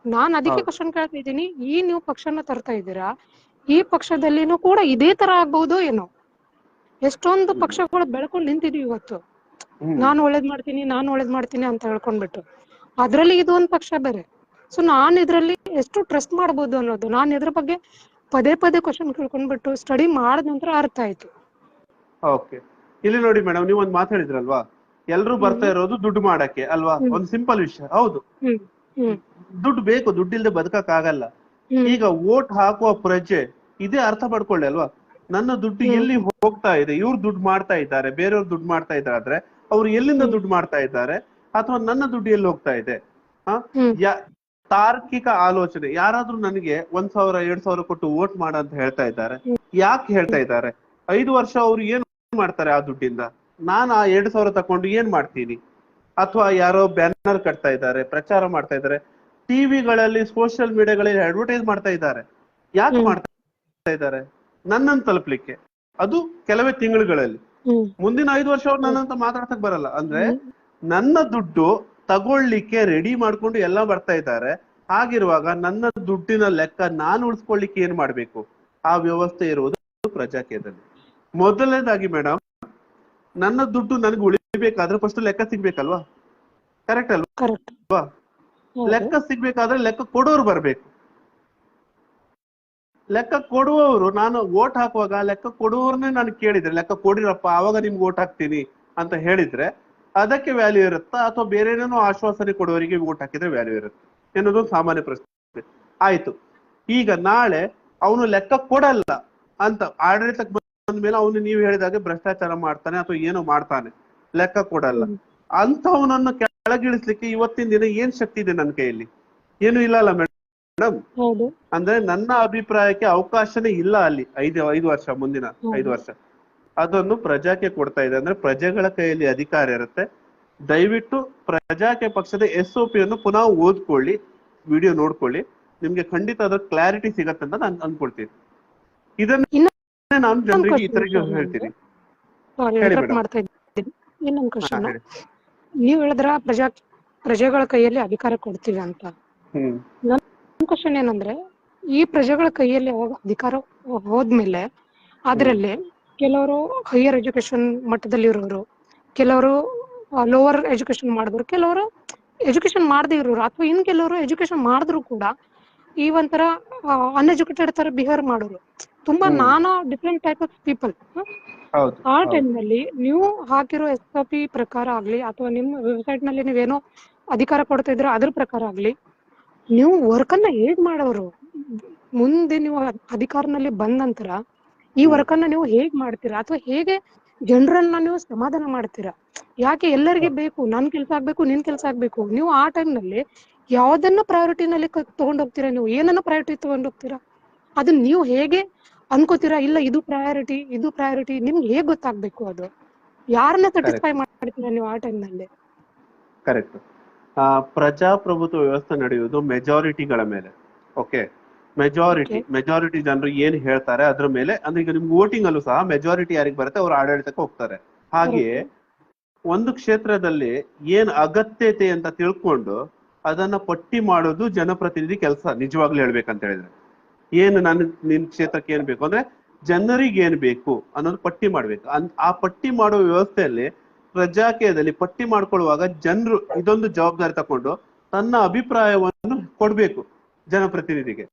ನಾನ್ ಅದಕ್ಕೆ ಕ್ವಶನ್ ಕೇಳ್ತಾ ಇದ್ದೀನಿ, ಈ ನೀವು ಪಕ್ಷನ ತರ್ತಾ ಇದ್ದೀರಾ, ಈ ಪಕ್ಷದಲ್ಲಿನೂ ಕೂಡ ಇದೇ ತರ ಆಗ್ಬಹುದು ಏನೋ. ಎಷ್ಟೊಂದು ಪಕ್ಷಗಳು ಬೆಳ್ಕೊಂಡು ನಿಂತಿದೀವಿ ಇವತ್ತು. ನಾನ್ ಒಳ್ಳೇದ್ ಮಾಡ್ತೀನಿ ಅಂತ ಹೇಳ್ಕೊಂಡ್ಬಿಟ್ಟು ಅದ್ರಲ್ಲಿ ಇದು ಒಂದ್ ಪಕ್ಷ ಬೇರೆ. ಸೊ ನಾನ್ ಇದ್ರಲ್ಲಿ ಎಷ್ಟು ಟ್ರಸ್ಟ್ ಮಾಡ್ಬೋದು ಅನ್ನೋದು ನಾನ್ ಇದ್ರ ಬಗ್ಗೆ ಪದೇ ಪದೇ ಕ್ವಶನ್ ಕೇಳ್ಕೊಂಡ್ಬಿಟ್ಟು ಸ್ಟಡಿ ಮಾಡಿದ ನಂತರ ಅರ್ಥ ಆಯ್ತು. ಓಕೆ, ಇಲ್ಲಿ ನೋಡಿ ಮೇಡಮ್, ನೀವು ಒಂದ್ ಮಾತಾಡಿದ್ರಲ್ವಾ, ಎಲ್ರು ಬರ್ತಾ ಇರೋದು ದುಡ್ಡು ಮಾಡಕ್ಕೆ ಅಲ್ವಾ? ಒಂದು ಸಿಂಪಲ್ ವಿಷಯ. ಹೌದು, ದುಡ್ಡು ಬೇಕು, ದುಡ್ಡಿಲ್ದೆ ಬದುಕಕ್ ಆಗಲ್ಲ. ಈಗ ವೋಟ್ ಹಾಕುವ ಪ್ರಜೆ ಇದೇ ಅರ್ಥ ಮಾಡ್ಕೊಳ್ಳಿ ಅಲ್ವಾ? ನನ್ನ ದುಡ್ಡು ಎಲ್ಲಿ ಹೋಗ್ತಾ ಇದೆ? ಇವ್ರು ದುಡ್ಡು ಮಾಡ್ತಾ ಇದ್ದಾರೆ, ಬೇರೆಯವ್ರು ದುಡ್ಡು ಮಾಡ್ತಾ ಇದ್ದಾರೆ ಆದ್ರೆ ಅವ್ರು ಎಲ್ಲಿಂದ ದುಡ್ಡು ಮಾಡ್ತಾ ಇದ್ದಾರೆ, ಅಥವಾ ನನ್ನ ದುಡ್ಡು ಎಲ್ಲಿ ಹೋಗ್ತಾ ಇದೆ? ತಾರ್ಕಿಕ ಆಲೋಚನೆ. ಯಾರಾದ್ರೂ ನನಗೆ 1,000-2,000 ಕೊಟ್ಟು ವೋಟ್ ಮಾಡ ಅಂತ ಹೇಳ್ತಾ ಇದ್ದಾರೆ, ಯಾಕೆ ಹೇಳ್ತಾ ಇದ್ದಾರೆ? 5 ವರ್ಷ ಅವ್ರು ಏನ್ ಮಾಡ್ತಾರೆ ಆ ದುಡ್ಡಿಂದ? ನಾನು ಆ 2,000 ತಕೊಂಡು ಏನ್ ಮಾಡ್ತೀನಿ? ಅಥವಾ ಯಾರೋ ಬ್ಯಾನರ್ ಕಟ್ತಾ ಇದ್ದಾರೆ, ಪ್ರಚಾರ ಮಾಡ್ತಾ ಇದ್ದಾರೆ, ಟಿವಿಗಳಲ್ಲಿ, ಸೋಷಿಯಲ್ ಮೀಡಿಯಾಗಳಲ್ಲಿ ಅಡ್ವರ್ಟೈಸ್ ಮಾಡ್ತಾ ಇದ್ದಾರೆ. ಯಾಕೆ ಮಾಡ್ತಾ ಇದ್ದಾರೆ? ನನ್ನನ್ನು ತಲುಪಲಿಕ್ಕೆ. ಅದು ಕೆಲವೇ ತಿಂಗಳುಗಳಲ್ಲಿ. ಮುಂದಿನ 5 ವರ್ಷ ಅವ್ರು ನನ್ನಂತ ಮಾತಾಡ್ಸಕ್ ಬರಲ್ಲ. ಅಂದ್ರೆ ನನ್ನ ದುಡ್ಡು ತಗೊಳ್ಳಿಕ್ಕೆ ರೆಡಿ ಮಾಡ್ಕೊಂಡು ಎಲ್ಲ ಬರ್ತಾ ಇದ್ದಾರೆ. ಹಾಗಿರುವಾಗ ನನ್ನ ದುಡ್ಡಿನ ಲೆಕ್ಕ ನಾನು ಉಳಿಸ್ಕೊಳ್ಳಿಕ್ಕೆ ಏನ್ ಮಾಡ್ಬೇಕು? ಆ ವ್ಯವಸ್ಥೆ ಇರುವುದು ಪ್ರಜಾಕೀಯದಲ್ಲಿ. ಮೊದಲನೇದಾಗಿ ಮೇಡಮ್, ನನ್ನ ದುಡ್ಡು ನನಗೆ ಉಳಿಬೇಕಾದ್ರೆ ಫಸ್ಟ್ ಲೆಕ್ಕ ಸಿಗ್ಬೇಕಲ್ವಾ? ಕರೆಕ್ಟ್ ಅಲ್ವಾ? ಲೆಕ್ಕ ಸಿಗ್ಬೇಕಾದ್ರೆ ಲೆಕ್ಕ ಕೊಡೋರು ಬರ್ಬೇಕು. ಲೆಕ್ಕ ಕೊಡುವವರು, ನಾನು ವೋಟ್ ಹಾಕುವಾಗ ಲೆಕ್ಕ ಕೊಡುವವ್ರನ್ನೇ ನಾನು ಕೇಳಿದ್ರೆ, ಲೆಕ್ಕ ಕೊಡಿರಪ್ಪ ಆವಾಗ ನಿಮ್ಗೆ ವೋಟ್ ಹಾಕ್ತೀನಿ ಅಂತ ಹೇಳಿದ್ರೆ ಅದಕ್ಕೆ ವ್ಯಾಲ್ಯೂ ಇರುತ್ತಾ ಅಥವಾ ಬೇರೆ ಏನೇನೋ ಆಶ್ವಾಸನೆ ಕೊಡುವವರಿಗೆ ವೋಟ್ ಹಾಕಿದ್ರೆ ವ್ಯಾಲ್ಯೂ ಇರುತ್ತೆ ಎನ್ನುವುದು ಸಾಮಾನ್ಯ ಪ್ರಶ್ನೆ. ಆಯ್ತು, ಈಗ ನಾಳೆ ಅವನು ಲೆಕ್ಕ ಕೊಡಲ್ಲ ಅಂತ ಆಡಳಿತಕ್ಕೆ ಬಂದ ಮೇಲೆ ಅವನು ನೀವು ಹೇಳಿದಾಗೆ ಭ್ರಷ್ಟಾಚಾರ ಮಾಡ್ತಾನೆ ಅಥವಾ ಏನೋ ಮಾಡ್ತಾನೆ, ಲೆಕ್ಕ ಕೊಡಲ್ಲ ಅಂತವನನ್ನು ಕೆಳಗಿಳಿಸ್ಲಿಕ್ಕೆ ಇವತ್ತಿನ ದಿನ ಏನ್ ಶಕ್ತಿ ಇದೆ ನನ್ನ ಕೈಯಲ್ಲಿ? ಏನು ಇಲ್ಲ ಅಲ್ಲ ಮೇಡಮ್. ಅಂದ್ರೆ ನನ್ನ ಅಭಿಪ್ರಾಯಕ್ಕೆ ಅವಕಾಶನೇ ಇಲ್ಲ ಅಲ್ಲಿ. 5 ವರ್ಷ, ಮುಂದಿನ 5 ವರ್ಷ ಅದನ್ನು ಪ್ರಜಾಕ್ಕೆ ಕೊಡ್ತಾ ಇದೆ. ಅಂದ್ರೆ ಪ್ರಜೆಗಳ ಕೈಯಲ್ಲಿ ಅಧಿಕಾರ ಇರುತ್ತೆ. ದಯವಿಟ್ಟು ಪ್ರಜಾಕ್ಕೆ ಪಕ್ಷದ SOP ಅನ್ನು ಪುನಃ ಓದ್ಕೊಳ್ಳಿ, ವಿಡಿಯೋ ನೋಡ್ಕೊಳ್ಳಿ, ನಿಮ್ಗೆ ಖಂಡಿತ ಅದ್ರ ಕ್ಲಾರಿಟಿ ಸಿಗತ್ತೆ ಅಂತ ನಾನು ಅನ್ಕೊಳ್ತೀನಿ. ಇದನ್ನ ನಾನು ಜನರಿಗೆ ಇತರಿಗೆ ಹೇಳ್ತೀನಿ. ಇನ್ನೊಂದು ಕ್ವಶನ್, ನೀವ್ ಹೇಳಿದ್ರ ಪ್ರಜೆಗಳ ಕೈಯಲ್ಲಿ ಅಧಿಕಾರ ಕೊಡ್ತೀವಿ ಅಂತ. ನನ್ನ ಕ್ವಶನ್ ಏನಂದ್ರೆ, ಈ ಪ್ರಜೆಗಳ ಕೈಯಲ್ಲಿ ಅಧಿಕಾರ ಹೋದ್ಮೇಲೆ ಅದರಲ್ಲಿ ಕೆಲವರು ಹೈಯರ್ ಎಜುಕೇಶನ್ ಮಟ್ಟದಲ್ಲಿ ಇರೋರು, ಕೆಲವರು ಲೋವರ್ ಎಜುಕೇಶನ್ ಮಾಡಿದ್ರು, ಕೆಲವರು ಎಜುಕೇಶನ್ ಮಾಡದೇ ಇರೋರು, ಅಥವಾ ಇನ್ ಕೆಲವರು ಎಜುಕೇಶನ್ ಮಾಡಿದ್ರು ಕೂಡ ಈ ಒಂಥರ ಅನ್ಎಜುಕೇಟೆಡ್ ತರ ಬಿಹೇವ್ ಮಾಡೋರು, ತುಂಬಾ ನಾನಾ ಡಿಫ್ರೆಂಟ್ ಟೈಪ್ ಆಫ್ ಪೀಪಲ್. ಆ ಟೈಮ್ ನಲ್ಲಿ ನೀವು ಹಾಕಿರೋ SOP ಪ್ರಕಾರ ಆಗ್ಲಿ ಅಥವಾ ನಿಮ್ಮ ವೆಬ್ಸೈಟ್ ನಲ್ಲಿ ನೀವೇನೋ ಅಧಿಕಾರ ಕೊಡ್ತಾ ಇದ್ರೆ ಅದ್ರ ಪ್ರಕಾರ ಆಗ್ಲಿ, ನೀವು ವರ್ಕ್ ಅನ್ನ ಹೇಗ್ ಮಾಡೋರು? ಮುಂದೆ ನೀವು ಅಧಿಕಾರನಲ್ಲಿ ಬಂದ ನಂತರ ಈ ವರ್ಕ್ ಅನ್ನ ನೀವು ಹೇಗ್ ಮಾಡ್ತೀರಾ? ಅಥವಾ ಹೇಗೆ ಜನರನ್ನ ನೀವು ಸಮಾಧಾನ ಮಾಡ್ತೀರಾ? ಯಾಕೆ ಎಲ್ಲರಿಗೆ ಬೇಕು ನನ್ ಕೆಲ್ಸ ಆಗ್ಬೇಕು, ನಿನ್ ಕೆಲ್ಸ ಆಗ್ಬೇಕು? ನೀವು ಆ ಟೈಮ್ ನಲ್ಲಿ ಯಾವ್ದನ್ನ ಪ್ರಯಾರಿಟಿನಲ್ಲಿ ತಗೊಂಡೋಗ್ತೀರಾ? ನೀವು ಏನನ್ನ ಪ್ರಯಾರಿಟಿ ತಗೊಂಡೋಗ್ತೀರಾ? ಅದನ್ನ ನೀವು ಹೇಗೆ ಅನ್ಕೋತೀರಾ? ಇಲ್ಲ ಇದು ಪ್ರಯಾರಿಟಿ ನಿಮ್ಗೆ ಹೇಗ್ ಗೊತ್ತಾಗ್ಬೇಕು? ಅದು ಯಾರನ್ನ ಸ್ಯಾಟಿಸ್ಫೈ ಮಾಡ್ತೀರಾ ನೀವು ಆ ಟೈಮ್ ನಲ್ಲಿ? ಕರೆಕ್ಟ್. ಪ್ರಜಾಪ್ರಭುತ್ವ ವ್ಯವಸ್ಥೆ ನಡೆಯುವುದು ಮೆಜಾರಿಟಿಗಳ ಮೇಲೆ. ಓಕೆ, ಮೆಜಾರಿಟಿ ಜನರು ಏನ್ ಹೇಳ್ತಾರೆ ಅದ್ರ ಮೇಲೆ. ಅಂದ್ರೆ ಈಗ ನಿಮ್ಗೆ ವೋಟಿಂಗ್ ಅಲ್ಲೂ ಸಹ ಮೆಜಾರಿಟಿ ಯಾರಿಗೆ ಬರುತ್ತೆ ಅವ್ರು ಆಡಳಿತಕ್ಕೆ ಹೋಗ್ತಾರೆ. ಹಾಗೆಯೇ ಒಂದು ಕ್ಷೇತ್ರದಲ್ಲಿ ಏನ್ ಅಗತ್ಯತೆ ಅಂತ ತಿಳ್ಕೊಂಡು ಅದನ್ನ ಪಟ್ಟಿ ಮಾಡೋದು ಜನಪ್ರತಿನಿಧಿ ಕೆಲಸ. ನಿಜವಾಗ್ಲೂ ಹೇಳ್ಬೇಕಂತ ಹೇಳಿದ್ರೆ, ಏನು ನಿನ್ ಕ್ಷೇತ್ರಕ್ಕೆ ಏನ್ ಬೇಕು ಅಂದ್ರೆ ಜನರಿಗೆ ಏನ್ ಬೇಕು ಅನ್ನೋದು ಪಟ್ಟಿ ಮಾಡ್ಬೇಕು. ಆ ಪಟ್ಟಿ ಮಾಡೋ ವ್ಯವಸ್ಥೆಯಲ್ಲಿ ಪ್ರಜಾಕೀಯದಲ್ಲಿ ಪಟ್ಟಿ ಮಾಡ್ಕೊಳ್ಳುವಾಗ ಜನರು ಇದೊಂದು ಜವಾಬ್ದಾರಿ ತಕೊಂಡು ತನ್ನ ಅಭಿಪ್ರಾಯವನ್ನು ಕೊಡ್ಬೇಕು ಜನಪ್ರತಿನಿಧಿಗೆ.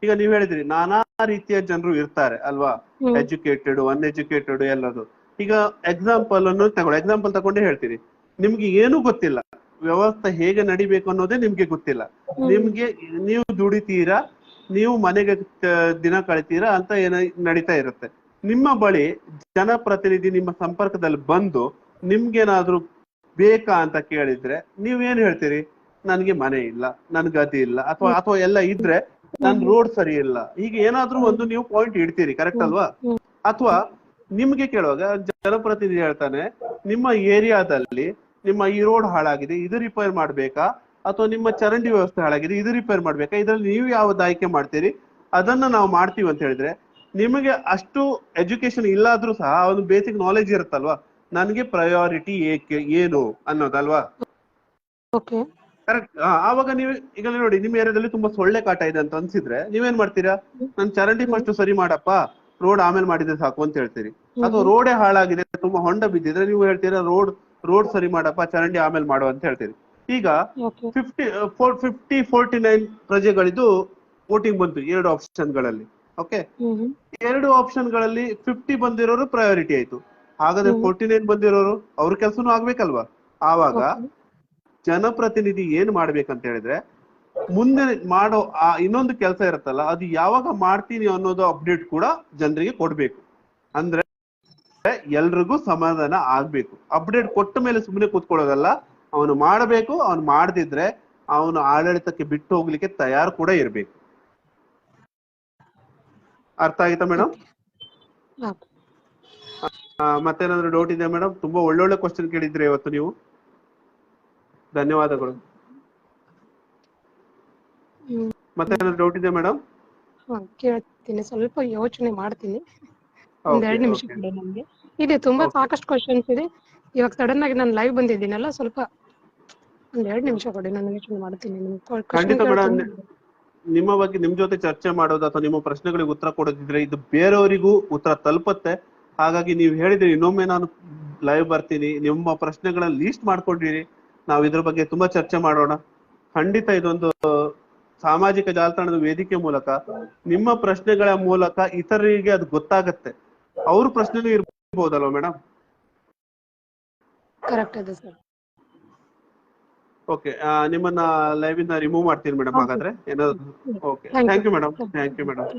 ಈಗ ನೀವ್ ಹೇಳಿದ್ರಿ ನಾನಾ ರೀತಿಯ ಜನರು ಇರ್ತಾರೆ ಅಲ್ವಾ, ಎಜುಕೇಟೆಡ್, ಅನ್ಎಜುಕೇಟೆಡ್ ಎಲ್ಲದು. ಈಗ ಎಕ್ಸಾಂಪಲ್ ತಗೊಂಡೇ ಹೇಳ್ತೀನಿ. ನಿಮ್ಗೆ ಏನು ಗೊತ್ತಿಲ್ಲ, ವ್ಯವಸ್ಥೆ ಹೇಗೆ ನಡಿಬೇಕು ಅನ್ನೋದೇ ನಿಮ್ಗೆ ಗೊತ್ತಿಲ್ಲ. ನೀವು ದುಡಿತೀರಾ, ನೀವು ಮನೆಗೆ ದಿನ ಕಳಿತೀರಾ ಅಂತ ಏನ ನಡೀತಾ ಇರುತ್ತೆ. ನಿಮ್ಮ ಬಳಿ ಜನಪ್ರತಿನಿಧಿ ನಿಮ್ಮ ಸಂಪರ್ಕದಲ್ಲಿ ಬಂದು ನಿಮ್ಗೇನಾದ್ರೂ ಬೇಕಾ ಅಂತ ಕೇಳಿದ್ರೆ ನೀವೇನ್ ಹೇಳ್ತೀರಿ? ನನ್ಗೆ ಮನೆ ಇಲ್ಲ, ನನ್ ಗತಿ ಇಲ್ಲ, ಅಥವಾ ಎಲ್ಲ ಇದ್ರೆ ನನ್ ರೋಡ್ ಸರಿ ಇಲ್ಲ, ಹೀಗೆ ಏನಾದ್ರೂ ಒಂದು ನೀವು ಪಾಯಿಂಟ್ ಇಡ್ತೀರಿ, ಕರೆಕ್ಟ್ ಅಲ್ವಾ? ಅಥವಾ ನಿಮ್ಗೆ ಕೇಳುವಾಗ ಜನಪ್ರತಿನಿಧಿ ಹೇಳ್ತಾನೆ, ನಿಮ್ಮ ಏರಿಯಾದಲ್ಲಿ ನಿಮ್ಮ ಈ ರೋಡ್ ಹಾಳಾಗಿದೆ, ಇದು ರಿಪೇರ್ ಮಾಡ್ಬೇಕಾ, ಅಥವಾ ನಿಮ್ಮ ಚರಂಡಿ ವ್ಯವಸ್ಥೆ ಹಾಳಾಗಿದೆ, ಇದು ರಿಪೇರ್ ಮಾಡ್ಬೇಕಾ, ಇದ್ರಲ್ಲಿ ನೀವು ಯಾವ್ದು ಆಯ್ಕೆ ಮಾಡ್ತೀರಿ, ಅದನ್ನ ನಾವು ಮಾಡ್ತೀವಿ ಅಂತ ಹೇಳಿದ್ರೆ, ನಿಮಗೆ ಅಷ್ಟು ಎಜುಕೇಶನ್ ಇಲ್ಲಾದ್ರೂ ಸಹ ಒಂದು ಬೇಸಿಕ್ ನಾಲೆಜ್ ಇರುತ್ತಲ್ವಾ, ನನ್ಗೆ ಪ್ರಯಾರಿಟಿ ಏನು ಅನ್ನೋದಲ್ವಾ? ಕರೆಕ್ಟ್. ಆವಾಗ ನೀವು ಈಗ ನೋಡಿ, ನಿಮ್ ಏರಿಯಾದಲ್ಲಿ ತುಂಬಾ ಸೊಳ್ಳೆ ಕಾಟ ಇದೆ ಅಂತ ಅನ್ಸಿದ್ರೆ ನೀವೇನ್ ಮಾಡ್ತೀರಾ? ನನ್ ಚರಂಡಿ ಫಸ್ಟ್ ಸರಿ ಮಾಡಪ್ಪ, ರೋಡ್ ಆಮೇಲೆ ಮಾಡಿದ್ರೆ ಸಾಕು ಅಂತ ಹೇಳ್ತೀರಿ. ಅಥವಾ ರೋಡೇ ಹಾಳಾಗಿದೆ, ತುಂಬಾ ಹೊಂಡ ಬಿದ್ದಿದ್ರೆ ನೀವು ಹೇಳ್ತೀರಾ ರೋಡ್ ಸರಿ ಮಾಡಪ್ಪ, ಚರಂಡಿ ಆಮೇಲೆ ಮಾಡು ಅಂತ ಹೇಳ್ತೀರಿ. ಈಗ 49 ಪ್ರಜೆಗಳಿದ್ದು ವೋಟಿಂಗ್ ಬಂತು 2 ಆಪ್ಷನ್ಗಳಲ್ಲಿ. ಓಕೆ, 2 ಆಪ್ಷನ್ಗಳಲ್ಲಿ 50 ಬಂದಿರೋರು ಪ್ರಯಾರಿಟಿ ಆಯ್ತು. ಹಾಗಾದ್ರೆ 49 ಬಂದಿರೋರು ಅವ್ರ ಕೆಲ್ಸನೂ ಆಗ್ಬೇಕಲ್ವಾ? ಆವಾಗ ಜನಪ್ರತಿನಿಧಿ ಏನ್ ಮಾಡ್ಬೇಕಂತ ಹೇಳಿದ್ರೆ, ಮುಂದೆ ಮಾಡೋ ಇನ್ನೊಂದು ಕೆಲಸ ಇರುತ್ತಲ್ಲ, ಅದು ಯಾವಾಗ ಮಾಡ್ತೀನಿ ಅನ್ನೋದು ಅಪ್ಡೇಟ್ ಕೂಡ ಜನರಿಗೆ ಕೊಡ್ಬೇಕು. ಅಂದ್ರೆ ಎಲ್ರಿಗೂ ಸಮಾಧಾನ ಆಗ್ಬೇಕು. ಅಪ್ಡೇಟ್ ಕೊಟ್ಟ ಮೇಲೆ ಸುಮ್ಮನೆ ಕೂತ್ಕೊಳ್ಳೋದಲ್ಲ, ಅವನು ಮಾಡಬೇಕು. ಅವನು ಮಾಡದಿದ್ರೆ ಅವನು ಆಡಳಿತಕ್ಕೆ ಬಿಟ್ಟು ಹೋಗ್ಲಿಕ್ಕೆ ತಯಾರು ಕೂಡ ಇರ್ಬೇಕು. ಅರ್ಥ ಆಯ್ತಾ ಮೇಡಮ್? ಮತ್ತೇನಾದ್ರು ಡೌಟ್ ಇದೆ ಮೇಡಮ್? ತುಂಬಾ ಒಳ್ಳೊಳ್ಳೆ ಕ್ವಶನ್ ಕೇಳಿದ್ರೆ ಇವತ್ತು ನೀವು. ಧನ್ಯವಾದಗಳು. ಮತ್ತೇನಾದ್ರು ಡೌಟ್ ಇದೆ ಮೇಡಮ್? ಕೇಳ್ತೀನಿ, ಸ್ವಲ್ಪ ಯೋಚನೆ ಮಾಡ್ತೀನಿ. ಒಂದ್ 2 ನಿಮಿಷ ಕೊಡಿ ನಮ್ಗೆ. ಇದೆ ತುಂಬಾ ಸಾಕಷ್ಟು ಕ್ವಶನ್ಸ್ ಇದೆ. ಇವಾಗ ಸಡನ್ ಆಗಿ ನಾನು ಲೈವ್ ಬಂದಿದ್ದೀನಲ್ಲ, ಸ್ವಲ್ಪ ಒಂದ್ 2 ನಿಮಿಷ ಕೊಡಿ, ನಾನು ಯೋಚನೆ ಮಾಡ್ತೀನಿ. ಖಂಡಿತ ಮೇಡಮ್, ನಿಮ್ಮ ಬಗ್ಗೆ ನಿಮ್ ಜೊತೆ ಚರ್ಚೆ ಮಾಡೋದು ಅಥವಾ ನಿಮ್ಮ ಪ್ರಶ್ನೆಗಳಿಗೆ ಉತ್ತರ ಕೊಡೋದಿದ್ರೆ ಇದು ಬೇರೆಯವರಿಗೂ ಉತ್ತರ ತಲುಪುತ್ತೆ. ಹಾಗಾಗಿ ನೀವು ಹೇಳಿದ್ರಿ ಇನ್ನೊಮ್ಮೆ ನಾನು ಲೈವ್ ಬರ್ತೀನಿ, ನಿಮ್ಮ ಪ್ರಶ್ನೆಗಳನ್ನ ಲೀಸ್ಟ್ ಮಾಡ್ಕೊಂಡಿರಿ, ನಾವು ಇದ್ರ ಬಗ್ಗೆ ತುಂಬಾ ಚರ್ಚೆ ಮಾಡೋಣ. ಖಂಡಿತ ಇದೊಂದು ಸಾಮಾಜಿಕ ಜಾಲತಾಣದ ವೇದಿಕೆ ಮೂಲಕ ನಿಮ್ಮ ಪ್ರಶ್ನೆಗಳ ಮೂಲಕ ಇತರರಿಗೆ ಅದು ಗೊತ್ತಾಗತ್ತೆ. ಅವ್ರ ಪ್ರಶ್ನೆನೂ ಇರ್ಬೋದಲ್ವ ಮೇಡಮ್? ಕರೆಕ್ಟ್ ಇದೆ ಸರ್. ಓಕೆ, ನಿಮ್ಮನ್ನ ಲೈವ್ ಇಂದ ರಿಮೂವ್ ಮಾಡ್ತೀನಿ ಮೇಡಮ್. ಹಾಗಾದ್ರೆ ಏನಾದ್ರು okay, thank you madam, thank you madam.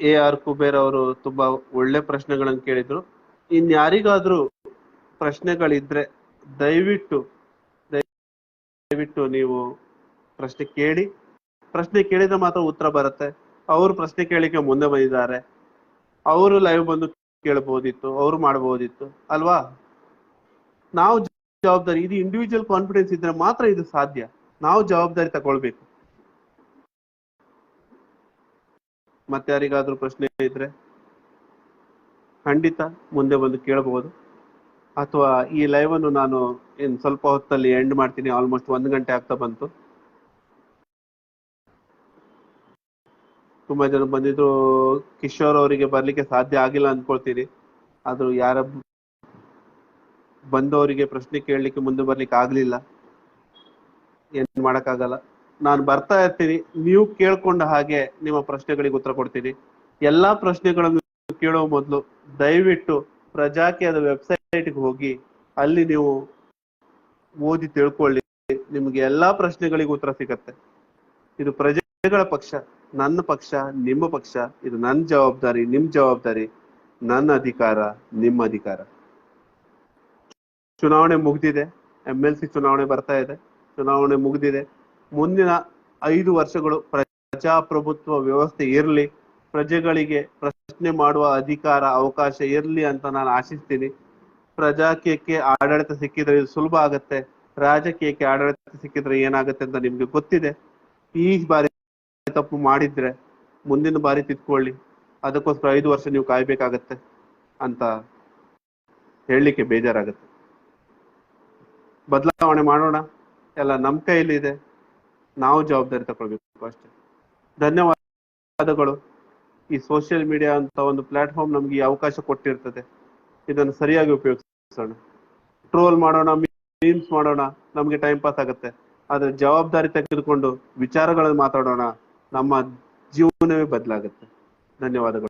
AR Kuber ಅವರು ತುಂಬಾ ಒಳ್ಳೆ ಪ್ರಶ್ನೆಗಳನ್ನು ಕೇಳಿದ್ರು. ಇನ್ಯಾರಿಗಾದ್ರೂ ಪ್ರಶ್ನೆಗಳಿದ್ರೆ ದಯವಿಟ್ಟು ನೀವು ಪ್ರಶ್ನೆ ಕೇಳಿ. ಪ್ರಶ್ನೆ ಕೇಳಿದ್ರೆ ಮಾತ್ರ ಉತ್ತರ ಬರುತ್ತೆ. ಅವರು ಪ್ರಶ್ನೆ ಕೇಳಿಕೆ ಮುಂದೆ ಬಂದಿದ್ದಾರೆ, ಅವರು ಲೈವ್ ಬಂದು ಕೇಳಬಹುದಿತ್ತು, ಅವರು ಮಾಡಬಹುದಿತ್ತು ಅಲ್ವಾ. ನಾವು ಜವಾಬ್ದಾರಿ, ಇದು ಇಂಡಿವಿಜುವಲ್ ಕಾನ್ಫಿಡೆನ್ಸ್ ಇದ್ರೆ ಮಾತ್ರ ಇದು ಸಾಧ್ಯ. ನಾವು ಜವಾಬ್ದಾರಿ ತಗೊಳ್ಬೇಕು. ಮತ್ತೆ ಯಾರಿಗಾದ್ರೂ ಪ್ರಶ್ನೆ ಇದ್ರೆ ಖಂಡಿತ ಮುಂದೆ ಬಂದು ಕೇಳಬಹುದು. ಅಥವಾ ಈ ಲೈವ್ ಅನ್ನು ನಾನು ಇನ್ ಸ್ವಲ್ಪ ಹೊತ್ತಲ್ಲಿ ಎಂಡ್ ಮಾಡ್ತೀನಿ. ಆಲ್ಮೋಸ್ಟ್ 1 ಗಂಟೆ ಆಗ್ತಾ ಬಂತು. ತುಂಬಾ ಜನ ಬಂದಿದ್ರು. ಕಿಶೋರ್ ಅವರಿಗೆ ಬರ್ಲಿಕ್ಕೆ ಸಾಧ್ಯ ಆಗಿಲ್ಲ ಅನ್ಕೊಳ್ತೀನಿ. ಅದು ಯಾರ ಬಂದವರಿಗೆ ಪ್ರಶ್ನೆ ಕೇಳಲಿಕ್ಕೆ ಮುಂದೆ ಬರ್ಲಿಕ್ಕೆ ಆಗ್ಲಿಲ್ಲ, ಏನ್ ಮಾಡಕ್ಕಾಗಲ್ಲ. ನಾನು ಬರ್ತಾ ಇರ್ತೀನಿ, ನೀವು ಕೇಳ್ಕೊಂಡ ಹಾಗೆ ನಿಮ್ಮ ಪ್ರಶ್ನೆಗಳಿಗೆ ಉತ್ತರ ಕೊಡ್ತೀನಿ. ಎಲ್ಲಾ ಪ್ರಶ್ನೆಗಳನ್ನು ಕೇಳುವ ಮೊದಲು ದಯವಿಟ್ಟು ಪ್ರಜಾಕೀಯದ ವೆಬ್ಸೈಟ್ಗೆ ಹೋಗಿ ಅಲ್ಲಿ ನೀವು ಓದಿ ತಿಳ್ಕೊಳ್ಳಿ. ನಿಮ್ಗೆ ಎಲ್ಲಾ ಪ್ರಶ್ನೆಗಳಿಗೂ ಉತ್ತರ ಸಿಗತ್ತೆ. ಇದು ಪ್ರಜೆಗಳ ಪಕ್ಷ, ನನ್ನ ಪಕ್ಷ, ನಿಮ್ಮ ಪಕ್ಷ. ಇದು ನನ್ನ ಜವಾಬ್ದಾರಿ, ನಿಮ್ ಜವಾಬ್ದಾರಿ, ನನ್ನ ಅಧಿಕಾರ, ನಿಮ್ಮ ಅಧಿಕಾರ. ಚುನಾವಣೆ ಮುಗ್ದಿದೆ, MLC ಚುನಾವಣೆ ಬರ್ತಾ ಇದೆ. ಚುನಾವಣೆ ಮುಗ್ದಿದೆ. ಮುಂದಿನ 5 ವರ್ಷಗಳು ಪ್ರಜಾಪ್ರಭುತ್ವ ವ್ಯವಸ್ಥೆ ಇರಲಿ, ಪ್ರಜೆಗಳಿಗೆ ಪ್ರಶ್ನೆ ಮಾಡುವ ಅಧಿಕಾರ, ಅವಕಾಶ ಇರಲಿ ಅಂತ ನಾನು ಆಶಿಸ್ತೀನಿ. ಪ್ರಜಾಕೀಯಕ್ಕೆ ಆಡಳಿತ ಸಿಕ್ಕಿದ್ರೆ ಇದು ಸುಲಭ ಆಗತ್ತೆ. ರಾಜಕೀಯಕ್ಕೆ ಆಡಳಿತ ಸಿಕ್ಕಿದ್ರೆ ಏನಾಗುತ್ತೆ ಅಂತ ನಿಮ್ಗೆ ಗೊತ್ತಿದೆ. ಈ ಬಾರಿ ತಪ್ಪು ಮಾಡಿದ್ರೆ ಮುಂದಿನ ಬಾರಿ ತಿದ್ಕೊಳ್ಳಿ. ಅದಕ್ಕೋಸ್ಕರ 5 ವರ್ಷ ನೀವು ಕಾಯ್ಬೇಕಾಗತ್ತೆ ಅಂತ ಹೇಳಲಿಕ್ಕೆ ಬೇಜಾರಾಗತ್ತೆ. ಬದಲಾವಣೆ ಮಾಡೋಣ, ಎಲ್ಲ ನಮ್ಮ ಕೈಯಲ್ಲಿದೆ. ನಾವು ಜವಾಬ್ದಾರಿ ತಗೊಳ್ಬೇಕು ಅಷ್ಟೇ. ಧನ್ಯವಾದಗಳು. ಈ ಸೋಷಿಯಲ್ ಮೀಡಿಯಾ ಅಂತ ಒಂದು ಪ್ಲಾಟ್ಫಾರ್ಮ್ ನಮ್ಗೆ ಈ ಅವಕಾಶ ಕೊಟ್ಟಿರ್ತದೆ. ಇದನ್ನು ಸರಿಯಾಗಿ ಉಪಯೋಗಿಸೋಣ. ಟ್ರೋಲ್ ಮಾಡೋಣ, ಮೀಮ್ಸ್ ಮಾಡೋಣ, ನಮ್ಗೆ ಟೈಮ್ ಪಾಸ್ ಆಗುತ್ತೆ. ಆದ್ರೆ ಜವಾಬ್ದಾರಿ ತೆಗೆದುಕೊಂಡು ವಿಚಾರಗಳನ್ನು ಮಾತಾಡೋಣ, ನಮ್ಮ ಜೀವನವೇ ಬದಲಾಗುತ್ತೆ. ಧನ್ಯವಾದಗಳು.